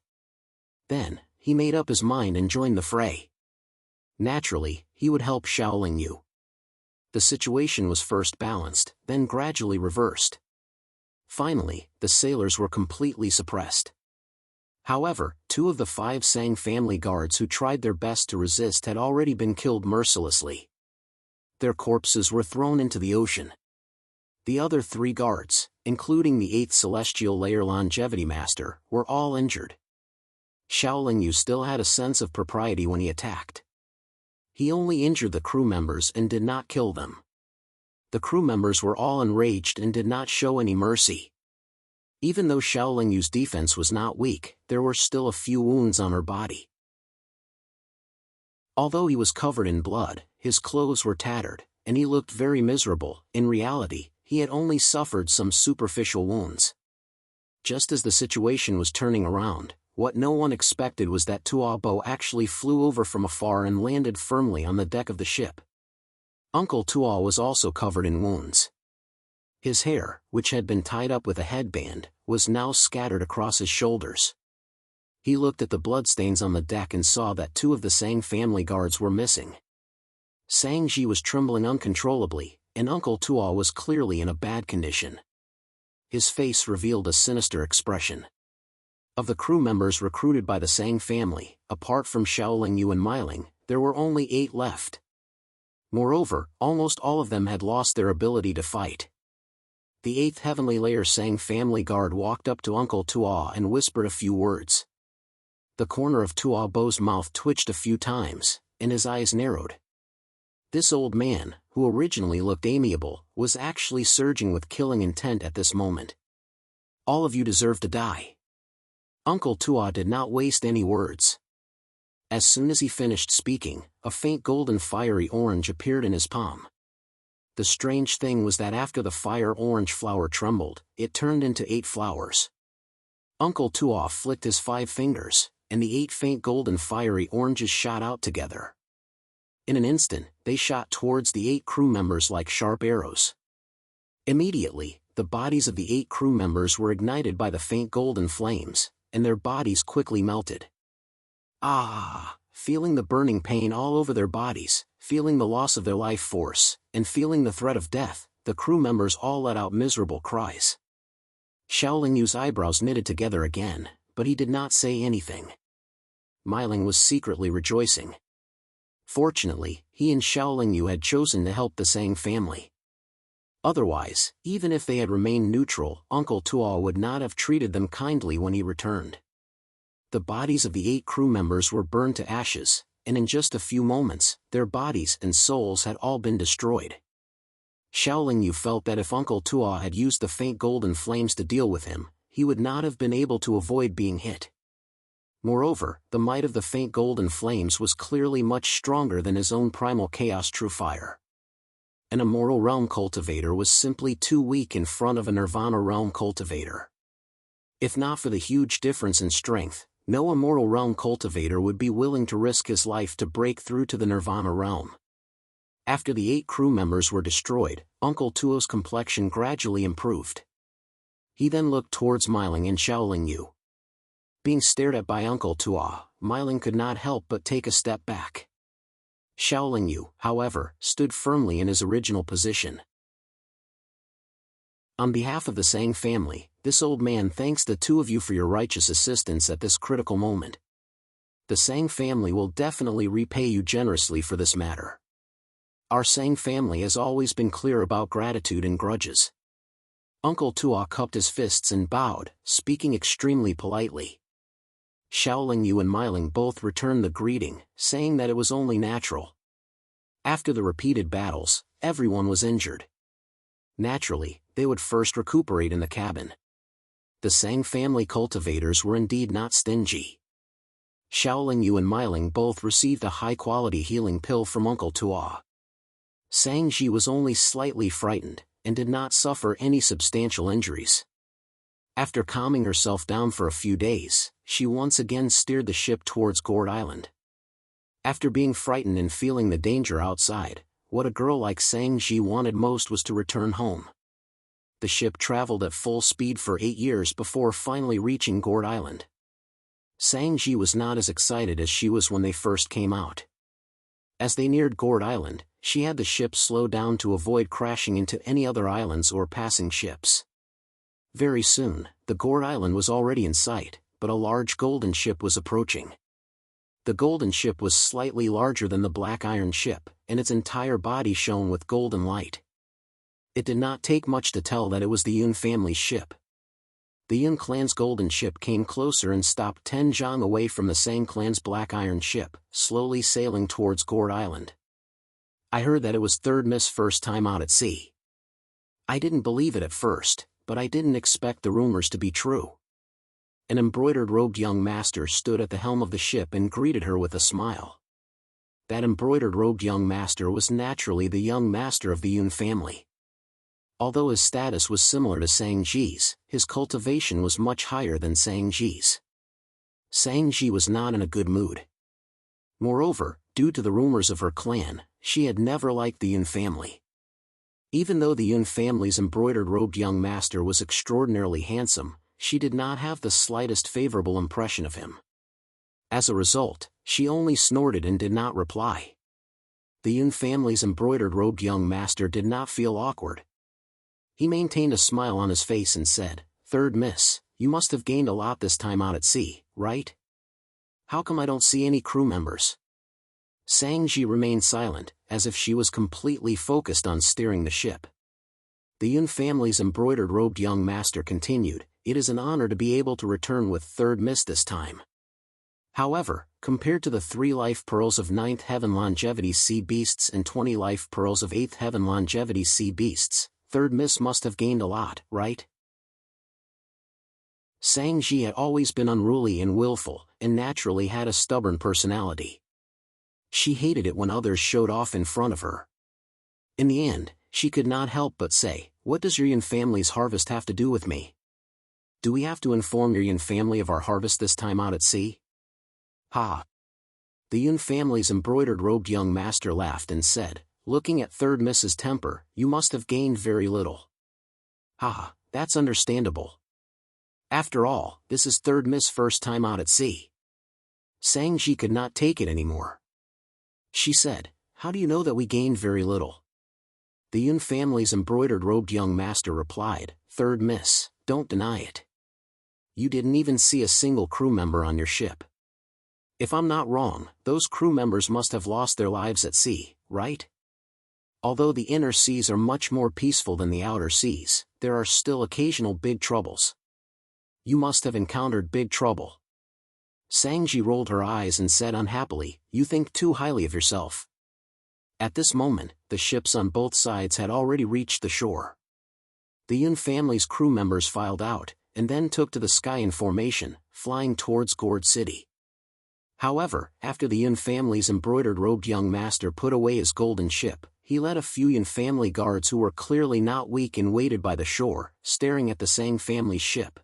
Then, he made up his mind and joined the fray. Naturally, he would help Xiao Lingyu. The situation was first balanced, then gradually reversed. Finally, the sailors were completely suppressed. However, 2 of the 5 Sang family guards who tried their best to resist had already been killed mercilessly. Their corpses were thrown into the ocean. The other 3 guards, including the 8th celestial layer longevity master, were all injured. Xiao Lingyu still had a sense of propriety when he attacked. He only injured the crew members and did not kill them. The crew members were all enraged and did not show any mercy. Even though Xiao Lingyu's defense was not weak, there were still a few wounds on her body. Although he was covered in blood, his clothes were tattered, and he looked very miserable. In reality, he had only suffered some superficial wounds. Just as the situation was turning around, what no one expected was that Tuo actually flew over from afar and landed firmly on the deck of the ship. Uncle Tuo was also covered in wounds. His hair, which had been tied up with a headband, was now scattered across his shoulders. He looked at the bloodstains on the deck and saw that 2 of the Sang family guards were missing. Sang-ji was trembling uncontrollably, and Uncle Tuo was clearly in a bad condition. His face revealed a sinister expression. Of the crew members recruited by the Sang family, apart from Xiaoling Yu and Miling, there were only 8 left. Moreover, almost all of them had lost their ability to fight. The 8th heavenly layer Sang family guard walked up to Uncle Tuo and whispered a few words. The corner of Tuo Bo's mouth twitched a few times, and his eyes narrowed. This old man, who originally looked amiable, was actually surging with killing intent at this moment. All of you deserve to die. Uncle Tuo did not waste any words. As soon as he finished speaking, a faint golden fiery orange appeared in his palm. The strange thing was that after the fire orange flower trembled, it turned into 8 flowers. Uncle Tuo flicked his 5 fingers, and the 8 faint golden fiery oranges shot out together. In an instant, they shot towards the 8 crew members like sharp arrows. Immediately, the bodies of the 8 crew members were ignited by the faint golden flames, and their bodies quickly melted. Feeling the burning pain all over their bodies, feeling the loss of their life force, and feeling the threat of death, the crew members all let out miserable cries. Xiaoling Yu's eyebrows knitted together again, but he did not say anything. Miling was secretly rejoicing. Fortunately, he and Xiaoling Yu had chosen to help the Sang family. Otherwise, even if they had remained neutral, Uncle Tuo would not have treated them kindly when he returned. The bodies of the 8 crew members were burned to ashes, and in just a few moments, their bodies and souls had all been destroyed. Xiaoling Yu felt that if Uncle Tuo had used the faint golden flames to deal with him, he would not have been able to avoid being hit. Moreover, the might of the faint golden flames was clearly much stronger than his own primal chaos true fire. An immoral realm cultivator was simply too weak in front of a nirvana realm cultivator. If not for the huge difference in strength, no immortal realm cultivator would be willing to risk his life to break through to the nirvana realm. After the 8 crew members were destroyed, Uncle Tuo's complexion gradually improved. He then looked towards Miling and Xiaoling Yu. Being stared at by Uncle Tuo, Miling could not help but take a step back. Xiaoling Yu, however, stood firmly in his original position. On behalf of the Sang family, this old man thanks the 2 of you for your righteous assistance at this critical moment. The Sang family will definitely repay you generously for this matter. Our Sang family has always been clear about gratitude and grudges. Uncle Tuo cupped his fists and bowed, speaking extremely politely. Xiaoling Yu and Miling both returned the greeting, saying that it was only natural. After the repeated battles, everyone was injured. Naturally, they would first recuperate in the cabin. The Sang family cultivators were indeed not stingy. Xiaoling Yu and Miling both received a high-quality healing pill from Uncle Tuo. Sang Ji was only slightly frightened, and did not suffer any substantial injuries. After calming herself down for a few days, she once again steered the ship towards Gourd Island. After being frightened and feeling the danger outside, what a girl like Sang Ji wanted most was to return home. The ship traveled at full speed for 8 years before finally reaching Gourd Island. Sang Ji was not as excited as she was when they first came out. As they neared Gourd Island, she had the ship slow down to avoid crashing into any other islands or passing ships. Very soon, the Gourd Island was already in sight, but a large golden ship was approaching. The golden ship was slightly larger than the black iron ship, and its entire body shone with golden light. It did not take much to tell that it was the Yun family's ship. The Yun clan's golden ship came closer and stopped 10 zhang away from the Sang clan's black iron ship, slowly sailing towards Gourd Island. I heard that it was Third Miss' first time out at sea. I didn't believe it at first, but I didn't expect the rumors to be true. An embroidered-robed young master stood at the helm of the ship and greeted her with a smile. That embroidered-robed young master was naturally the young master of the Yun family. Although his status was similar to Sang Ji's, his cultivation was much higher than Sang Ji's. Sang Ji was not in a good mood. Moreover, due to the rumors of her clan, she had never liked the Yun family. Even though the Yun family's embroidered-robed young master was extraordinarily handsome, she did not have the slightest favorable impression of him. As a result, she only snorted and did not reply. The Yun family's embroidered-robed young master did not feel awkward. He maintained a smile on his face and said, "Third Miss, you must have gained a lot this time out at sea, right? How come I don't see any crew members?" Sang-ji remained silent, as if she was completely focused on steering the ship. The Yun family's embroidered-robed young master continued, "It is an honor to be able to return with Third Miss this time. However, compared to the 3 life pearls of 9th Heaven Longevity Sea Beasts and 20 life pearls of 8th Heaven Longevity Sea Beasts, Third Miss must have gained a lot, right?" Sang-ji had always been unruly and willful, and naturally had a stubborn personality. She hated it when others showed off in front of her. In the end, she could not help but say, "What does your Yun family's harvest have to do with me? Do we have to inform your Yun family of our harvest this time out at sea?" "Ha!" The Yun family's embroidered-robed young master laughed and said, looking at Third Miss's temper, "You must have gained very little." "Ha, that's understandable. After all, this is Third Miss' first time out at sea." Sang-ji could not take it anymore. She said, "How do you know that we gained very little?" The Yun family's embroidered-robed young master replied, "Third Miss, don't deny it. You didn't even see a single crew member on your ship. If I'm not wrong, those crew members must have lost their lives at sea, right? Although the inner seas are much more peaceful than the outer seas, there are still occasional big troubles. You must have encountered big trouble." Sang-ji rolled her eyes and said unhappily, "You think too highly of yourself." At this moment, the ships on both sides had already reached the shore. The Yun family's crew members filed out, and then took to the sky in formation, flying towards Gourd City. However, after the Yun family's embroidered-robed young master put away his golden ship, he led a few Yun family guards who were clearly not weak and waited by the shore, staring at the Sang family's ship.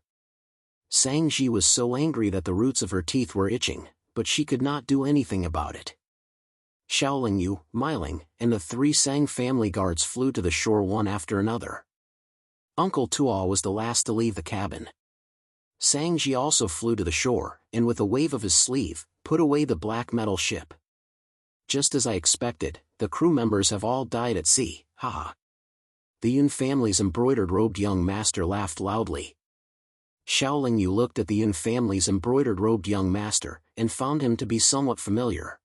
Sang-ji was so angry that the roots of her teeth were itching, but she could not do anything about it. Xiaolingyu, Meiling, and the 3 Sang family guards flew to the shore one after another. Uncle Tuo was the last to leave the cabin. Sang-ji also flew to the shore, and with a wave of his sleeve, put away the black metal ship. "Just as I expected, the crew members have all died at sea, haha." The Yun family's embroidered-robed young master laughed loudly. Xiaolingyu looked at the Yun family's embroidered-robed young master, and found him to be somewhat familiar.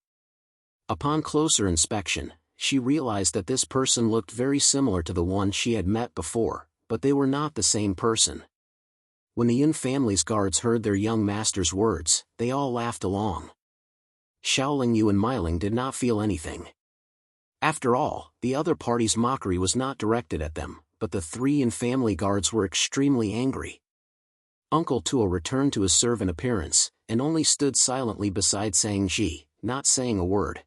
Upon closer inspection, she realized that this person looked very similar to the one she had met before, but they were not the same person. When the Yun family's guards heard their young master's words, they all laughed along. Xiaolingyu and Meiling did not feel anything. After all, the other party's mockery was not directed at them, but the 3 Yun family guards were extremely angry. Uncle Tuo returned to his servant appearance, and only stood silently beside Sang-ji, not saying a word.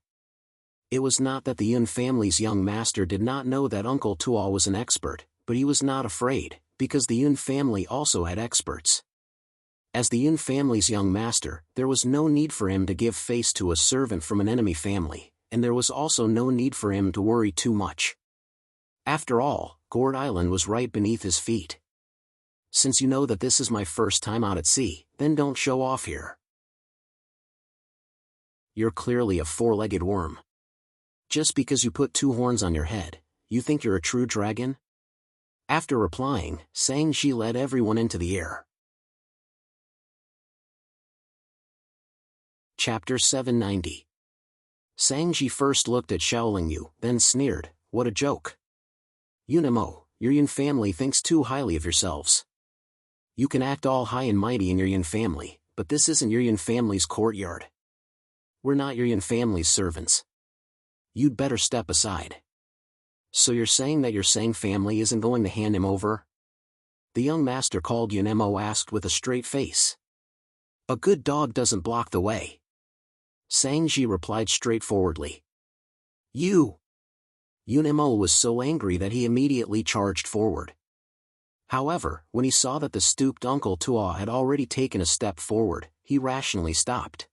It was not that the Yun family's young master did not know that Uncle Tuo was an expert, but he was not afraid, because the Yun family also had experts. As the Yun family's young master, there was no need for him to give face to a servant from an enemy family, and there was also no need for him to worry too much. After all, Gourd Island was right beneath his feet. "Since you know that this is my first time out at sea, then don't show off here. You're clearly a 4-legged worm. Just because you put 2 horns on your head, you think you're a true dragon?" After replying, Sang-ji led everyone into the air. Chapter 790. Sang-ji first looked at Xiaolingyu, then sneered, "What a joke. Yunemo, your Yun family thinks too highly of yourselves. You can act all high and mighty in your Yun family, but this isn't your Yun family's courtyard. We're not your Yun family's servants. You'd better step aside." "So you're saying that your Sang family isn't going to hand him over?" the young master called Yunemo asked with a straight face. "A good dog doesn't block the way." Sang-ji replied straightforwardly. "You!" Yunemo was so angry that he immediately charged forward. However, when he saw that the stooped Uncle Tuo had already taken a step forward, he rationally stopped.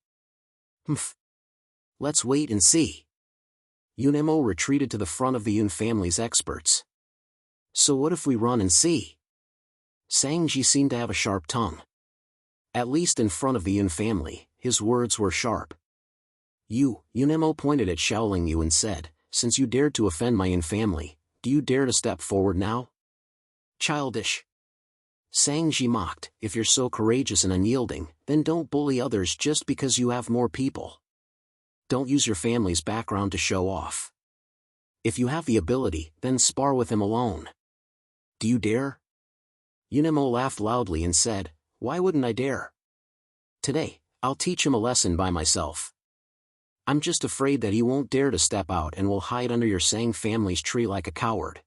"Humph. Let's wait and see." Yunemo retreated to the front of the Yun family's experts. "So what if we run and see?" Sang-ji seemed to have a sharp tongue. At least in front of the Yun family, his words were sharp. Yunemo pointed at Xiaolingyu and said, since you dared to offend my Yun family, do you dare to step forward now? Childish. Sangji mocked, if you're so courageous and unyielding, then don't bully others just because you have more people. Don't use your family's background to show off. If you have the ability, then spar with him alone. Do you dare? Yunemo laughed loudly and said, why wouldn't I dare? Today, I'll teach him a lesson by myself. I'm just afraid that he won't dare to step out and will hide under your Sang family's tree like a coward.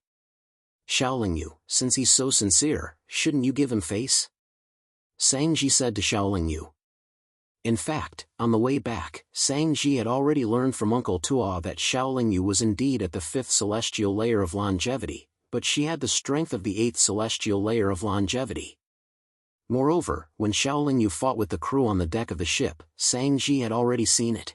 Xiaolingyu, since he's so sincere, shouldn't you give him face? Sangji said to Xiaolingyu. In fact, on the way back, Sangji had already learned from Uncle Tuo that Xiaolingyu was indeed at the 5th celestial layer of longevity, but she had the strength of the 8th celestial layer of longevity. Moreover, when Xiaolingyu fought with the crew on the deck of the ship, Sangji had already seen it.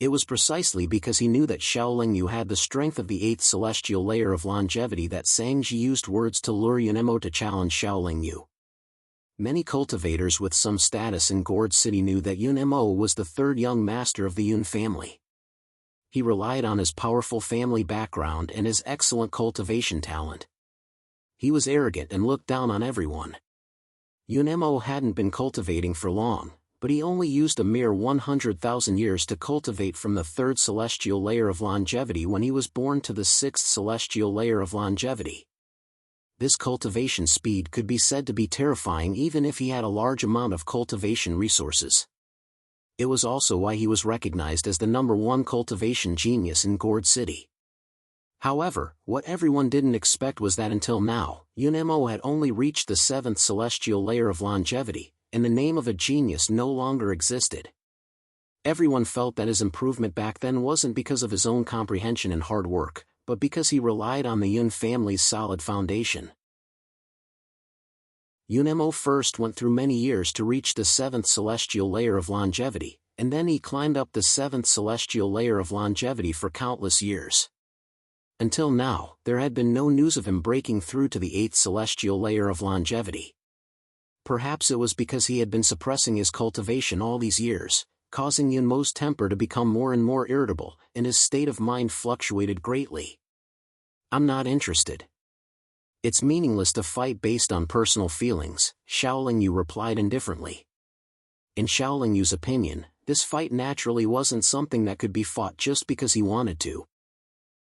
It was precisely because he knew that Xiaolingyu had the strength of the 8th celestial layer of longevity that Sangji used words to lure Yunemo to challenge Xiaolingyu. Many cultivators with some status in Gourd City knew that Yunemo was the third young master of the Yun family. He relied on his powerful family background and his excellent cultivation talent. He was arrogant and looked down on everyone. Yunemo hadn't been cultivating for long, but he only used a mere 100,000 years to cultivate from the 3rd celestial layer of longevity when he was born to the 6th celestial layer of longevity. This cultivation speed could be said to be terrifying even if he had a large amount of cultivation resources. It was also why he was recognized as the #1 cultivation genius in Gourd City. However, what everyone didn't expect was that until now, Yunemo had only reached the 7th celestial layer of longevity, and the name of a genius no longer existed. Everyone felt that his improvement back then wasn't because of his own comprehension and hard work, but because he relied on the Yun family's solid foundation. Yunemo first went through many years to reach the 7th celestial layer of longevity, and then he climbed up the 7th celestial layer of longevity for countless years. Until now, there had been no news of him breaking through to the 8th celestial layer of longevity. Perhaps it was because he had been suppressing his cultivation all these years, causing Yunmo's temper to become more and more irritable, and his state of mind fluctuated greatly. I'm not interested. It's meaningless to fight based on personal feelings, Xiaolingyu replied indifferently. In Xiaolingyu's opinion, this fight naturally wasn't something that could be fought just because he wanted to.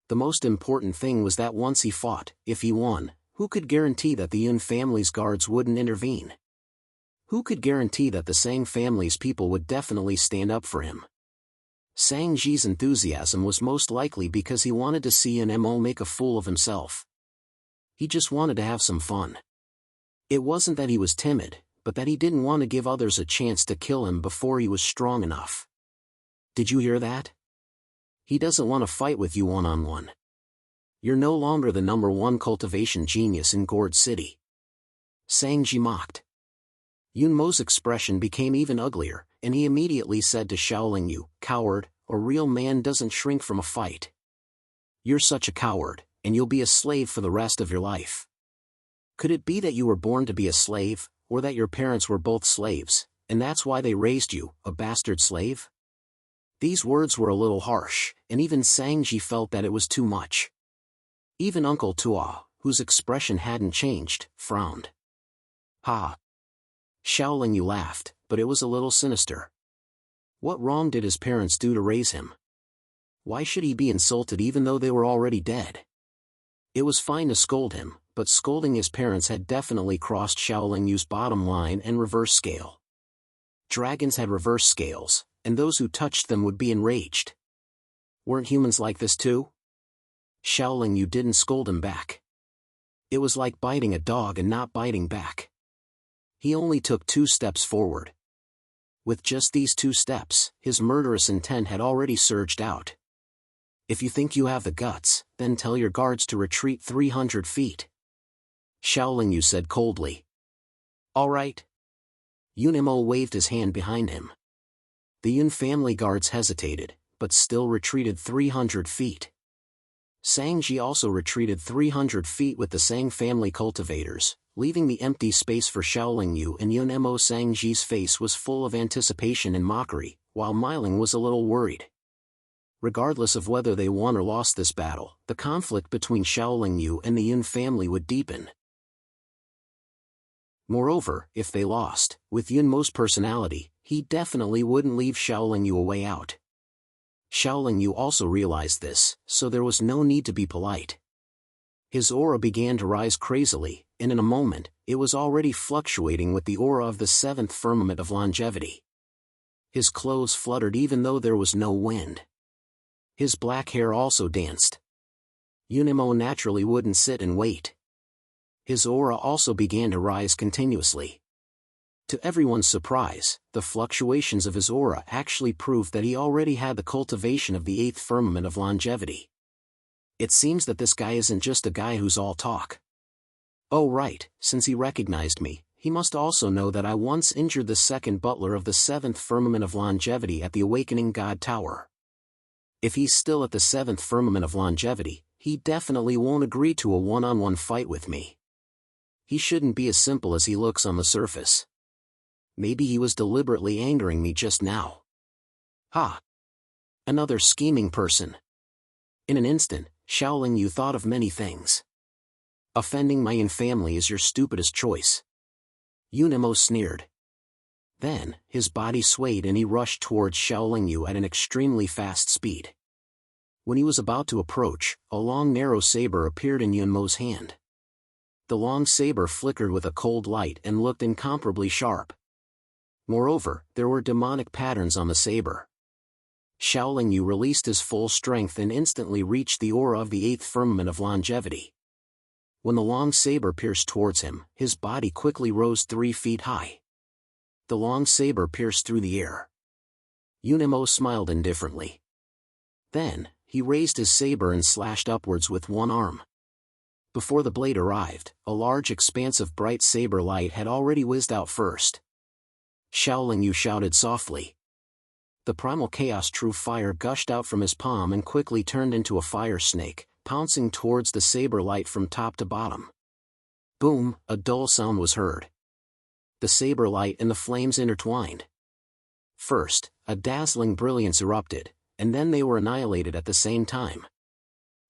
The most important thing was that once he fought, if he won, who could guarantee that the Yun family's guards wouldn't intervene? Who could guarantee that the Sang family's people would definitely stand up for him? Sangji's enthusiasm was most likely because he wanted to see Yunemo make a fool of himself. He just wanted to have some fun. It wasn't that he was timid, but that he didn't want to give others a chance to kill him before he was strong enough. Did you hear that? He doesn't want to fight with you one-on-one. You're no longer the #1 cultivation genius in Gourd City. Sangji mocked. Yunmo's expression became even uglier, and he immediately said to Xiaolingyu, coward, a real man doesn't shrink from a fight. You're such a coward, and you'll be a slave for the rest of your life. Could it be that you were born to be a slave, or that your parents were both slaves, and that's why they raised you, a bastard slave? These words were a little harsh, and even Sangji felt that it was too much. Even Uncle Tuo, whose expression hadn't changed, frowned. Ha! Xiaolingyu laughed, but it was a little sinister. What wrong did his parents do to raise him? Why should he be insulted even though they were already dead? It was fine to scold him, but scolding his parents had definitely crossed Xiaolingyu's bottom line and reverse scale. Dragons had reverse scales, and those who touched them would be enraged. Weren't humans like this too? Xiaolingyu didn't scold him back. It was like biting a dog and not biting back. He only took 2 steps forward. With just these 2 steps, his murderous intent had already surged out. If you think you have the guts, then tell your guards to retreat 300 feet. Xiaolingyu said coldly. All right. Yunemo waved his hand behind him. The Yun family guards hesitated, but still retreated 300 feet. Sangji also retreated 300 feet with the Sang family cultivators, leaving the empty space for Xiaolingyu and Yunemo. Sangji's face was full of anticipation and mockery, while Miling was a little worried. Regardless of whether they won or lost this battle, the conflict between Shaolin Yu and the Yun family would deepen. Moreover, if they lost, with Yun Mo's personality, he definitely wouldn't leave Shaolin Yu a way out. Shaolin Yu also realized this, so there was no need to be polite. His aura began to rise crazily, and in a moment, it was already fluctuating with the aura of the seventh firmament of longevity. His clothes fluttered even though there was no wind. His black hair also danced. Yunimo naturally wouldn't sit and wait. His aura also began to rise continuously. To everyone's surprise, the fluctuations of his aura actually proved that he already had the cultivation of the eighth firmament of longevity. It seems that this guy isn't just a guy who's all talk. Oh right, since he recognized me, he must also know that I once injured the second butler of the seventh firmament of longevity at the Awakening God Tower. If he's still at the seventh firmament of longevity, he definitely won't agree to a one-on-one fight with me. He shouldn't be as simple as he looks on the surface. Maybe he was deliberately angering me just now. Ha! Another scheming person. In an instant, Shaolin Yu thought of many things. Offending my Yun family is your stupidest choice. Yunimo sneered. Then, his body swayed and he rushed towards Shaolin Yu at an extremely fast speed. When he was about to approach, a long narrow saber appeared in Yunmo's hand. The long saber flickered with a cold light and looked incomparably sharp. Moreover, there were demonic patterns on the saber. Shaolin Yu released his full strength and instantly reached the aura of the eighth firmament of longevity. When the long saber pierced towards him, his body quickly rose 3 feet high. The long saber pierced through the air. Yunimo smiled indifferently. Then, he raised his saber and slashed upwards with one arm. Before the blade arrived, a large expanse of bright saber light had already whizzed out first. Shaolin Yu shouted softly. The primal chaos true fire gushed out from his palm and quickly turned into a fire snake, pouncing towards the saber light from top to bottom. Boom, a dull sound was heard. The saber light and the flames intertwined. First, a dazzling brilliance erupted, and then they were annihilated at the same time.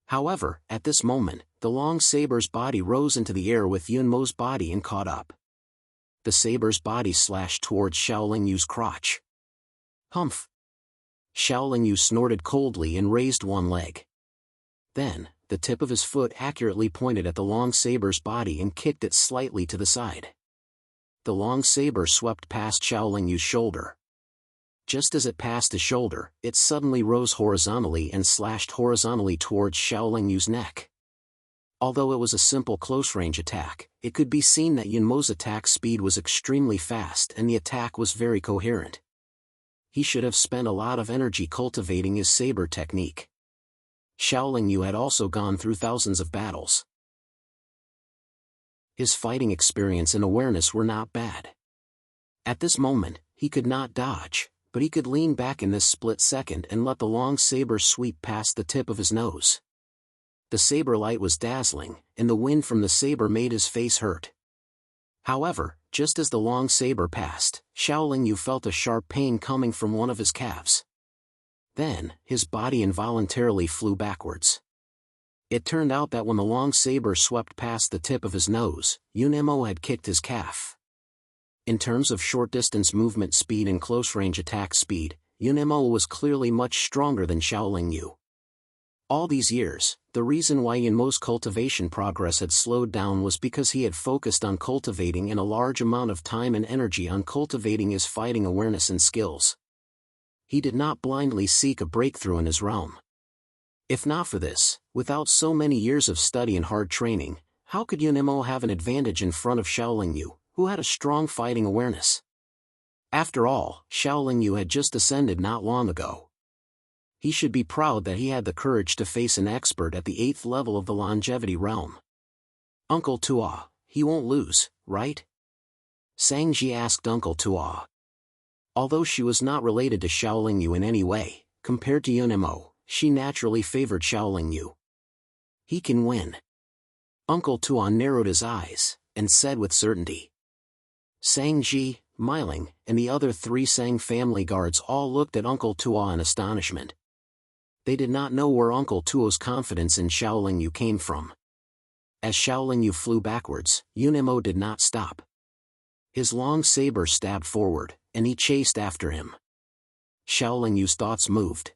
However, at this moment, the long saber's body rose into the air with Yunmo's body and caught up. The saber's body slashed towards Shaolin Yu's crotch. Humph! Shaolin Yu snorted coldly and raised one leg. Then, the tip of his foot accurately pointed at the long saber's body and kicked it slightly to the side. The long saber swept past Shaolin Yu's shoulder. Just as it passed his shoulder, it suddenly rose horizontally and slashed horizontally towards Shaolin Yu's neck. Although it was a simple close-range attack, it could be seen that Yunmo's attack speed was extremely fast and the attack was very coherent. He should have spent a lot of energy cultivating his saber technique. Shaolin Yu had also gone through thousands of battles. His fighting experience and awareness were not bad. At this moment, he could not dodge, but he could lean back in this split second and let the long saber sweep past the tip of his nose. The saber light was dazzling, and the wind from the saber made his face hurt. However, just as the long saber passed, Shaolin Yu felt a sharp pain coming from one of his calves. Then, his body involuntarily flew backwards. It turned out that when the long saber swept past the tip of his nose, Yunimo had kicked his calf. In terms of short-distance movement speed and close-range attack speed, Yunimo was clearly much stronger than Shaolin Yu. All these years, the reason why Yunmo's cultivation progress had slowed down was because he had focused on cultivating and a large amount of time and energy on cultivating his fighting awareness and skills. He did not blindly seek a breakthrough in his realm. If not for this, without so many years of study and hard training, how could Yunimo have an advantage in front of Shaolin Yu, who had a strong fighting awareness? After all, Shaolin Yu had just ascended not long ago. He should be proud that he had the courage to face an expert at the 8th level of the longevity realm. Uncle Tua, he won't lose, right? Sangji asked Uncle Tua. Although she was not related to Shaolin Yu in any way, compared to Yunimo, she naturally favored Shaolin Yu. He can win. Uncle Tua narrowed his eyes, and said with certainty. Sangji, Myling, and the other 3 Sang family guards all looked at Uncle Tua in astonishment. They did not know where Uncle Tuo's confidence in Xiaoling Yu came from. As Xiaoling Yu flew backwards, Yunemo did not stop. His long saber stabbed forward, and he chased after him. Xiaoling Yu's thoughts moved.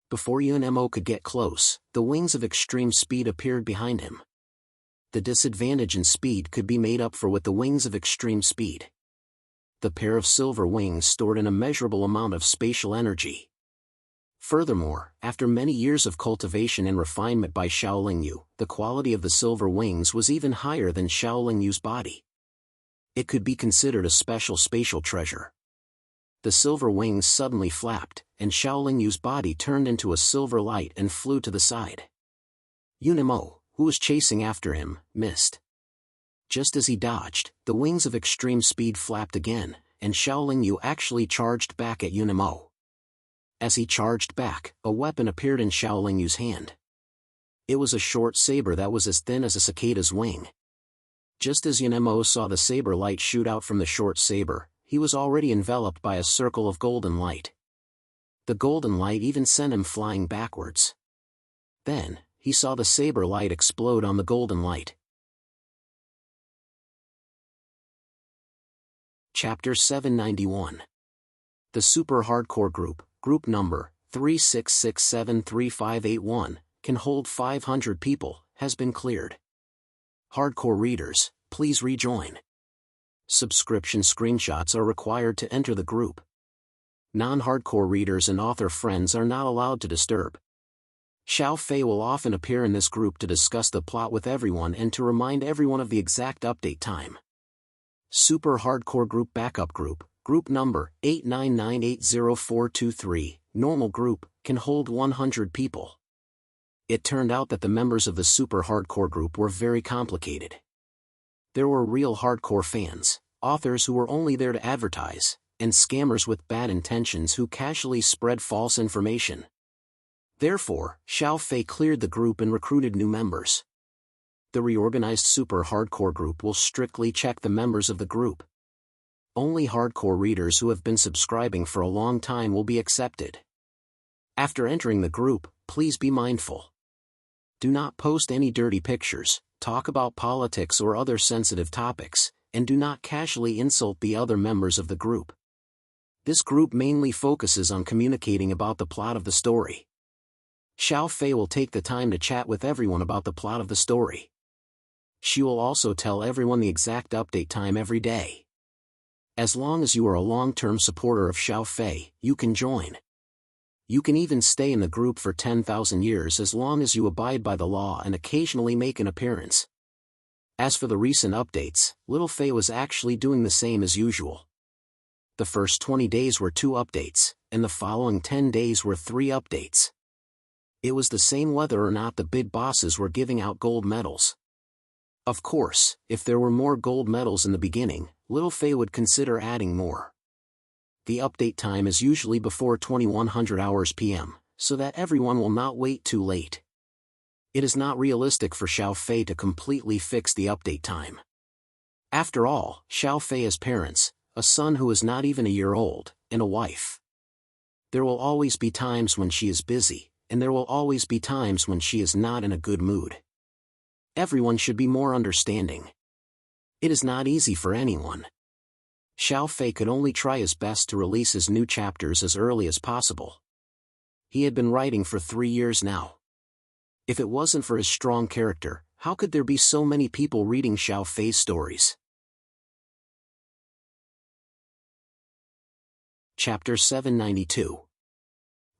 Before Yunemo could get close, the wings of extreme speed appeared behind him. The disadvantage in speed could be made up for with the wings of extreme speed. The pair of silver wings stored an immeasurable amount of spatial energy. Furthermore, after many years of cultivation and refinement by Xiaoling Yu, the quality of the silver wings was even higher than Xiaoling Yu's body. It could be considered a special spatial treasure. The silver wings suddenly flapped, and Xiaoling Yu's body turned into a silver light and flew to the side. Yunemo, who was chasing after him, missed. Just as he dodged, the wings of extreme speed flapped again, and Xiaoling Yu actually charged back at Yunemo. As he charged back, a weapon appeared in Xiaoling Yu's hand. It was a short saber that was as thin as a cicada's wing. Just as Yunemo saw the saber light shoot out from the short saber, he was already enveloped by a circle of golden light. The golden light even sent him flying backwards. Then, he saw the saber light explode on the golden light. Chapter 791. The Super Hardcore Group, Group Number 36673581, can hold 500 people, has been cleared. Hardcore readers, please rejoin. Subscription screenshots are required to enter the group. Non-hardcore readers and author friends are not allowed to disturb. Xiao Fei will often appear in this group to discuss the plot with everyone and to remind everyone of the exact update time. Super Hardcore Group Backup Group, Group Number 899800423, Normal Group, can hold 100 people. It turned out that the members of the Super Hardcore Group were very complicated. There were real hardcore fans, authors who were only there to advertise, and scammers with bad intentions who casually spread false information. Therefore, Xiao Fei cleared the group and recruited new members. The reorganized Super Hardcore Group will strictly check the members of the group. Only hardcore readers who have been subscribing for a long time will be accepted. After entering the group, please be mindful. Do not post any dirty pictures, talk about politics or other sensitive topics, and do not casually insult the other members of the group. This group mainly focuses on communicating about the plot of the story. Xiao Fei will take the time to chat with everyone about the plot of the story. She will also tell everyone the exact update time every day. As long as you are a long-term supporter of Xiao Fei, you can join. You can even stay in the group for 10,000 years as long as you abide by the law and occasionally make an appearance. As for the recent updates, Little Fei was actually doing the same as usual. The first 20 days were 2 updates, and the following 10 days were 3 updates. It was the same whether or not the bid bosses were giving out gold medals. Of course, if there were more gold medals in the beginning, Little Fei would consider adding more. The update time is usually before 2100 hours PM, so that everyone will not wait too late. It is not realistic for Xiao Fei to completely fix the update time. After all, Xiao Fei has parents, a son who is not even a year old, and a wife. There will always be times when she is busy, and there will always be times when she is not in a good mood. Everyone should be more understanding. It is not easy for anyone. Xiao Fei could only try his best to release his new chapters as early as possible. He had been writing for 3 years now. If it wasn't for his strong character, how could there be so many people reading Xiao Fei's stories? Chapter 792.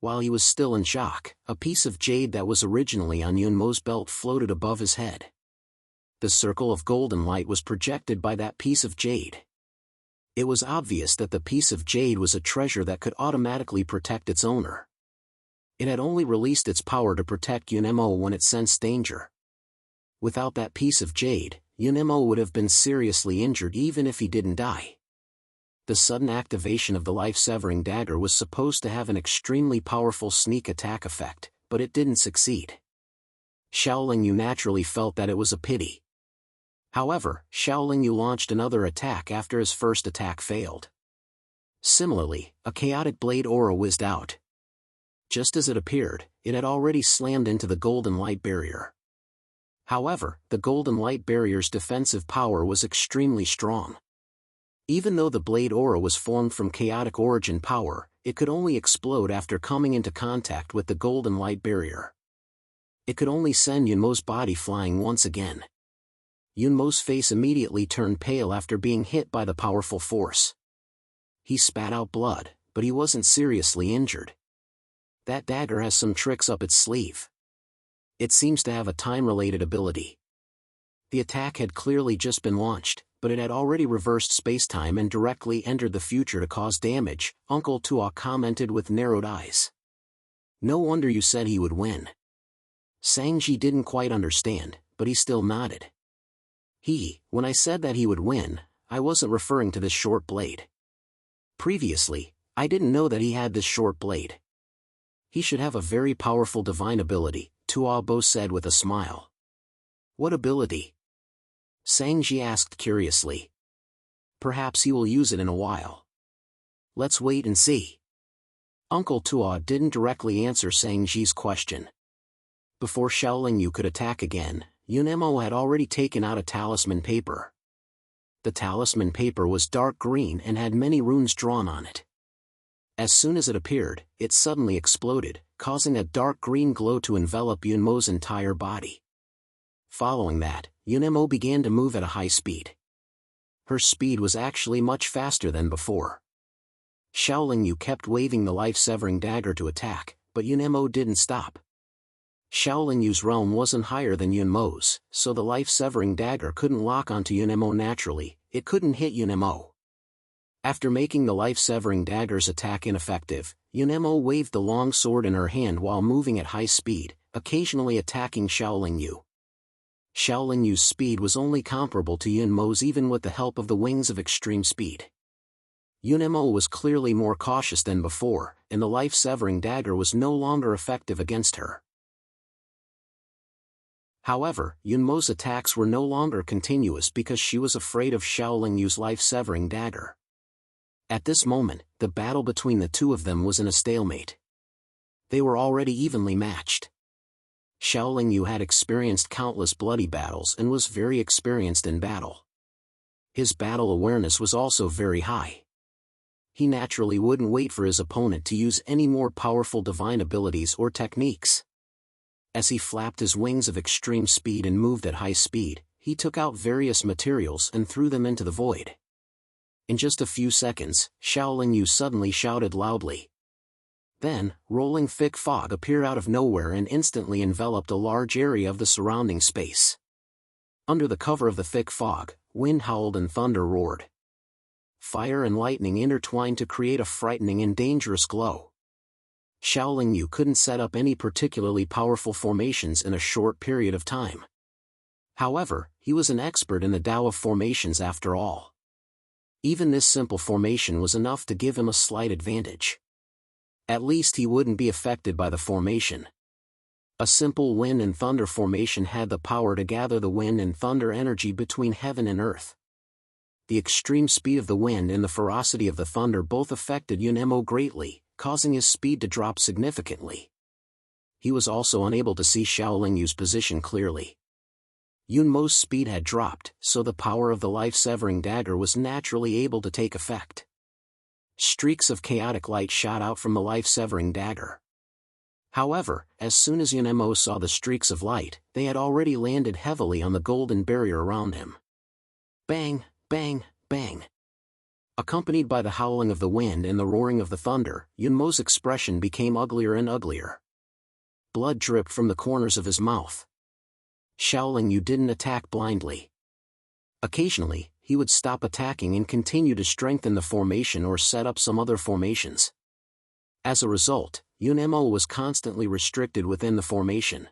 While he was still in shock, a piece of jade that was originally on Yunmo's belt floated above his head. The circle of golden light was projected by that piece of jade. It was obvious that the piece of jade was a treasure that could automatically protect its owner. It had only released its power to protect Yunemo when it sensed danger. Without that piece of jade, Yunemo would have been seriously injured even if he didn't die. The sudden activation of the life-severing dagger was supposed to have an extremely powerful sneak attack effect, but it didn't succeed. Xiaoling Yu naturally felt that it was a pity. However, Xiaoling Yu launched another attack after his first attack failed. Similarly, a chaotic blade aura whizzed out. Just as it appeared, it had already slammed into the golden light barrier. However, the golden light barrier's defensive power was extremely strong. Even though the blade aura was formed from chaotic origin power, it could only explode after coming into contact with the golden light barrier. It could only send Yunmo's body flying once again. Yunmo's face immediately turned pale after being hit by the powerful force. He spat out blood, but he wasn't seriously injured. That dagger has some tricks up its sleeve. It seems to have a time-related ability. The attack had clearly just been launched, but it had already reversed space-time and directly entered the future to cause damage, Uncle Tua commented with narrowed eyes. No wonder you said he would win. Sangji didn't quite understand, but he still nodded. When I said that he would win, I wasn't referring to this short blade. Previously, I didn't know that he had this short blade. He should have a very powerful divine ability, Tua Bo said with a smile. What ability? Sangji asked curiously. Perhaps he will use it in a while. Let's wait and see. Uncle Tua didn't directly answer Sangji's question. Before Xiaoling Yu could attack again, Yunemo had already taken out a talisman paper. The talisman paper was dark green and had many runes drawn on it. As soon as it appeared, it suddenly exploded, causing a dark green glow to envelop Yunmo's entire body. Following that, Yunemo began to move at a high speed. Her speed was actually much faster than before. Xiaoling Yu kept waving the life-severing dagger to attack, but Yunemo didn't stop. Xiaoling Yu's realm wasn't higher than Yunmo's, so the life-severing dagger couldn't lock onto Yunemo naturally, it couldn't hit Yunemo. After making the life-severing dagger's attack ineffective, Yunemo waved the long sword in her hand while moving at high speed, occasionally attacking Xiaoling Yu. Xiaoling Yu's speed was only comparable to Yunmo's even with the help of the wings of extreme speed. Yunemo was clearly more cautious than before, and the life-severing dagger was no longer effective against her. However, Yunmo's attacks were no longer continuous because she was afraid of Xiaoling Yu's life-severing dagger. At this moment, the battle between the two of them was in a stalemate. They were already evenly matched. Xiaoling Yu had experienced countless bloody battles and was very experienced in battle. His battle awareness was also very high. He naturally wouldn't wait for his opponent to use any more powerful divine abilities or techniques. As he flapped his wings of extreme speed and moved at high speed, he took out various materials and threw them into the void. In just a few seconds, Xiaoling Yu suddenly shouted loudly. Then, rolling thick fog appeared out of nowhere and instantly enveloped a large area of the surrounding space. Under the cover of the thick fog, wind howled and thunder roared. Fire and lightning intertwined to create a frightening and dangerous glow. Xiaoling Yu couldn't set up any particularly powerful formations in a short period of time. However, he was an expert in the Tao of formations after all. Even this simple formation was enough to give him a slight advantage. At least he wouldn't be affected by the formation. A simple wind and thunder formation had the power to gather the wind and thunder energy between heaven and earth. The extreme speed of the wind and the ferocity of the thunder both affected Yunemo greatly, causing his speed to drop significantly. He was also unable to see Xiaoling Yu's position clearly. Yunmo's speed had dropped, so the power of the life-severing dagger was naturally able to take effect. Streaks of chaotic light shot out from the life-severing dagger. However, as soon as Yunemo saw the streaks of light, they had already landed heavily on the golden barrier around him. Bang, bang, bang. Accompanied by the howling of the wind and the roaring of the thunder, Yunmo's expression became uglier and uglier. Blood dripped from the corners of his mouth. Xiaoling Yu didn't attack blindly. Occasionally, he would stop attacking and continue to strengthen the formation or set up some other formations. As a result, Yunemo was constantly restricted within the formation.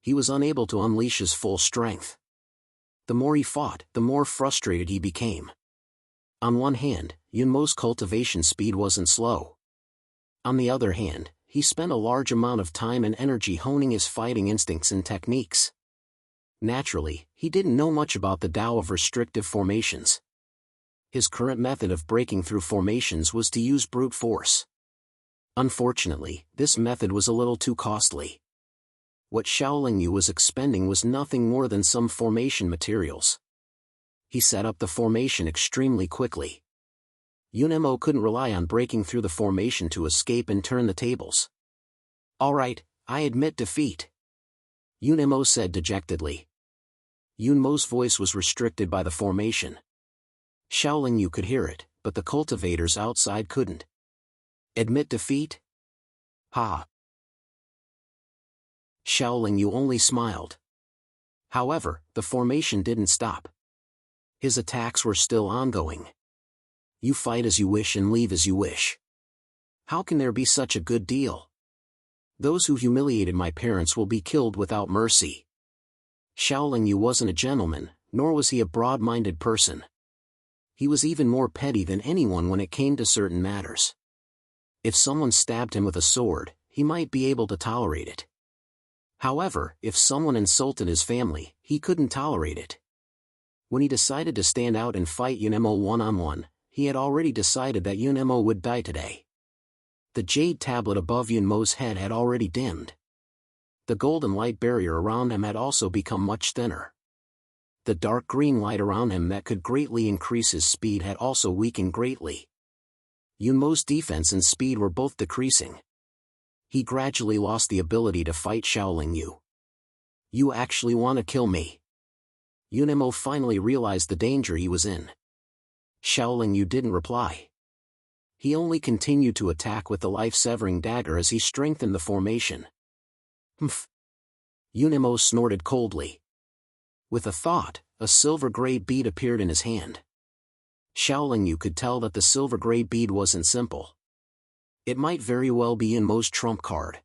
He was unable to unleash his full strength. The more he fought, the more frustrated he became. On one hand, Yunmo's cultivation speed wasn't slow. On the other hand, he spent a large amount of time and energy honing his fighting instincts and techniques. Naturally, he didn't know much about the Tao of restrictive formations. His current method of breaking through formations was to use brute force. Unfortunately, this method was a little too costly. What Shaolin Yu was expending was nothing more than some formation materials. He set up the formation extremely quickly. Yunemo couldn't rely on breaking through the formation to escape and turn the tables. "Alright, I admit defeat," Yunemo said dejectedly. Yunmo's voice was restricted by the formation. Shaolin Yu could hear it, but the cultivators outside couldn't. "Admit defeat? Ha!" Shaolin Yu only smiled. However, the formation didn't stop. His attacks were still ongoing. "You fight as you wish and leave as you wish. How can there be such a good deal? Those who humiliated my parents will be killed without mercy." Shaolin Yu wasn't a gentleman, nor was he a broad-minded person. He was even more petty than anyone when it came to certain matters. If someone stabbed him with a sword, he might be able to tolerate it. However, if someone insulted his family, he couldn't tolerate it. When he decided to stand out and fight Yunemo one-on-one, he had already decided that Yunemo would die today. The jade tablet above Yunmo's head had already dimmed. The golden light barrier around him had also become much thinner. The dark green light around him that could greatly increase his speed had also weakened greatly. Yunmo's defense and speed were both decreasing. He gradually lost the ability to fight Shaolin Yu. "You actually want to kill me?" Yunemo finally realized the danger he was in. Shaolin Yu didn't reply. He only continued to attack with the life-severing dagger as he strengthened the formation. "Humph!" Yunemo snorted coldly. With a thought, a silver-gray bead appeared in his hand. Shaolin Yu could tell that the silver-gray bead wasn't simple. It might very well be Yunmo's trump card.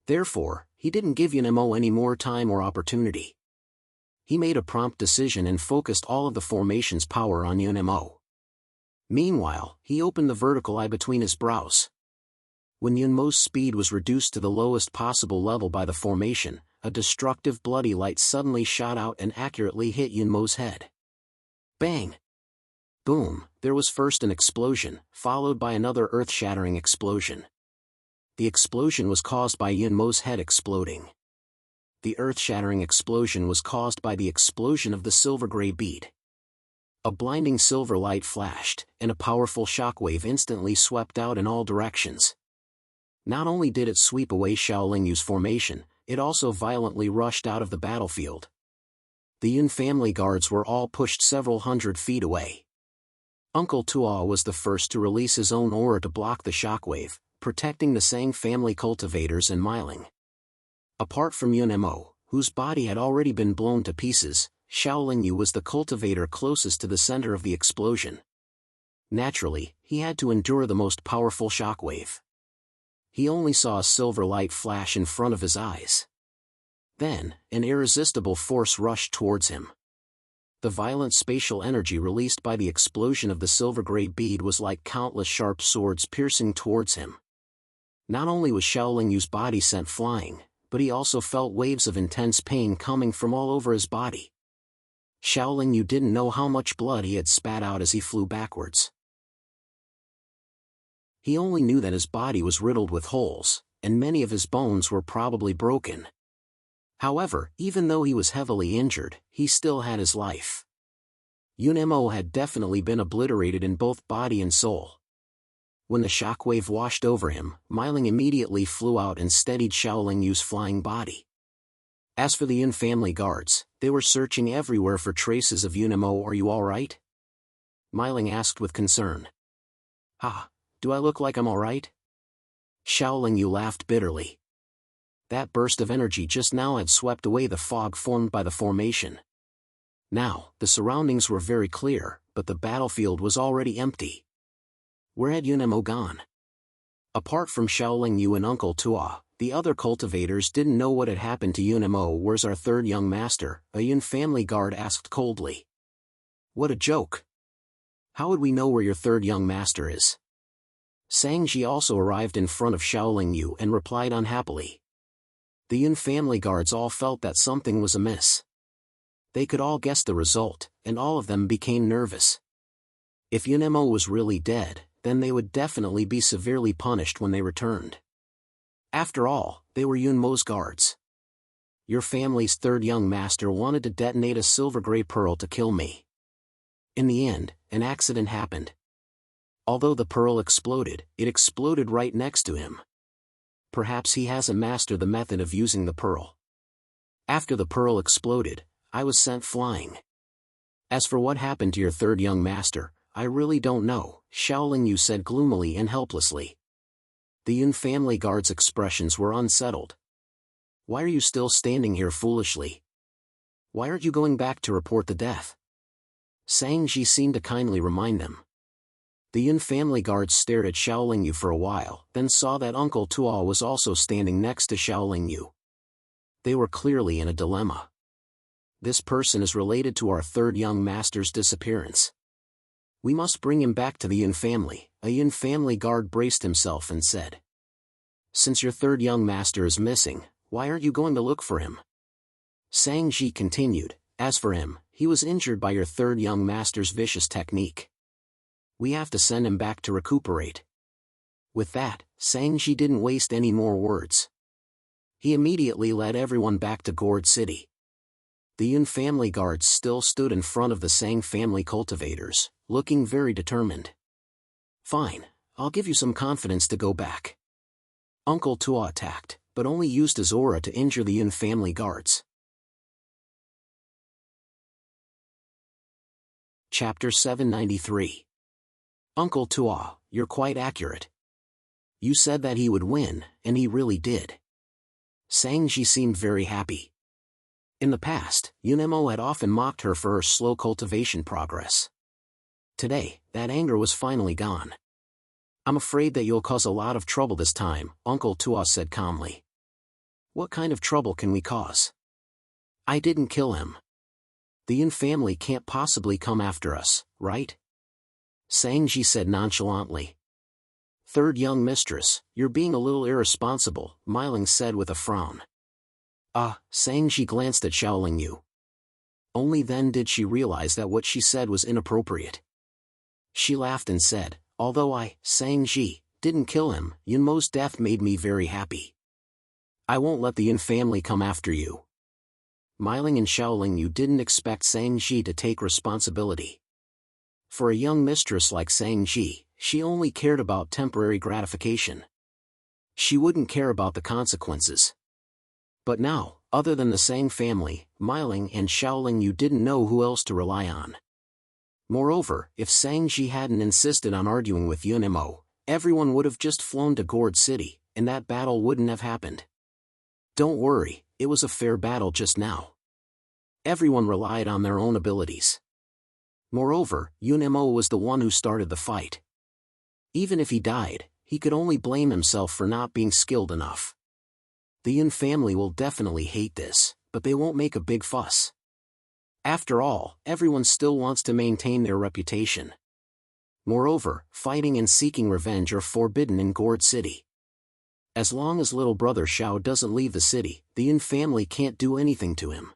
Therefore, he didn't give Yunemo any more time or opportunity. He made a prompt decision and focused all of the formation's power on Yunemo. Meanwhile, he opened the vertical eye between his brows. When Yunmo's speed was reduced to the lowest possible level by the formation, a destructive bloody light suddenly shot out and accurately hit Yunmo's head. Bang! Boom! There was first an explosion, followed by another earth-shattering explosion. The explosion was caused by Yunmo's head exploding. The earth-shattering explosion was caused by the explosion of the silver-gray bead. A blinding silver light flashed, and a powerful shockwave instantly swept out in all directions. Not only did it sweep away Shaolin Yu's formation, it also violently rushed out of the battlefield. The Yun family guards were all pushed several hundred feet away. Uncle Tuo was the first to release his own aura to block the shockwave, protecting the Sang family cultivators and Myling. Apart from Yunemo, whose body had already been blown to pieces, Shaolin Yu was the cultivator closest to the center of the explosion. Naturally, he had to endure the most powerful shockwave. He only saw a silver light flash in front of his eyes. Then, an irresistible force rushed towards him. The violent spatial energy released by the explosion of the silver-gray bead was like countless sharp swords piercing towards him. Not only was Shaolin Yu's body sent flying, but he also felt waves of intense pain coming from all over his body. Shaolin Yu didn't know how much blood he had spat out as he flew backwards. He only knew that his body was riddled with holes, and many of his bones were probably broken. However, even though he was heavily injured, he still had his life. Yunemo had definitely been obliterated in both body and soul. When the shockwave washed over him, Myling immediately flew out and steadied Shaolin Yu's flying body. As for the Yun family guards, they were searching everywhere for traces of Yunemo. "Are you alright?" Myling asked with concern. "Ah, do I look like I'm alright?" Shaolin Yu laughed bitterly. That burst of energy just now had swept away the fog formed by the formation. Now, the surroundings were very clear, but the battlefield was already empty. Where had Yunemo gone? Apart from Shaolin Yu and Uncle Tuo, the other cultivators didn't know what had happened to Yunemo. "Where's our third young master?" a Yun family guard asked coldly. "What a joke! How would we know where your third young master is?" Sangji also arrived in front of Shaolin Yu and replied unhappily. The Yun family guards all felt that something was amiss. They could all guess the result, and all of them became nervous. If Yunemo was really dead, then they would definitely be severely punished when they returned. After all, they were Yunmo's guards. Your family's third young master wanted to detonate a silver gray pearl to kill me. In the end, an accident happened. Although the pearl exploded, it exploded right next to him. Perhaps he hasn't mastered the method of using the pearl. After the pearl exploded, I was sent flying. As for what happened to your third young master, I really don't know, Shaolin Yu said gloomily and helplessly. The Yun family guard's expressions were unsettled. Why are you still standing here foolishly? Why aren't you going back to report the death? Sang Ji seemed to kindly remind them. The Yun family guards stared at Shaolin Yu for a while, then saw that Uncle Tuo was also standing next to Shaolin Yu. They were clearly in a dilemma. This person is related to our third young master's disappearance. We must bring him back to the Yun family. A Yun family guard braced himself and said. Since your third young master is missing, why aren't you going to look for him? Sang Ji continued, as for him, he was injured by your third young master's vicious technique. We have to send him back to recuperate. With that, Sang Ji didn't waste any more words. He immediately led everyone back to Gourd City. The Yun family guards still stood in front of the Sang family cultivators, looking very determined. Fine, I'll give you some confidence to go back. Uncle Tuo attacked, but only used his aura to injure the Yun family guards. Chapter 793. Uncle Tuo, you're quite accurate. You said that he would win, and he really did. Sang Ji seemed very happy. In the past, Yunemo had often mocked her for her slow cultivation progress. Today, that anger was finally gone. I'm afraid that you'll cause a lot of trouble this time, Uncle Tuo said calmly. What kind of trouble can we cause? I didn't kill him. The Yun family can't possibly come after us, right? Sang Ji said nonchalantly. Third young mistress, you're being a little irresponsible, Miling said with a frown. Sang Ji glanced at Shaolin Yu. Only then did she realize that what she said was inappropriate. She laughed and said, although I, Sang Ji, didn't kill him, Yunmo's death made me very happy. I won't let the Yun family come after you. Miling and Shaolin Yu didn't expect Sang Ji to take responsibility. For a young mistress like Sang Ji, she only cared about temporary gratification. She wouldn't care about the consequences. But now, other than the Sang family, Miling and Shaolin Yu didn't know who else to rely on. Moreover, if Sang Ji hadn't insisted on arguing with Yunemo, everyone would have just flown to Gourd City, and that battle wouldn't have happened. Don't worry, it was a fair battle just now. Everyone relied on their own abilities. Moreover, Yunemo was the one who started the fight. Even if he died, he could only blame himself for not being skilled enough. The Yun family will definitely hate this, but they won't make a big fuss. After all, everyone still wants to maintain their reputation. Moreover, fighting and seeking revenge are forbidden in Gourd City. As long as little brother Shao doesn't leave the city, the Yun family can't do anything to him.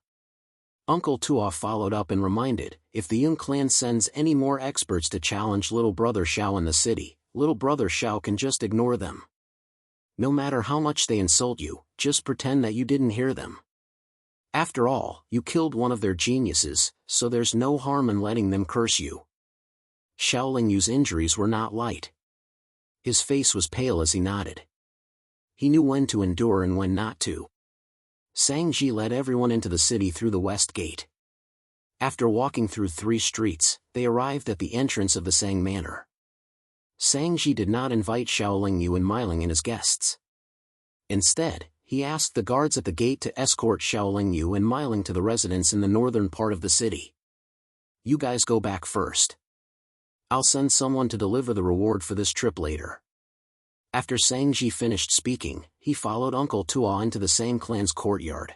Uncle Tuo followed up and reminded, if the Yun clan sends any more experts to challenge little brother Shao in the city, little brother Shao can just ignore them. No matter how much they insult you, just pretend that you didn't hear them. After all, you killed one of their geniuses, so there's no harm in letting them curse you. Shaolin Yu's injuries were not light. His face was pale as he nodded. He knew when to endure and when not to. Sang Ji led everyone into the city through the west gate. After walking through 3 streets, they arrived at the entrance of the Sang Manor. Sang Ji did not invite Shaolin Yu and Miling and his guests. Instead, he asked the guards at the gate to escort Shaolin Yu and Miling to the residence in the northern part of the city. You guys go back first. I'll send someone to deliver the reward for this trip later. After Sang Ji finished speaking, he followed Uncle Tuo into the Sang clan's courtyard.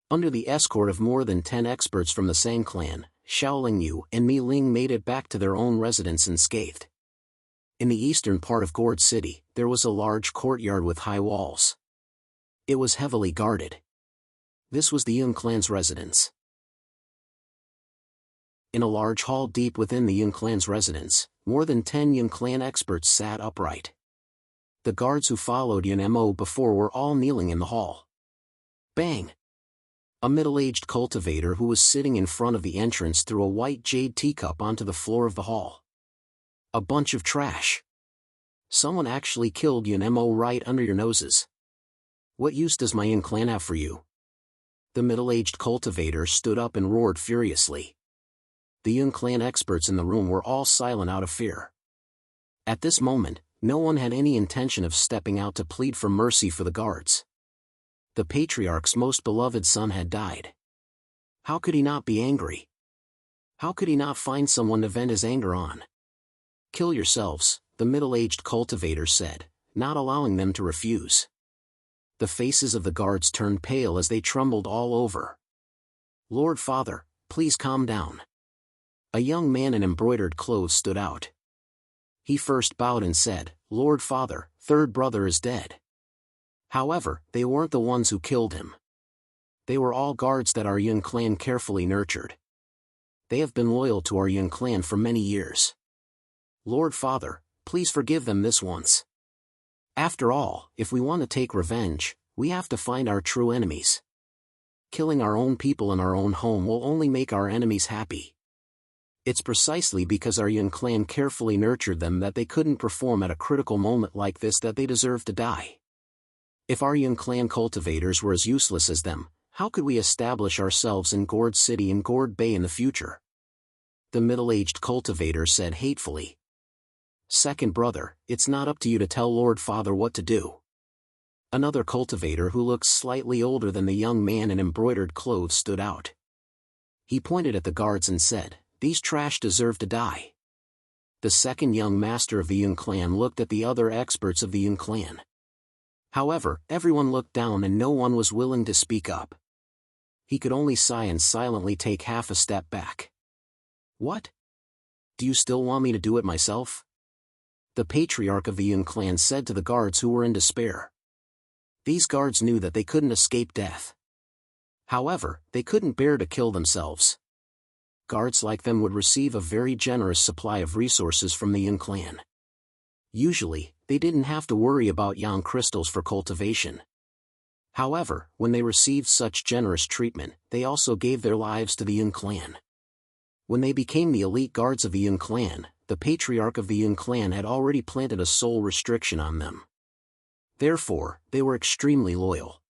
Under the escort of more than 10 experts from the Sang clan, Shaolin Yu and Mi Ling made it back to their own residence unscathed. In the eastern part of Gourd City, there was a large courtyard with high walls. It was heavily guarded. This was the Yun clan's residence. In a large hall deep within the Yun clan's residence, More than 10 Yun clan experts sat upright. The guards who followed Yun Mo before were all kneeling in the hall. Bang! A middle-aged cultivator who was sitting in front of the entrance threw a white jade teacup onto the floor of the hall. A bunch of trash. Someone actually killed Yun Mo right under your noses. What use does my Yun clan have for you? The middle-aged cultivator stood up and roared furiously. The Yun clan experts in the room were all silent out of fear. At this moment, no one had any intention of stepping out to plead for mercy for the guards. The patriarch's most beloved son had died. How could he not be angry? How could he not find someone to vent his anger on? Kill yourselves, the middle-aged cultivator said, not allowing them to refuse. The faces of the guards turned pale as they trembled all over. Lord Father, please calm down. A young man in embroidered clothes stood out. He first bowed and said, Lord Father, third brother is dead. However, they weren't the ones who killed him. They were all guards that our Yun clan carefully nurtured. They have been loyal to our Yun clan for many years. Lord Father, please forgive them this once. After all, if we want to take revenge, we have to find our true enemies. Killing our own people in our own home will only make our enemies happy. It's precisely because our Yun clan carefully nurtured them that they couldn't perform at a critical moment like this that they deserve to die. If our Yun clan cultivators were as useless as them, how could we establish ourselves in Gourd City and Gourd Bay in the future? The middle-aged cultivator said hatefully. Second brother, it's not up to you to tell Lord Father what to do. Another cultivator who looked slightly older than the young man in embroidered clothes stood out. He pointed at the guards and said, These trash deserve to die. The second young master of the Yun clan looked at the other experts of the Yun clan. However, everyone looked down and no one was willing to speak up. He could only sigh and silently take half a step back. What? Do you still want me to do it myself? The patriarch of the Yun clan said to the guards who were in despair. These guards knew that they couldn't escape death. However, they couldn't bear to kill themselves. Guards like them would receive a very generous supply of resources from the Yun clan. Usually, they didn't have to worry about yang crystals for cultivation. However, when they received such generous treatment, they also gave their lives to the Yun clan. When they became the elite guards of the Yun clan, the patriarch of the Yun clan had already planted a soul restriction on them. Therefore, they were extremely loyal.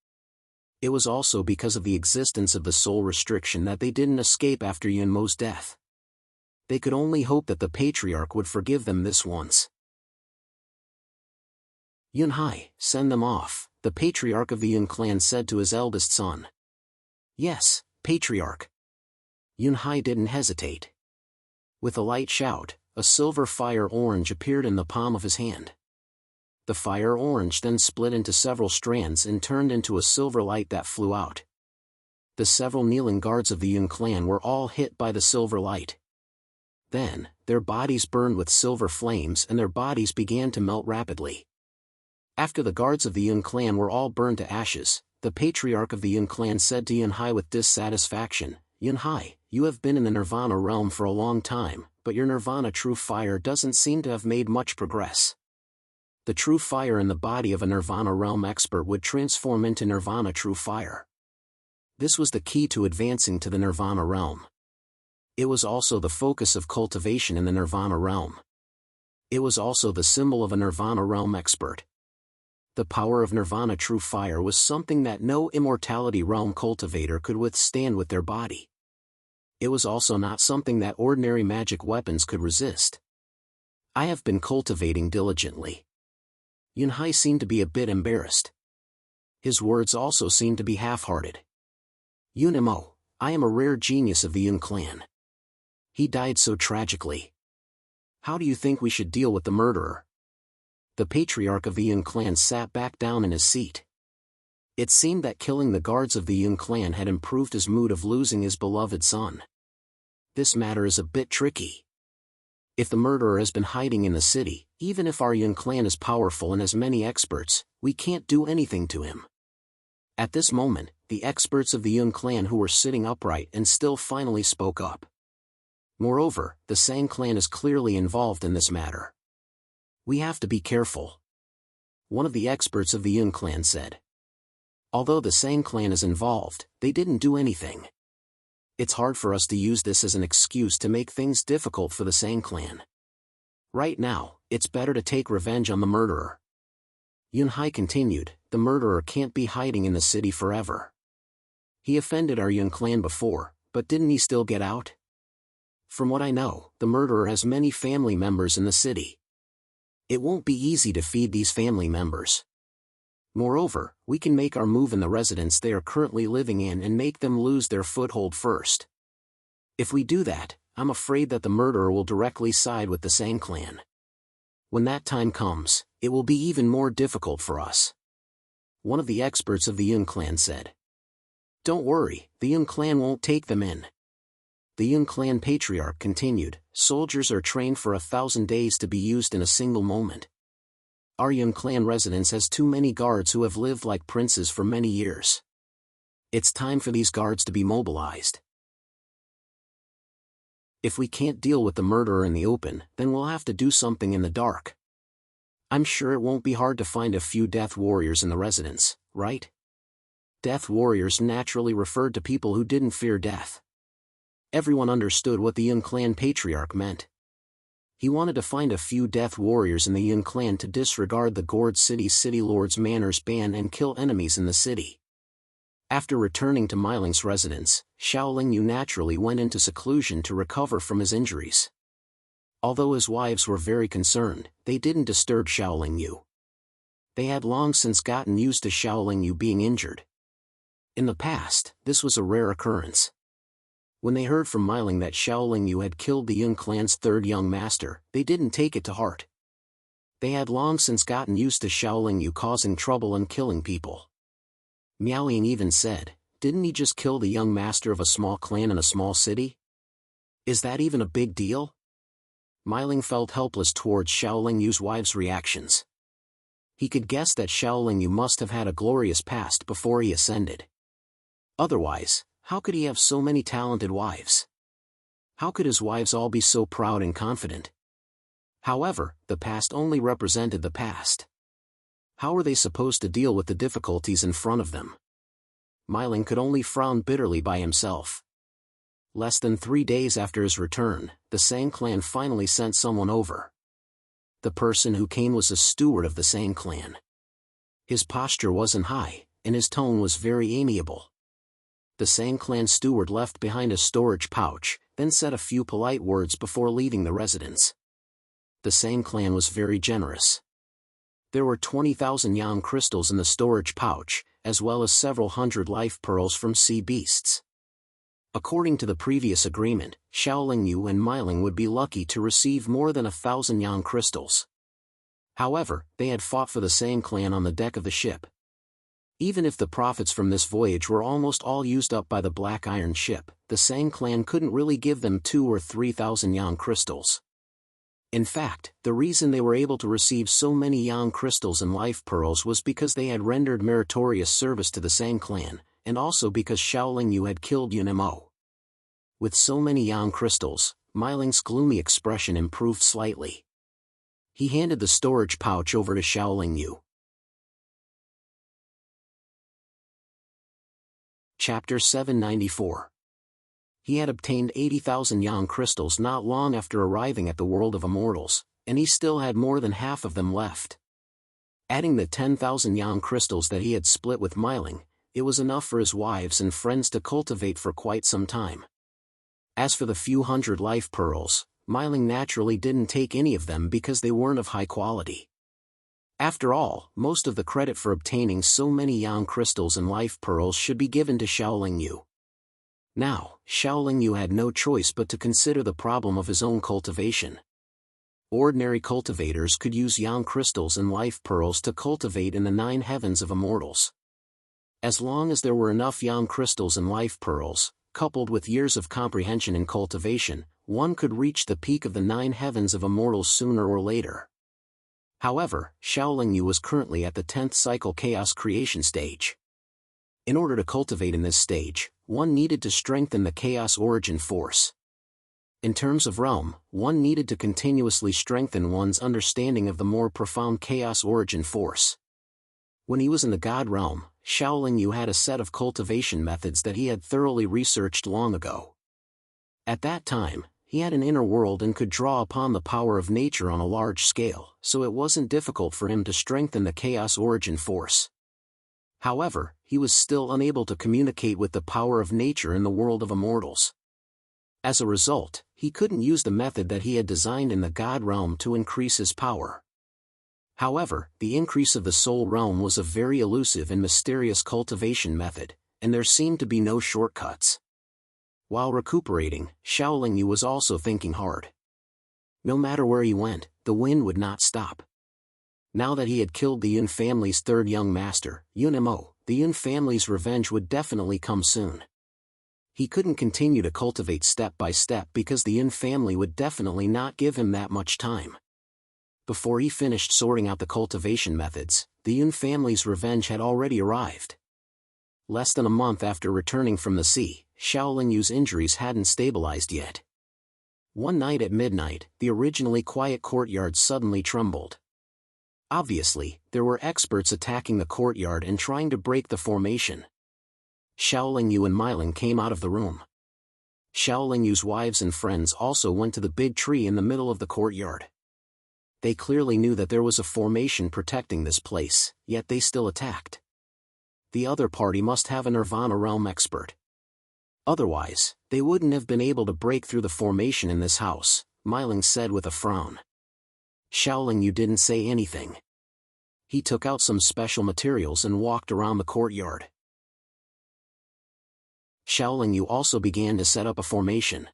It was also because of the existence of the soul restriction that they didn't escape after Yun Mo's death. They could only hope that the patriarch would forgive them this once. Yun Hai, send them off, the patriarch of the Yun clan said to his eldest son. Yes, patriarch. Yun Hai didn't hesitate. With a light shout, a silver fire orange appeared in the palm of his hand. The fire orange then split into several strands and turned into a silver light that flew out. The several kneeling guards of the Yun clan were all hit by the silver light. Then, their bodies burned with silver flames and their bodies began to melt rapidly. After the guards of the Yun clan were all burned to ashes, the patriarch of the Yun clan said to Yun Hai with dissatisfaction, Yun Hai, you have been in the Nirvana realm for a long time, but your Nirvana true fire doesn't seem to have made much progress. The true fire in the body of a Nirvana realm expert would transform into Nirvana true fire. This was the key to advancing to the Nirvana realm. It was also the focus of cultivation in the Nirvana realm. It was also the symbol of a Nirvana realm expert. The power of Nirvana true fire was something that no immortality realm cultivator could withstand with their body. It was also not something that ordinary magic weapons could resist. I have been cultivating diligently. Yun Hai seemed to be a bit embarrassed. His words also seemed to be half-hearted. Yun Mo, I am a rare genius of the Yun clan. He died so tragically. How do you think we should deal with the murderer? The patriarch of the Yun clan sat back down in his seat. It seemed that killing the guards of the Yun clan had improved his mood of losing his beloved son. This matter is a bit tricky. If the murderer has been hiding in the city, even if our Yun clan is powerful and has many experts, we can't do anything to him. At this moment, the experts of the Yun clan who were sitting upright and still finally spoke up. Moreover, the Sang clan is clearly involved in this matter. We have to be careful. One of the experts of the Yun clan said. Although the Sang clan is involved, they didn't do anything. It's hard for us to use this as an excuse to make things difficult for the Sang clan. Right now, it's better to take revenge on the murderer. Yun Hai continued, the murderer can't be hiding in the city forever. He offended our Yun clan before, but didn't he still get out? From what I know, the murderer has many family members in the city. It won't be easy to feed these family members. Moreover, we can make our move in the residence they are currently living in and make them lose their foothold first. If we do that, I'm afraid that the murderer will directly side with the Sang clan. When that time comes, it will be even more difficult for us. One of the experts of the Yun clan said. Don't worry, the Yun clan won't take them in. The Yun clan patriarch continued, soldiers are trained for 1,000 days to be used in a single moment. Our Yun clan residence has too many guards who have lived like princes for many years. It's time for these guards to be mobilized. If we can't deal with the murderer in the open, then we'll have to do something in the dark. I'm sure it won't be hard to find a few death warriors in the residence, right? Death warriors naturally referred to people who didn't fear death. Everyone understood what the Yun clan patriarch meant. He wanted to find a few death warriors in the Yun clan to disregard the Gourd City's city lord's manners ban and kill enemies in the city. After returning to Miling's residence, Xiaoling Yu naturally went into seclusion to recover from his injuries. Although his wives were very concerned, they didn't disturb Xiaoling Yu. They had long since gotten used to Xiaoling Yu being injured. In the past, this was a rare occurrence. When they heard from Miling that Xiaoling Yu had killed the Yun clan's third young master, they didn't take it to heart. They had long since gotten used to Xiaoling Yu causing trouble and killing people. Miao Ying even said, didn't he just kill the young master of a small clan in a small city? Is that even a big deal? Miling felt helpless towards Xiaoling Yu's wives' reactions. He could guess that Xiaoling Yu must have had a glorious past before he ascended. Otherwise, how could he have so many talented wives? How could his wives all be so proud and confident? However, the past only represented the past. How were they supposed to deal with the difficulties in front of them? Miling could only frown bitterly by himself. Less than 3 days after his return, the Sang clan finally sent someone over. The person who came was a steward of the Sang clan. His posture wasn't high, and his tone was very amiable. The Sang clan steward left behind a storage pouch, then said a few polite words before leaving the residence. The Sang clan was very generous. There were 20,000 yang crystals in the storage pouch, as well as several hundred life pearls from sea beasts. According to the previous agreement, Xiaoling Yu and Miling would be lucky to receive more than 1,000 yang crystals. However, they had fought for the Sang clan on the deck of the ship. Even if the profits from this voyage were almost all used up by the Black Iron ship, the Sang clan couldn't really give them 2,000 or 3,000 yang crystals. In fact, the reason they were able to receive so many yang crystals and life pearls was because they had rendered meritorious service to the Sang clan, and also because Xiaoling Yu had killed Yun Mo. With so many yang crystals, Miling's gloomy expression improved slightly. He handed the storage pouch over to Xiaoling Yu. Chapter 794. He had obtained 80,000 yang crystals not long after arriving at the world of immortals, and he still had more than half of them left. Adding the 10,000 yang crystals that he had split with Miling, it was enough for his wives and friends to cultivate for quite some time. As for the few hundred life pearls, Miling naturally didn't take any of them because they weren't of high quality. After all, most of the credit for obtaining so many yang crystals and life pearls should be given to Xiaoling Yu. Now, Xiaoling Yu had no choice but to consider the problem of his own cultivation. Ordinary cultivators could use yang crystals and life pearls to cultivate in the 9 heavens of immortals. As long as there were enough yang crystals and life pearls, coupled with years of comprehension in cultivation, one could reach the peak of the 9 heavens of immortals sooner or later. However, Xiaoling Yu was currently at the 10th cycle chaos creation stage. In order to cultivate in this stage, one needed to strengthen the chaos origin force. In terms of realm, one needed to continuously strengthen one's understanding of the more profound chaos origin force. When he was in the God realm, Shaolin Yu had a set of cultivation methods that he had thoroughly researched long ago. At that time, he had an inner world and could draw upon the power of nature on a large scale, so it wasn't difficult for him to strengthen the chaos origin force. However, he was still unable to communicate with the power of nature in the world of immortals. As a result, he couldn't use the method that he had designed in the God realm to increase his power. However, the increase of the soul realm was a very elusive and mysterious cultivation method, and there seemed to be no shortcuts. While recuperating, Shaolin Yu was also thinking hard. No matter where he went, the wind would not stop. Now that he had killed the Yun family's third young master, Yun Mo, the Yun family's revenge would definitely come soon. He couldn't continue to cultivate step by step because the Yun family would definitely not give him that much time. Before he finished sorting out the cultivation methods, the Yun family's revenge had already arrived. Less than a month after returning from the sea, Shaolin Yu's injuries hadn't stabilized yet. One night at midnight, the originally quiet courtyard suddenly trembled. Obviously, there were experts attacking the courtyard and trying to break the formation. Shaolin Yu and Myling came out of the room. Shaolin Yu's wives and friends also went to the big tree in the middle of the courtyard. They clearly knew that there was a formation protecting this place, yet they still attacked. The other party must have a Nirvana realm expert. Otherwise, they wouldn't have been able to break through the formation in this house, Myling said with a frown. Shaolin Yu didn't say anything. He took out some special materials and walked around the courtyard. Shaolin Yu also began to set up a formation.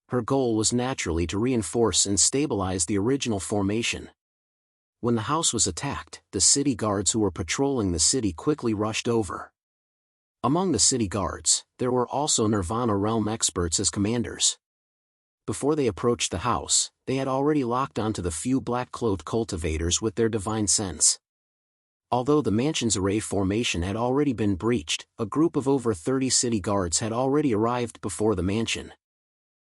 Her goal was naturally to reinforce and stabilize the original formation. When the house was attacked, the city guards who were patrolling the city quickly rushed over. Among the city guards, there were also Nirvana realm experts as commanders. Before they approached the house, they had already locked onto the few black-clothed cultivators with their divine sense. Although the mansion's array formation had already been breached, a group of over 30 city guards had already arrived before the mansion.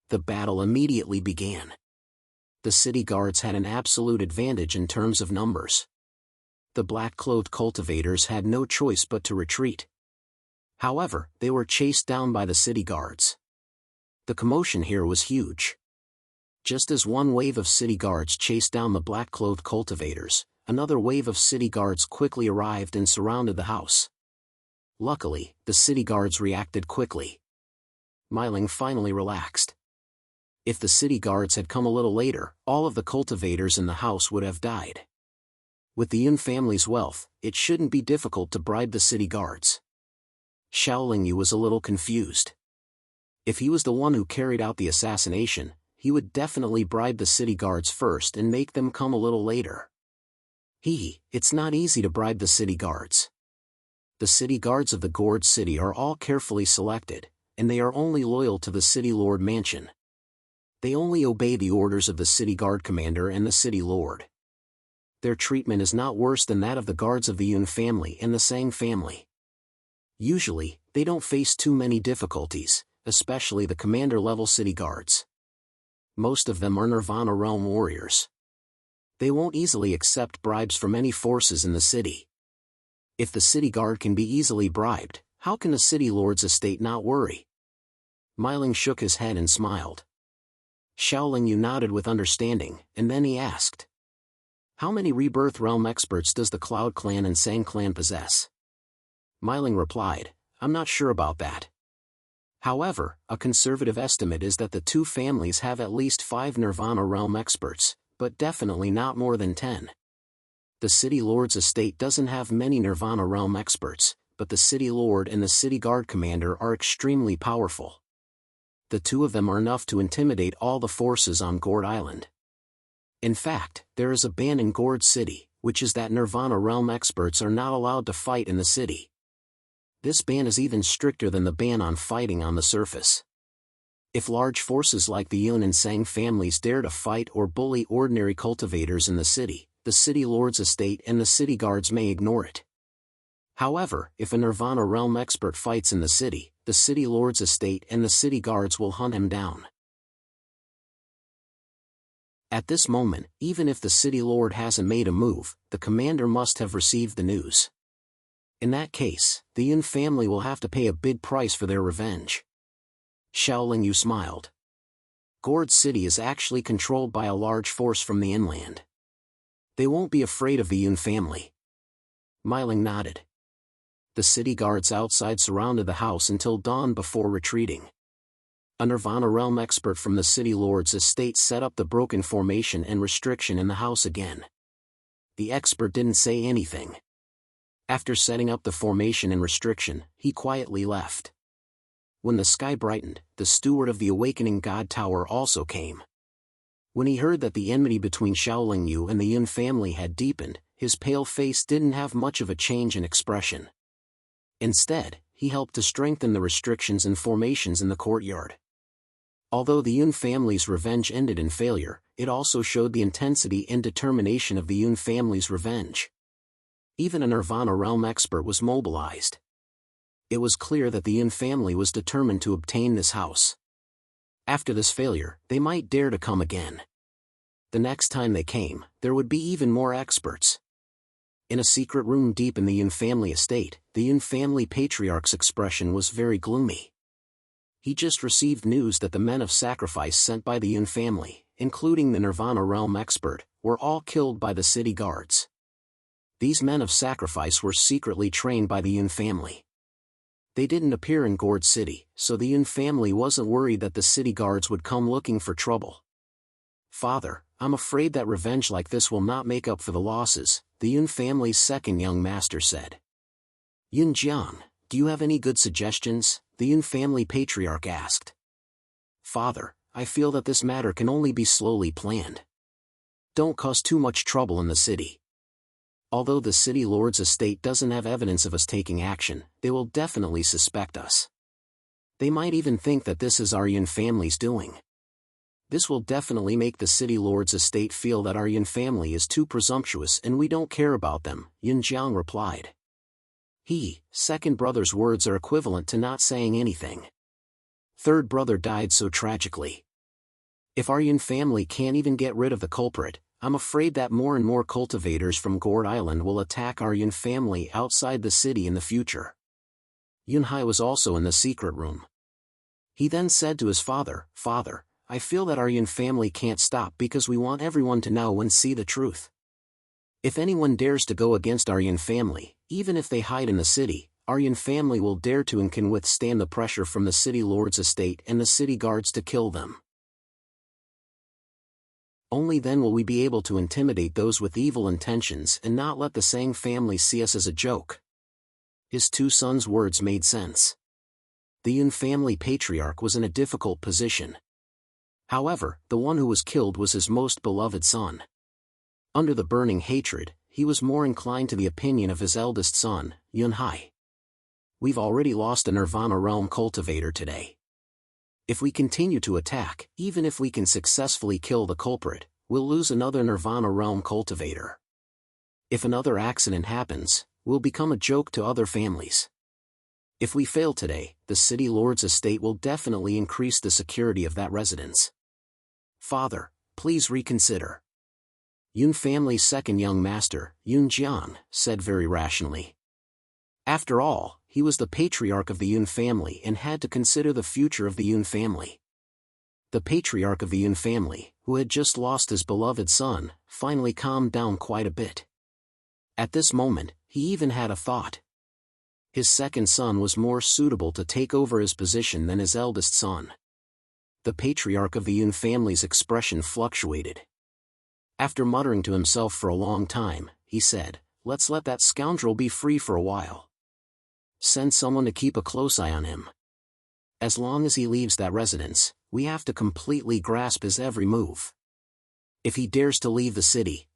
The battle immediately began. The city guards had an absolute advantage in terms of numbers. The black-clothed cultivators had no choice but to retreat. However, they were chased down by the city guards. The commotion here was huge. Just as one wave of city guards chased down the black-clothed cultivators, another wave of city guards quickly arrived and surrounded the house. Luckily, the city guards reacted quickly. Myling finally relaxed. If the city guards had come a little later, all of the cultivators in the house would have died. With the Yun family's wealth, it shouldn't be difficult to bribe the city guards. Shaolin Yu was a little confused. If he was the one who carried out the assassination, he would definitely bribe the city guards first and make them come a little later. It's not easy to bribe the city guards. The city guards of the Gourd City are all carefully selected, and they are only loyal to the City Lord Mansion. They only obey the orders of the City Guard Commander and the City Lord. Their treatment is not worse than that of the guards of the Yun family and the Sang family. Usually, they don't face too many difficulties, especially the commander-level city guards. Most of them are Nirvana realm warriors. They won't easily accept bribes from any forces in the city. If the city guard can be easily bribed, how can the city lord's estate not worry? Myling shook his head and smiled. Shaolin Yu nodded with understanding, and then he asked, "How many Rebirth Realm experts does the Cloud Clan and Sang Clan possess?" Myling replied, "I'm not sure about that. However, a conservative estimate is that the two families have at least 5 Nirvana Realm experts, but definitely not more than 10. The City Lord's estate doesn't have many Nirvana Realm experts, but the City Lord and the City Guard Commander are extremely powerful. The two of them are enough to intimidate all the forces on Gourd Island. In fact, there is a ban in Gourd City, which is that Nirvana Realm experts are not allowed to fight in the city. This ban is even stricter than the ban on fighting on the surface. If large forces like the Yun and Sang families dare to fight or bully ordinary cultivators in the city Lord's estate and the city guards may ignore it. However, if a Nirvana Realm expert fights in the city Lord's estate and the city guards will hunt him down. At this moment, even if the city lord hasn't made a move, the commander must have received the news. In that case, the Yun family will have to pay a big price for their revenge. Xiaolingyu smiled. Gourd City is actually controlled by a large force from the inland. They won't be afraid of the Yun family. Myling nodded. The city guards outside surrounded the house until dawn before retreating. A Nirvana realm expert from the city lord's estate set up the broken formation and restriction in the house again. The expert didn't say anything. After setting up the formation and restriction, he quietly left. When the sky brightened, the steward of the Awakening God Tower also came. When he heard that the enmity between Xiaolingyu and the Yun family had deepened, his pale face didn't have much of a change in expression. Instead, he helped to strengthen the restrictions and formations in the courtyard. Although the Yun family's revenge ended in failure, it also showed the intensity and determination of the Yun family's revenge. Even a Nirvana realm expert was mobilized. It was clear that the Yun family was determined to obtain this house. After this failure, they might dare to come again. The next time they came, there would be even more experts. In a secret room deep in the Yun family estate, the Yun family patriarch's expression was very gloomy. He just received news that the men of sacrifice sent by the Yun family, including the Nirvana realm expert, were all killed by the city guards. These men of sacrifice were secretly trained by the Yun family. They didn't appear in Gourd City, so the Yun family wasn't worried that the city guards would come looking for trouble. "Father, I'm afraid that revenge like this will not make up for the losses," the Yun family's second young master said. "Yun Jiang, do you have any good suggestions?" the Yun family patriarch asked. "Father, I feel that this matter can only be slowly planned. Don't cause too much trouble in the city. Although the city lord's estate doesn't have evidence of us taking action, they will definitely suspect us. They might even think that this is our Yun family's doing. This will definitely make the city lord's estate feel that our Yun family is too presumptuous and we don't care about them," Yun Jiang replied. Second brother's words are equivalent to not saying anything. Third brother died so tragically. If our Yun family can't even get rid of the culprit, I'm afraid that more and more cultivators from Gourd Island will attack our Yun family outside the city in the future. Yun Hai was also in the secret room. He then said to his father, "Father, I feel that our Yun family can't stop because we want everyone to know and see the truth. If anyone dares to go against our Yun family, even if they hide in the city, our Yun family will dare to and can withstand the pressure from the city lord's estate and the city guards to kill them. Only then will we be able to intimidate those with evil intentions and not let the Sang family see us as a joke." His two sons' words made sense. The Yun family patriarch was in a difficult position. However, the one who was killed was his most beloved son. Under the burning hatred, he was more inclined to the opinion of his eldest son, Yun Hai. "We've already lost a Nirvana realm cultivator today. If we continue to attack, even if we can successfully kill the culprit, we'll lose another Nirvana realm cultivator. If another accident happens, we'll become a joke to other families. If we fail today, the city lord's estate will definitely increase the security of that residence. Father, please reconsider." Yun family's second young master, Yun Jiang, said very rationally. After all, he was the patriarch of the Yun family and had to consider the future of the Yun family. The patriarch of the Yun family, who had just lost his beloved son, finally calmed down quite a bit. At this moment, he even had a thought. His second son was more suitable to take over his position than his eldest son. The patriarch of the Yun family's expression fluctuated. After muttering to himself for a long time, he said, "Let's let that scoundrel be free for a while. Send someone to keep a close eye on him. As long as he leaves that residence, we have to completely grasp his every move. If he dares to leave the city,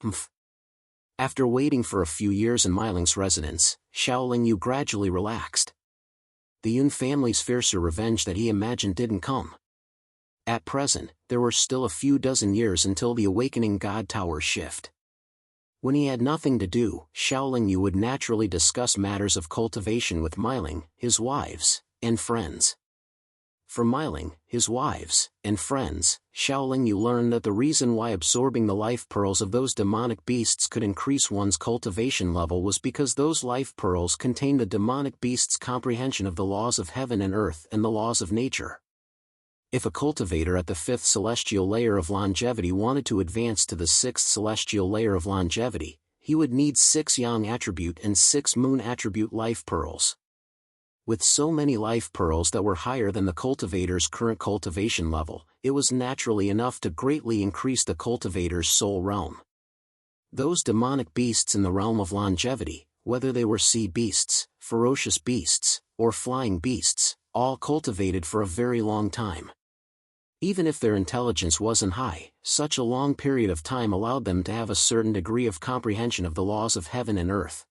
After waiting for a few years in Myling's residence, Xiaolingyu gradually relaxed. The Yun family's fiercer revenge that he imagined didn't come. At present, there were still a few dozen years until the Awakening God Tower shift. When he had nothing to do, Xiaolingyu would naturally discuss matters of cultivation with Myling, his wives, and friends. From Myling, his wives, and friends, Xiaoling Yu learned that the reason why absorbing the life pearls of those demonic beasts could increase one's cultivation level was because those life pearls contained the demonic beast's comprehension of the laws of heaven and earth and the laws of nature. If a cultivator at the 5th celestial layer of longevity wanted to advance to the 6th celestial layer of longevity, he would need 6 yang attribute and 6 moon attribute life pearls. With so many life pearls that were higher than the cultivator's current cultivation level, it was naturally enough to greatly increase the cultivator's soul realm. Those demonic beasts in the realm of longevity, whether they were sea beasts, ferocious beasts, or flying beasts, all cultivated for a very long time. Even if their intelligence wasn't high, such a long period of time allowed them to have a certain degree of comprehension of the laws of heaven and earth.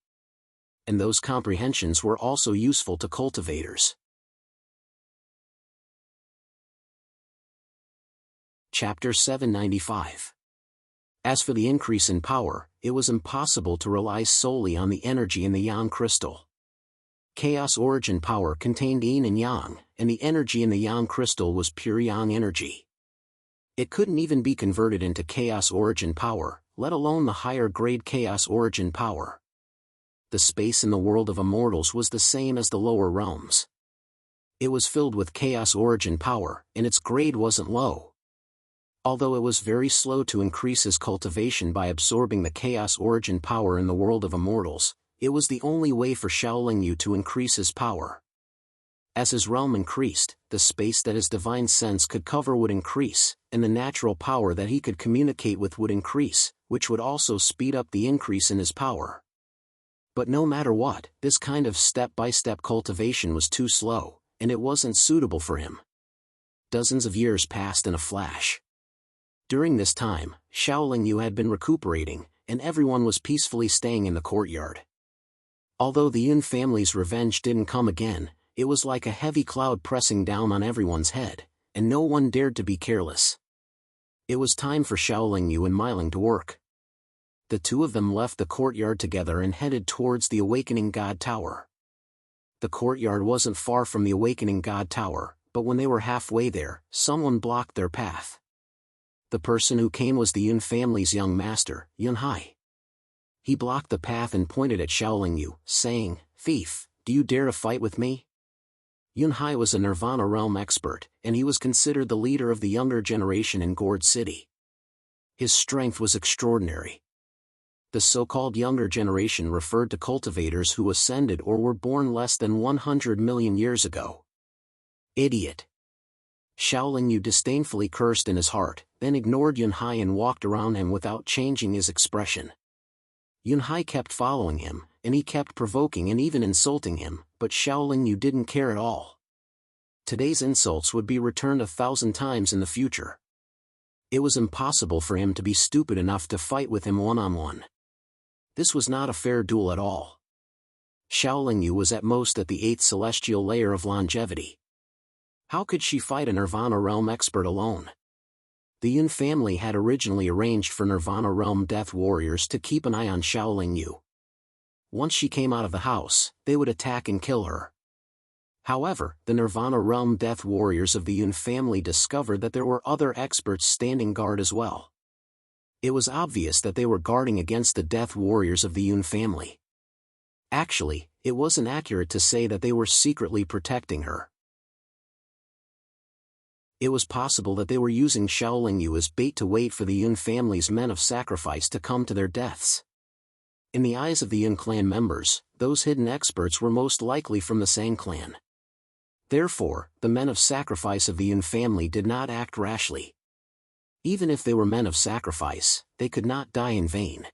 And those comprehensions were also useful to cultivators. Chapter 795. As for the increase in power, it was impossible to rely solely on the energy in the yang crystal. Chaos origin power contained yin and yang, and the energy in the yang crystal was pure yang energy. It couldn't even be converted into chaos origin power, let alone the higher grade chaos origin power. The space in the world of immortals was the same as the lower realms. It was filled with chaos origin power, and its grade wasn't low. Although it was very slow to increase his cultivation by absorbing the chaos origin power in the world of immortals, it was the only way for Xiaoling Yu to increase his power. As his realm increased, the space that his divine sense could cover would increase, and the natural power that he could communicate with would increase, which would also speed up the increase in his power. But no matter what, this kind of step-by-step cultivation was too slow, and it wasn't suitable for him. Dozens of years passed in a flash. During this time, Xiaoling Yu had been recuperating, and everyone was peacefully staying in the courtyard. Although the Yun family's revenge didn't come again, it was like a heavy cloud pressing down on everyone's head, and no one dared to be careless. It was time for Xiaoling Yu and Myling to work. The two of them left the courtyard together and headed towards the Awakening God Tower. The courtyard wasn't far from the Awakening God Tower, but when they were halfway there, someone blocked their path. The person who came was the Yun family's young master, Yun Hai. He blocked the path and pointed at Xiaoling Yu, saying, "Thief, do you dare to fight with me?" Yun Hai was a Nirvana realm expert, and he was considered the leader of the younger generation in Gourd City. His strength was extraordinary. The so-called younger generation referred to cultivators who ascended or were born less than 100 million years ago. Idiot! Xiaoling Yu disdainfully cursed in his heart, then ignored Yun Hai and walked around him without changing his expression. Yun Hai kept following him, and he kept provoking and even insulting him, but Xiaoling Yu didn't care at all. Today's insults would be returned 1,000 times in the future. It was impossible for him to be stupid enough to fight with him one-on-one. This was not a fair duel at all. Xiaoling Yu was at most at the 8th celestial layer of longevity. How could she fight a Nirvana realm expert alone? The Yun family had originally arranged for Nirvana realm death warriors to keep an eye on Xiaoling Yu. Once she came out of the house, they would attack and kill her. However, the Nirvana realm death warriors of the Yun family discovered that there were other experts standing guard as well. It was obvious that they were guarding against the death warriors of the Yun family. Actually, it wasn't accurate to say that they were secretly protecting her. It was possible that they were using Xiaoling Yu as bait to wait for the Yun family's men of sacrifice to come to their deaths. In the eyes of the Yun clan members, those hidden experts were most likely from the Sang clan. Therefore, the men of sacrifice of the Yun family did not act rashly. Even if they were men of sacrifice, they could not die in vain.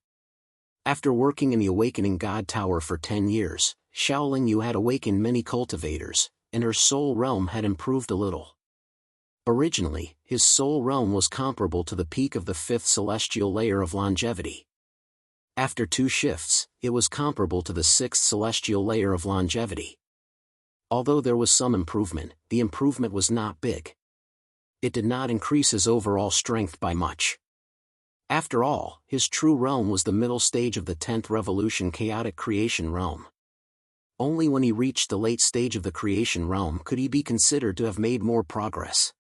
After working in the Awakening God Tower for 10 years, Xiaoling Yu had awakened many cultivators, and her soul realm had improved a little. Originally, his soul realm was comparable to the peak of the 5th celestial layer of longevity. After 2 shifts, it was comparable to the 6th celestial layer of longevity. Although there was some improvement, the improvement was not big. It did not increase his overall strength by much. After all, his true realm was the middle stage of the 10th revolution chaotic creation realm. Only when he reached the late stage of the creation realm could he be considered to have made more progress.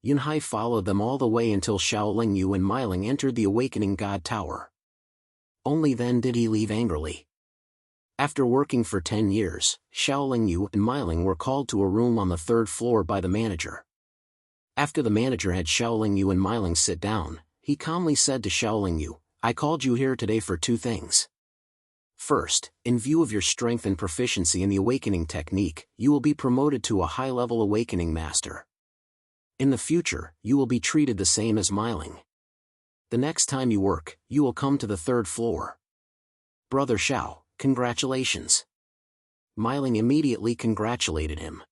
Yunhai followed them all the way until Xiaolingyu and Meiling entered the Awakening God Tower. Only then did he leave angrily. After working for 10 years, Xiaolingyu and Meiling were called to a room on the 3rd floor by the manager. After the manager had Xiaolingyu and Meiling sit down, he calmly said to Xiaolingyu, "I called you here today for 2 things. First, in view of your strength and proficiency in the awakening technique, you will be promoted to a high-level awakening master. In the future, you will be treated the same as Meiling. The next time you work, you will come to the 3rd floor. Brother Xiao, congratulations." Meiling immediately congratulated him.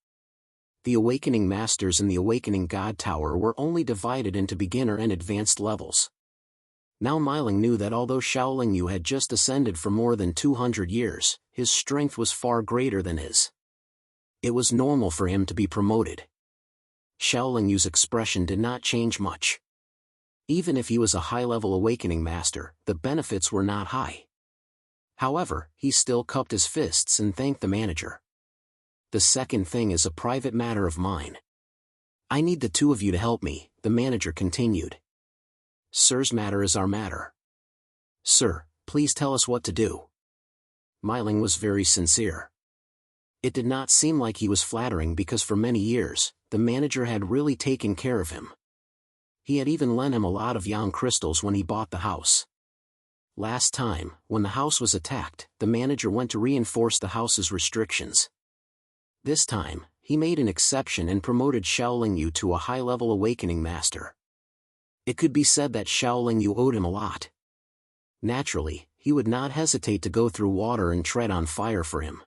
The awakening masters in the Awakening God Tower were only divided into beginner and advanced levels. Now Meiling knew that although Xiaolingyu had just ascended for more than 200 years, his strength was far greater than his. It was normal for him to be promoted. Xiaolingyu's expression did not change much. Even if he was a high-level awakening master, the benefits were not high. However, he still cupped his fists and thanked the manager. "The second thing is a private matter of mine. I need the 2 of you to help me," the manager continued. "Sir's matter is our matter. Sir, please tell us what to do." Meiling was very sincere. It did not seem like he was flattering because for many years, the manager had really taken care of him. He had even lent him a lot of yang crystals when he bought the house. Last time, when the house was attacked, the manager went to reinforce the house's restrictions. This time, he made an exception and promoted Xiaolingyu to a high-level awakening master. It could be said that Xiaolingyu owed him a lot. Naturally, he would not hesitate to go through water and tread on fire for him.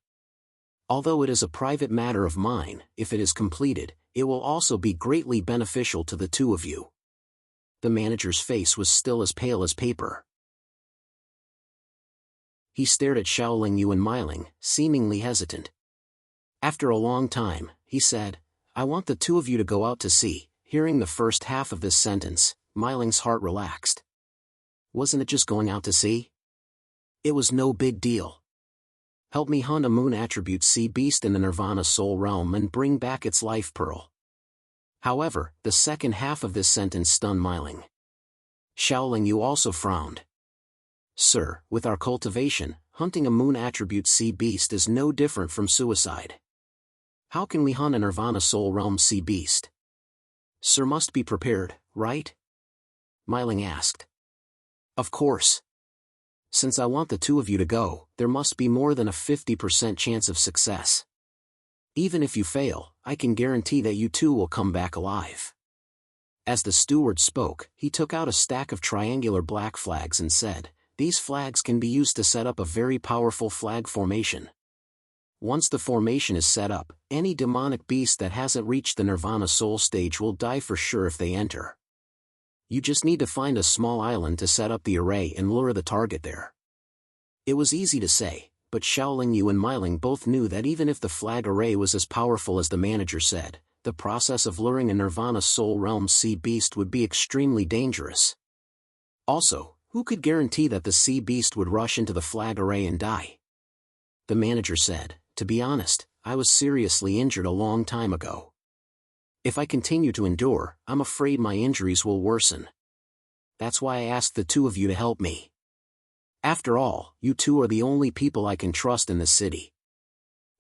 Although it is a private matter of mine, if it is completed, it will also be greatly beneficial to the 2 of you. The manager's face was still as pale as paper. He stared at Xiaolingyu and Meiling, seemingly hesitant. After a long time, he said, "I want the 2 of you to go out to sea." Hearing the first half of this sentence, Meiling's heart relaxed. Wasn't it just going out to sea? It was no big deal. Help me hunt a moon attribute sea beast in the Nirvana soul realm and bring back its life pearl. However, the second half of this sentence stunned Meiling. Xiaolingyu also frowned. "Sir, with our cultivation, hunting a moon attribute sea beast is no different from suicide. How can we hunt a Nirvana soul realm sea beast? Sir must be prepared, right?" Meiling asked. "Of course. Since I want the 2 of you to go, there must be more than a 50% chance of success. Even if you fail, I can guarantee that you 2 will come back alive." As the steward spoke, he took out a stack of triangular black flags and said, "These flags can be used to set up a very powerful flag formation. Once the formation is set up, any demonic beast that hasn't reached the Nirvana soul stage will die for sure if they enter. You just need to find a small island to set up the array and lure the target there." It was easy to say, but Xiaolingyu and Meiling both knew that even if the flag array was as powerful as the manager said, the process of luring a Nirvana soul realm sea beast would be extremely dangerous. Also, who could guarantee that the sea beast would rush into the flag array and die? The manager said, "To be honest, I was seriously injured a long time ago. If I continue to endure, I'm afraid my injuries will worsen. That's why I asked the 2 of you to help me. After all, you 2 are the only people I can trust in this city.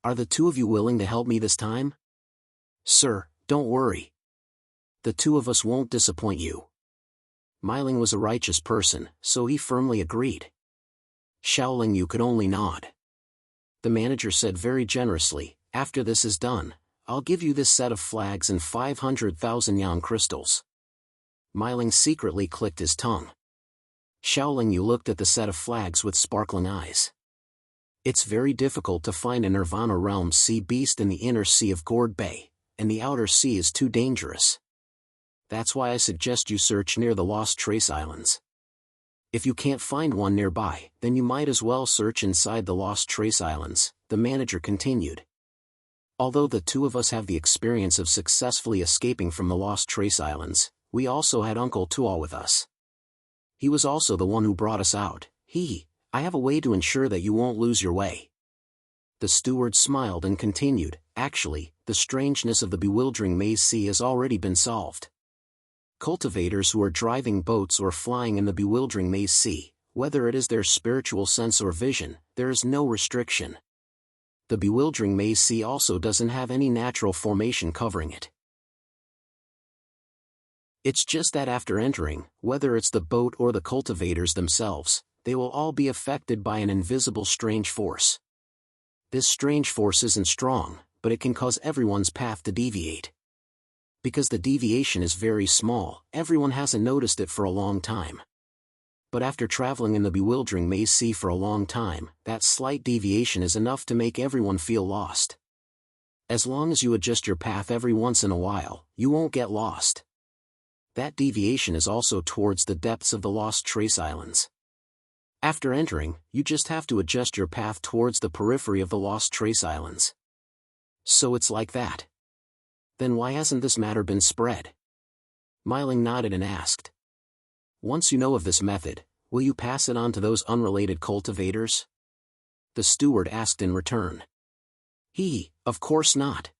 Are the 2 of you willing to help me this time?" "Sir, don't worry. The 2 of us won't disappoint you." Meiling was a righteous person, so he firmly agreed. Xiaolingyu could only nod. The manager said very generously, "After this is done, I'll give you this set of flags and 500,000 yang crystals." Meiling secretly clicked his tongue. Xiaolingyu looked at the set of flags with sparkling eyes. It's very difficult to find a Nirvana realm sea beast in the inner sea of Gourd Bay, and the outer sea is too dangerous. That's why I suggest you search near the Lost Trace Islands. If you can't find one nearby, then you might as well search inside the Lost Trace Islands, the manager continued. Although the 2 of us have the experience of successfully escaping from the Lost Trace Islands, we also had Uncle Tuo with us. He was also the one who brought us out. I have a way to ensure that you won't lose your way. The steward smiled and continued, "Actually, the strangeness of the bewildering maze sea has already been solved. Cultivators who are driving boats or flying in the bewildering maze sea, whether it is their spiritual sense or vision, there is no restriction. The bewildering maze sea also doesn't have any natural formation covering it. It's just that after entering, whether it's the boat or the cultivators themselves, they will all be affected by an invisible strange force. This strange force isn't strong, but it can cause everyone's path to deviate. Because the deviation is very small, everyone hasn't noticed it for a long time. But after traveling in the bewildering maze sea for a long time, that slight deviation is enough to make everyone feel lost. As long as you adjust your path every once in a while, you won't get lost. That deviation is also towards the depths of the Lost Trace Islands. After entering, you just have to adjust your path towards the periphery of the Lost Trace Islands. So it's like that. Then why hasn't this matter been spread?" Myling nodded and asked. "Once you know of this method, will you pass it on to those unrelated cultivators?" The steward asked in return. Of course not."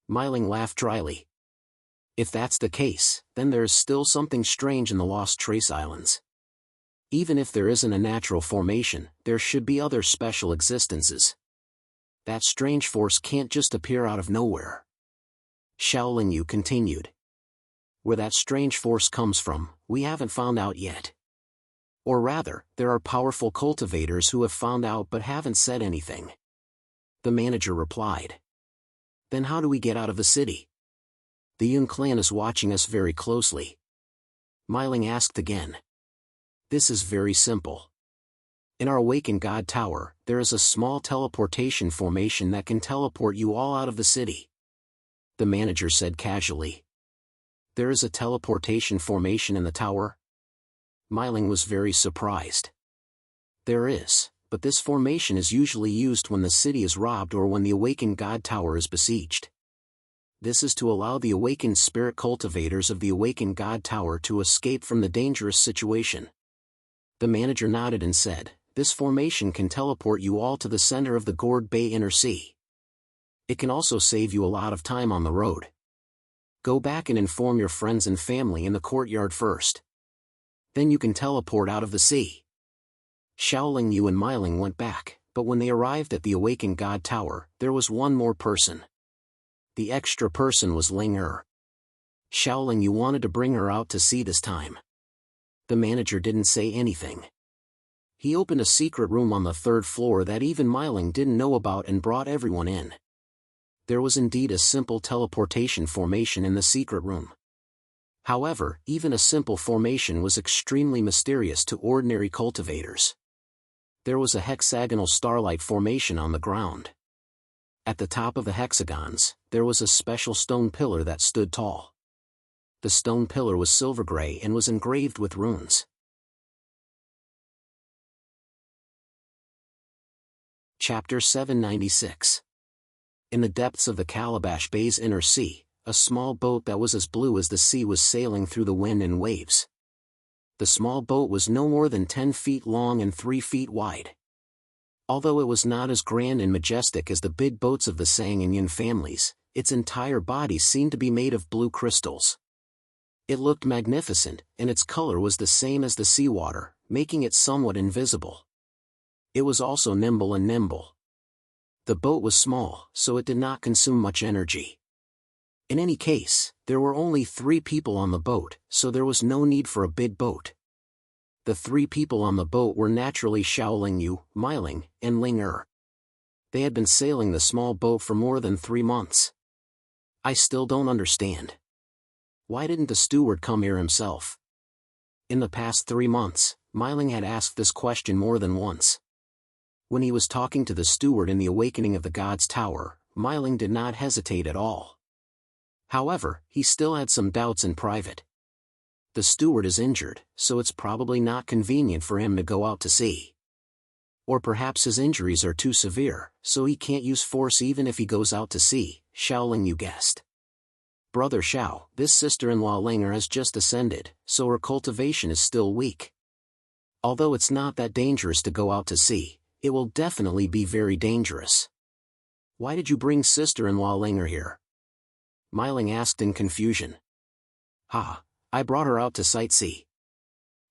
Myling laughed dryly. "If that's the case, then there is still something strange in the Lost Trace Islands. Even if there isn't a natural formation, there should be other special existences. That strange force can't just appear out of nowhere." Xiaoling Yu continued. "Where that strange force comes from, we haven't found out yet. Or rather, there are powerful cultivators who have found out but haven't said anything." The manager replied. "Then how do we get out of the city? The Yun clan is watching us very closely." Myling asked again. "This is very simple. In our Awakened God Tower, there is a small teleportation formation that can teleport you all out of the city," the manager said casually. "There is a teleportation formation in the tower?" Myling was very surprised. "There is, but this formation is usually used when the city is robbed or when the Awakened God Tower is besieged. This is to allow the awakened spirit cultivators of the Awakened God Tower to escape from the dangerous situation." The manager nodded and said, "This formation can teleport you all to the center of the Gourd Bay Inner Sea. It can also save you a lot of time on the road. Go back and inform your friends and family in the courtyard first. Then you can teleport out of the sea." Xiaoling Yu and Myling went back, but when they arrived at the Awakened God Tower, there was one more person. The extra person was Ling Er. Xiaoling Yu wanted to bring her out to sea this time. The manager didn't say anything. He opened a secret room on the third floor that even Myling didn't know about and brought everyone in. There was indeed a simple teleportation formation in the secret room. However, even a simple formation was extremely mysterious to ordinary cultivators. There was a hexagonal starlight formation on the ground. At the top of the hexagons, there was a special stone pillar that stood tall. The stone pillar was silver gray and was engraved with runes. Chapter 796. In the depths of the Calabash Bay's inner sea, a small boat that was as blue as the sea was sailing through the wind and waves. The small boat was no more than 10 feet long and 3 feet wide. Although it was not as grand and majestic as the big boats of the Sang and Yun families, its entire body seemed to be made of blue crystals. It looked magnificent, and its color was the same as the seawater, making it somewhat invisible. It was also nimble. The boat was small, so it did not consume much energy. In any case, there were only 3 people on the boat, so there was no need for a big boat. The 3 people on the boat were naturally Xiaoling Yu, Myling, and Ling Er. They had been sailing the small boat for more than 3 months. "I still don't understand. Why didn't the steward come here himself?" In the past 3 months, Myling had asked this question more than once. When he was talking to the steward in the Awakening of the Gods Tower, Myling did not hesitate at all. However, he still had some doubts in private. The steward is injured, so it's probably not convenient for him to go out to sea. Or perhaps his injuries are too severe, so he can't use force even if he goes out to sea, Xiaoling Yu guessed. "Brother Xiao, this sister-in-law Linger has just ascended, so her cultivation is still weak. Although it's not that dangerous to go out to sea, it will definitely be very dangerous. Why did you bring sister-in-law Linger here? Myling asked in confusion. I brought her out to sightsee.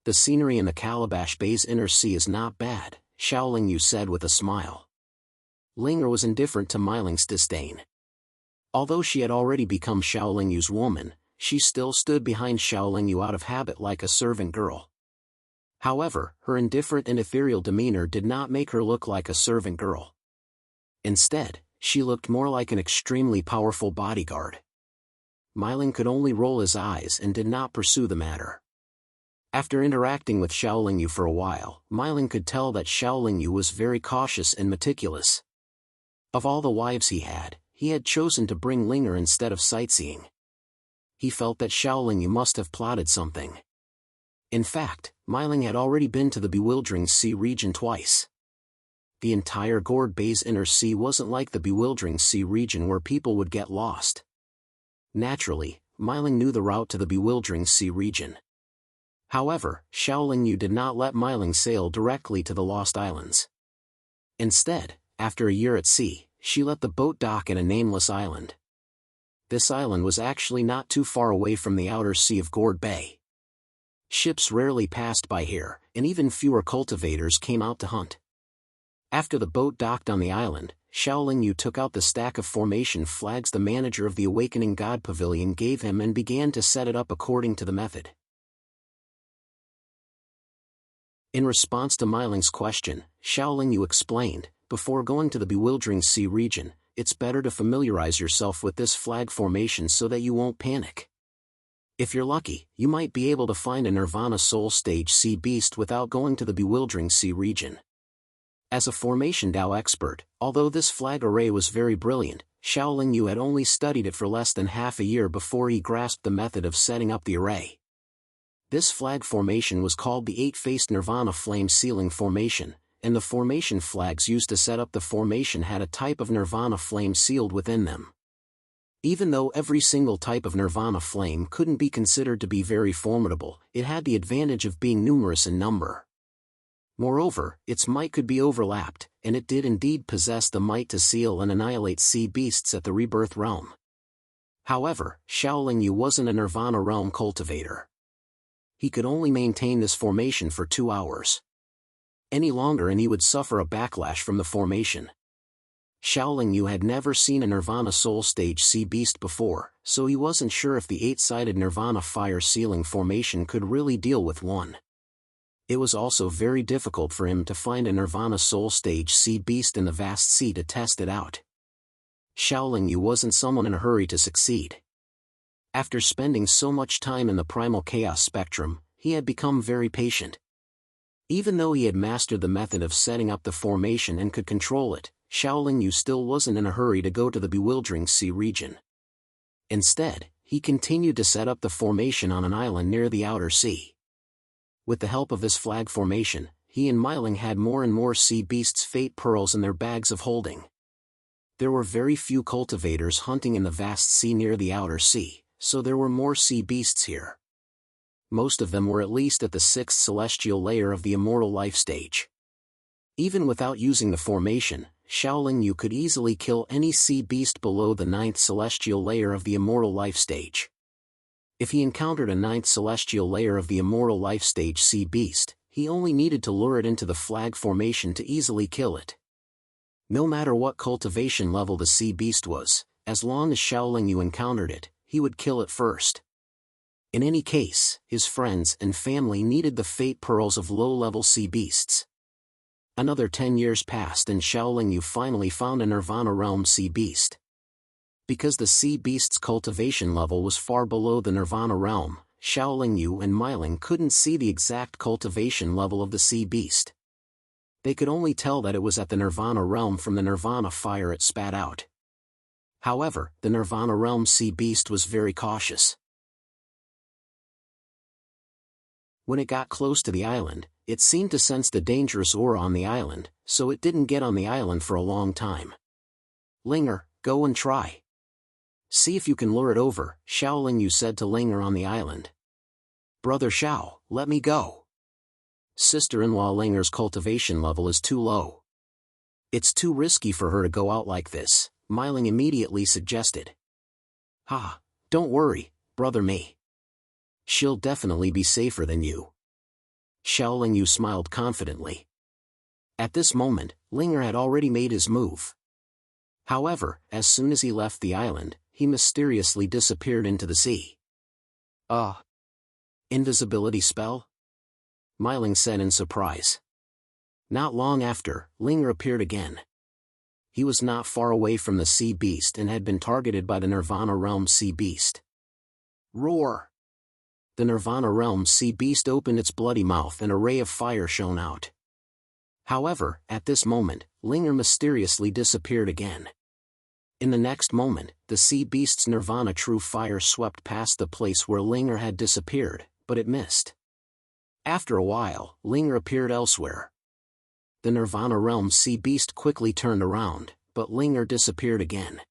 The scenery in the Calabash Bay's inner sea is not bad, Xiaolingyu said with a smile. Linger was indifferent to Myling's disdain. Although she had already become Xiaolingyu's woman, she still stood behind Xiaolingyu out of habit like a servant girl. However, her indifferent and ethereal demeanor did not make her look like a servant girl. Instead, she looked more like an extremely powerful bodyguard. Myling could only roll his eyes and did not pursue the matter. After interacting with Xiaolingyu for a while, Myling could tell that Xiaolingyu was very cautious and meticulous. Of all the wives he had chosen to bring Linger instead of sightseeing. He felt that Xiaolingyu must have plotted something. In fact, Myling had already been to the Bewildering Sea region twice. The entire Gourd Bay's inner sea wasn't like the Bewildering Sea region where people would get lost. Naturally, Myling knew the route to the Bewildering Sea region. However, Xiaolingyu did not let Myling sail directly to the Lost Islands. Instead, after a year at sea, she let the boat dock at a nameless island. This island was actually not too far away from the outer sea of Gourd Bay. Ships rarely passed by here, and even fewer cultivators came out to hunt. After the boat docked on the island, Xiaolingyu took out the stack of formation flags the manager of the Awakening God Pavilion gave him and began to set it up according to the method. In response to Myling's question, Xiaolingyu explained, before going to the Bewildering Sea region, it's better to familiarize yourself with this flag formation so that you won't panic. If you're lucky, you might be able to find a Nirvana Soul Stage Sea Beast without going to the Bewildering Sea region. As a Formation Dao expert, although this flag array was very brilliant, Xiaolingyu had only studied it for less than half a year before he grasped the method of setting up the array. This flag formation was called the Eight-Faced Nirvana Flame Sealing Formation, and the formation flags used to set up the formation had a type of Nirvana flame sealed within them. Even though every single type of Nirvana flame couldn't be considered to be very formidable, it had the advantage of being numerous in number. Moreover, its might could be overlapped, and it did indeed possess the might to seal and annihilate sea beasts at the Rebirth Realm. However, Xiaolingyu wasn't a Nirvana Realm cultivator. He could only maintain this formation for 2 hours. Any longer and he would suffer a backlash from the formation. Xiaolingyu had never seen a Nirvana Soul Stage Sea Beast before, so he wasn't sure if the 8-sided Nirvana Fire Sealing Formation could really deal with one. It was also very difficult for him to find a Nirvana Soul Stage Sea Beast in the vast sea to test it out. Xiaolingyu wasn't someone in a hurry to succeed. After spending so much time in the Primal Chaos Spectrum, he had become very patient. Even though he had mastered the method of setting up the formation and could control it, Xiaolingyu still wasn't in a hurry to go to the Bewildering Sea region. Instead, he continued to set up the formation on an island near the outer sea. With the help of this flag formation, he and Myling had more and more sea beasts' fate pearls in their bags of holding. There were very few cultivators hunting in the vast sea near the outer sea, so there were more sea beasts here. Most of them were at least at the 6th celestial layer of the immortal life stage. Even without using the formation, Xiaolingyu could easily kill any sea beast below the 9th celestial layer of the immortal life stage. If he encountered a 9th celestial layer of the immortal life stage sea beast, he only needed to lure it into the flag formation to easily kill it. No matter what cultivation level the sea beast was, as long as Xiaolingyu encountered it, he would kill it first. In any case, his friends and family needed the fate pearls of low-level sea beasts. Another 10 years passed and Xiaolingyu finally found a Nirvana Realm sea beast. Because the sea beast's cultivation level was far below the Nirvana Realm, Xiaolingyu and Myling couldn't see the exact cultivation level of the sea beast. They could only tell that it was at the Nirvana Realm from the Nirvana fire it spat out. However, the Nirvana Realm sea beast was very cautious. When it got close to the island, it seemed to sense the dangerous aura on the island, so it didn't get on the island for a long time. Linger, go and try. See if you can lure it over, Xiaolingyu said to Linger on the island. Brother Xiao, let me go. Sister-in-law Linger's cultivation level is too low. It's too risky for her to go out like this, Miling immediately suggested. "Ha, don't worry, brother May. She'll definitely be safer than you." Xiao Lingyu smiled confidently. At this moment, Linger had already made his move. However, as soon as he left the island, he mysteriously disappeared into the sea. Invisibility spell?" Miling said in surprise. Not long after, Linger appeared again. He was not far away from the sea beast and had been targeted by the Nirvana Realm sea beast. Roar! The Nirvana Realm sea beast opened its bloody mouth and a ray of fire shone out. However, at this moment, Linger mysteriously disappeared again. In the next moment, the sea beast's Nirvana true fire swept past the place where Linger had disappeared, but it missed. After a while, Linger appeared elsewhere. The Nirvana Realm sea beast quickly turned around, but Linger disappeared again.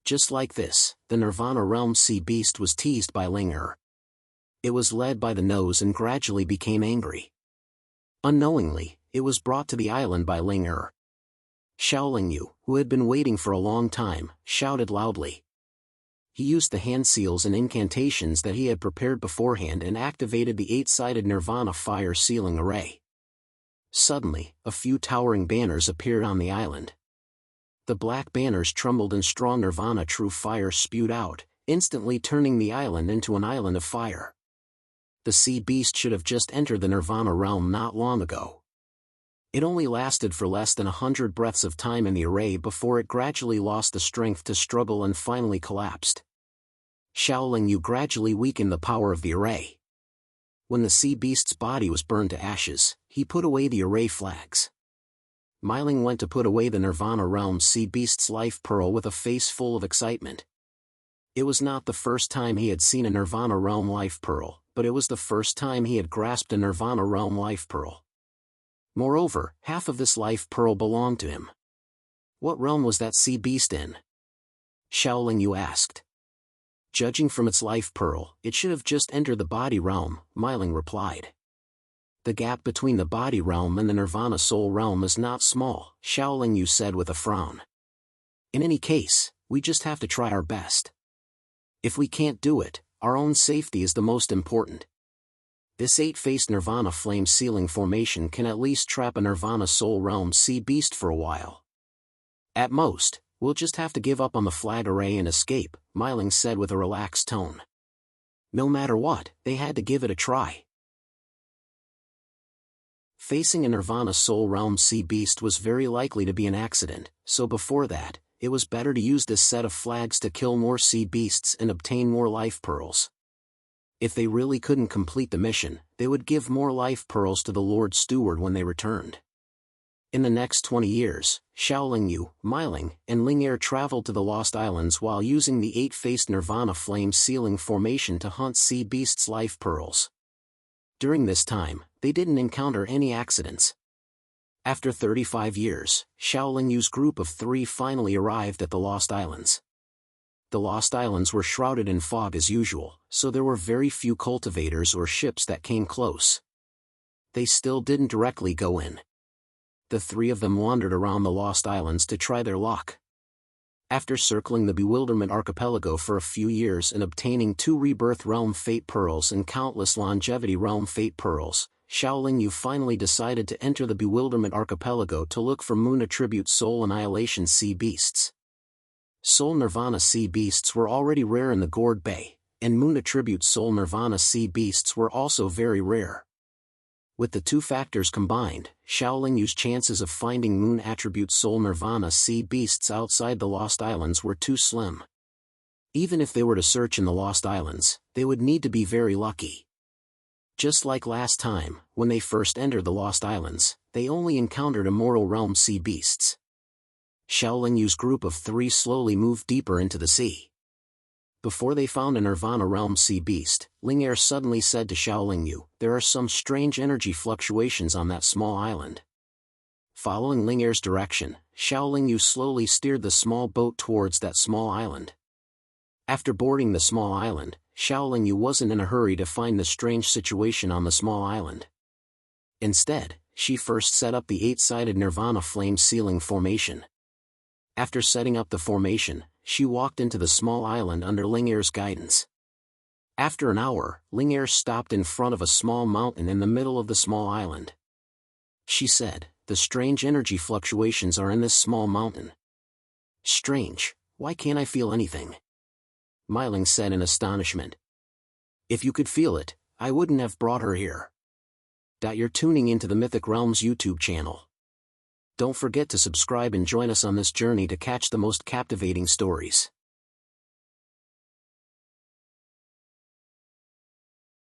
Just like this, the Nirvana Realm sea beast was teased by Linger. It was led by the nose and gradually became angry. Unknowingly, it was brought to the island by Linger. Xiao Lingyu, who had been waiting for a long time, shouted loudly. He used the hand seals and incantations that he had prepared beforehand and activated the 8-sided Nirvana fire sealing array. Suddenly, a few towering banners appeared on the island. The black banners trembled and strong Nirvana true fire spewed out, instantly turning the island into an island of fire. The sea beast should have just entered the Nirvana realm not long ago. It only lasted for less than 100 breaths of time in the array before it gradually lost the strength to struggle and finally collapsed. Xiao Lingyu gradually weakened the power of the array. When the sea beast's body was burned to ashes, he put away the array flags. Miling went to put away the Nirvana realm sea beast's life pearl with a face full of excitement. It was not the first time he had seen a Nirvana realm life pearl, but it was the first time he had grasped a Nirvana realm life pearl. Moreover, half of this life pearl belonged to him. What realm was that sea beast in? Xiao Lingyu asked. Judging from its life pearl, it should have just entered the body realm, Miling replied. The gap between the body realm and the Nirvana soul realm is not small, Xiao Lingyu said with a frown. In any case, we just have to try our best. If we can't do it, our own safety is the most important. This 8-faced Nirvana flame sealing formation can at least trap a Nirvana soul realm sea beast for a while. At most, we'll just have to give up on the flag array and escape, Miling said with a relaxed tone. No matter what, they had to give it a try. Facing a Nirvana soul realm sea beast was very likely to be an accident, so before that, it was better to use this set of flags to kill more sea beasts and obtain more life pearls. If they really couldn't complete the mission, they would give more life pearls to the Lord Steward when they returned. In the next 20 years, Xiao Lingyu, Miling, and Linger traveled to the Lost Islands while using the 8-faced Nirvana flame sealing formation to hunt sea beasts' life pearls. During this time, they didn't encounter any accidents. After 35 years, Xiao Lingyu's group of 3 finally arrived at the Lost Islands. The Lost Islands were shrouded in fog as usual, so there were very few cultivators or ships that came close. They still didn't directly go in. The 3 of them wandered around the Lost Islands to try their luck. After circling the Bewilderment Archipelago for a few years and obtaining 2 Rebirth Realm Fate Pearls and countless Longevity Realm Fate Pearls, Xiao Lingyu finally decided to enter the Bewilderment Archipelago to look for Moon Attribute Soul Annihilation Sea Beasts. Soul Nirvana Sea Beasts were already rare in the Gourd Bay, and Moon Attribute Soul Nirvana Sea Beasts were also very rare. With the 2 factors combined, Xiao Lingyu's chances of finding Moon Attribute Soul Nirvana Sea Beasts outside the Lost Islands were too slim. Even if they were to search in the Lost Islands, they would need to be very lucky. Just like last time, when they first entered the Lost Islands, they only encountered Immortal Realm Sea Beasts. Xiao Lingyu's group of 3 slowly moved deeper into the sea. Before they found a Nirvana Realm Sea Beast, Linger suddenly said to Xiao Lingyu, "There are some strange energy fluctuations on that small island." Following Linger's direction, Xiao Lingyu slowly steered the small boat towards that small island. After boarding the small island, Xiao Lingyu wasn't in a hurry to find the strange situation on the small island. Instead, she first set up the 8-sided Nirvana flame sealing formation. After setting up the formation, she walked into the small island under Lingair's guidance. After an hour, Lingair stopped in front of a small mountain in the middle of the small island. She said, "The strange energy fluctuations are in this small mountain." "Strange, why can't I feel anything?" Myling said in astonishment. "If you could feel it, I wouldn't have brought her here." You're tuning into the Mythic Realms YouTube channel. Don't forget to subscribe and join us on this journey to catch the most captivating stories.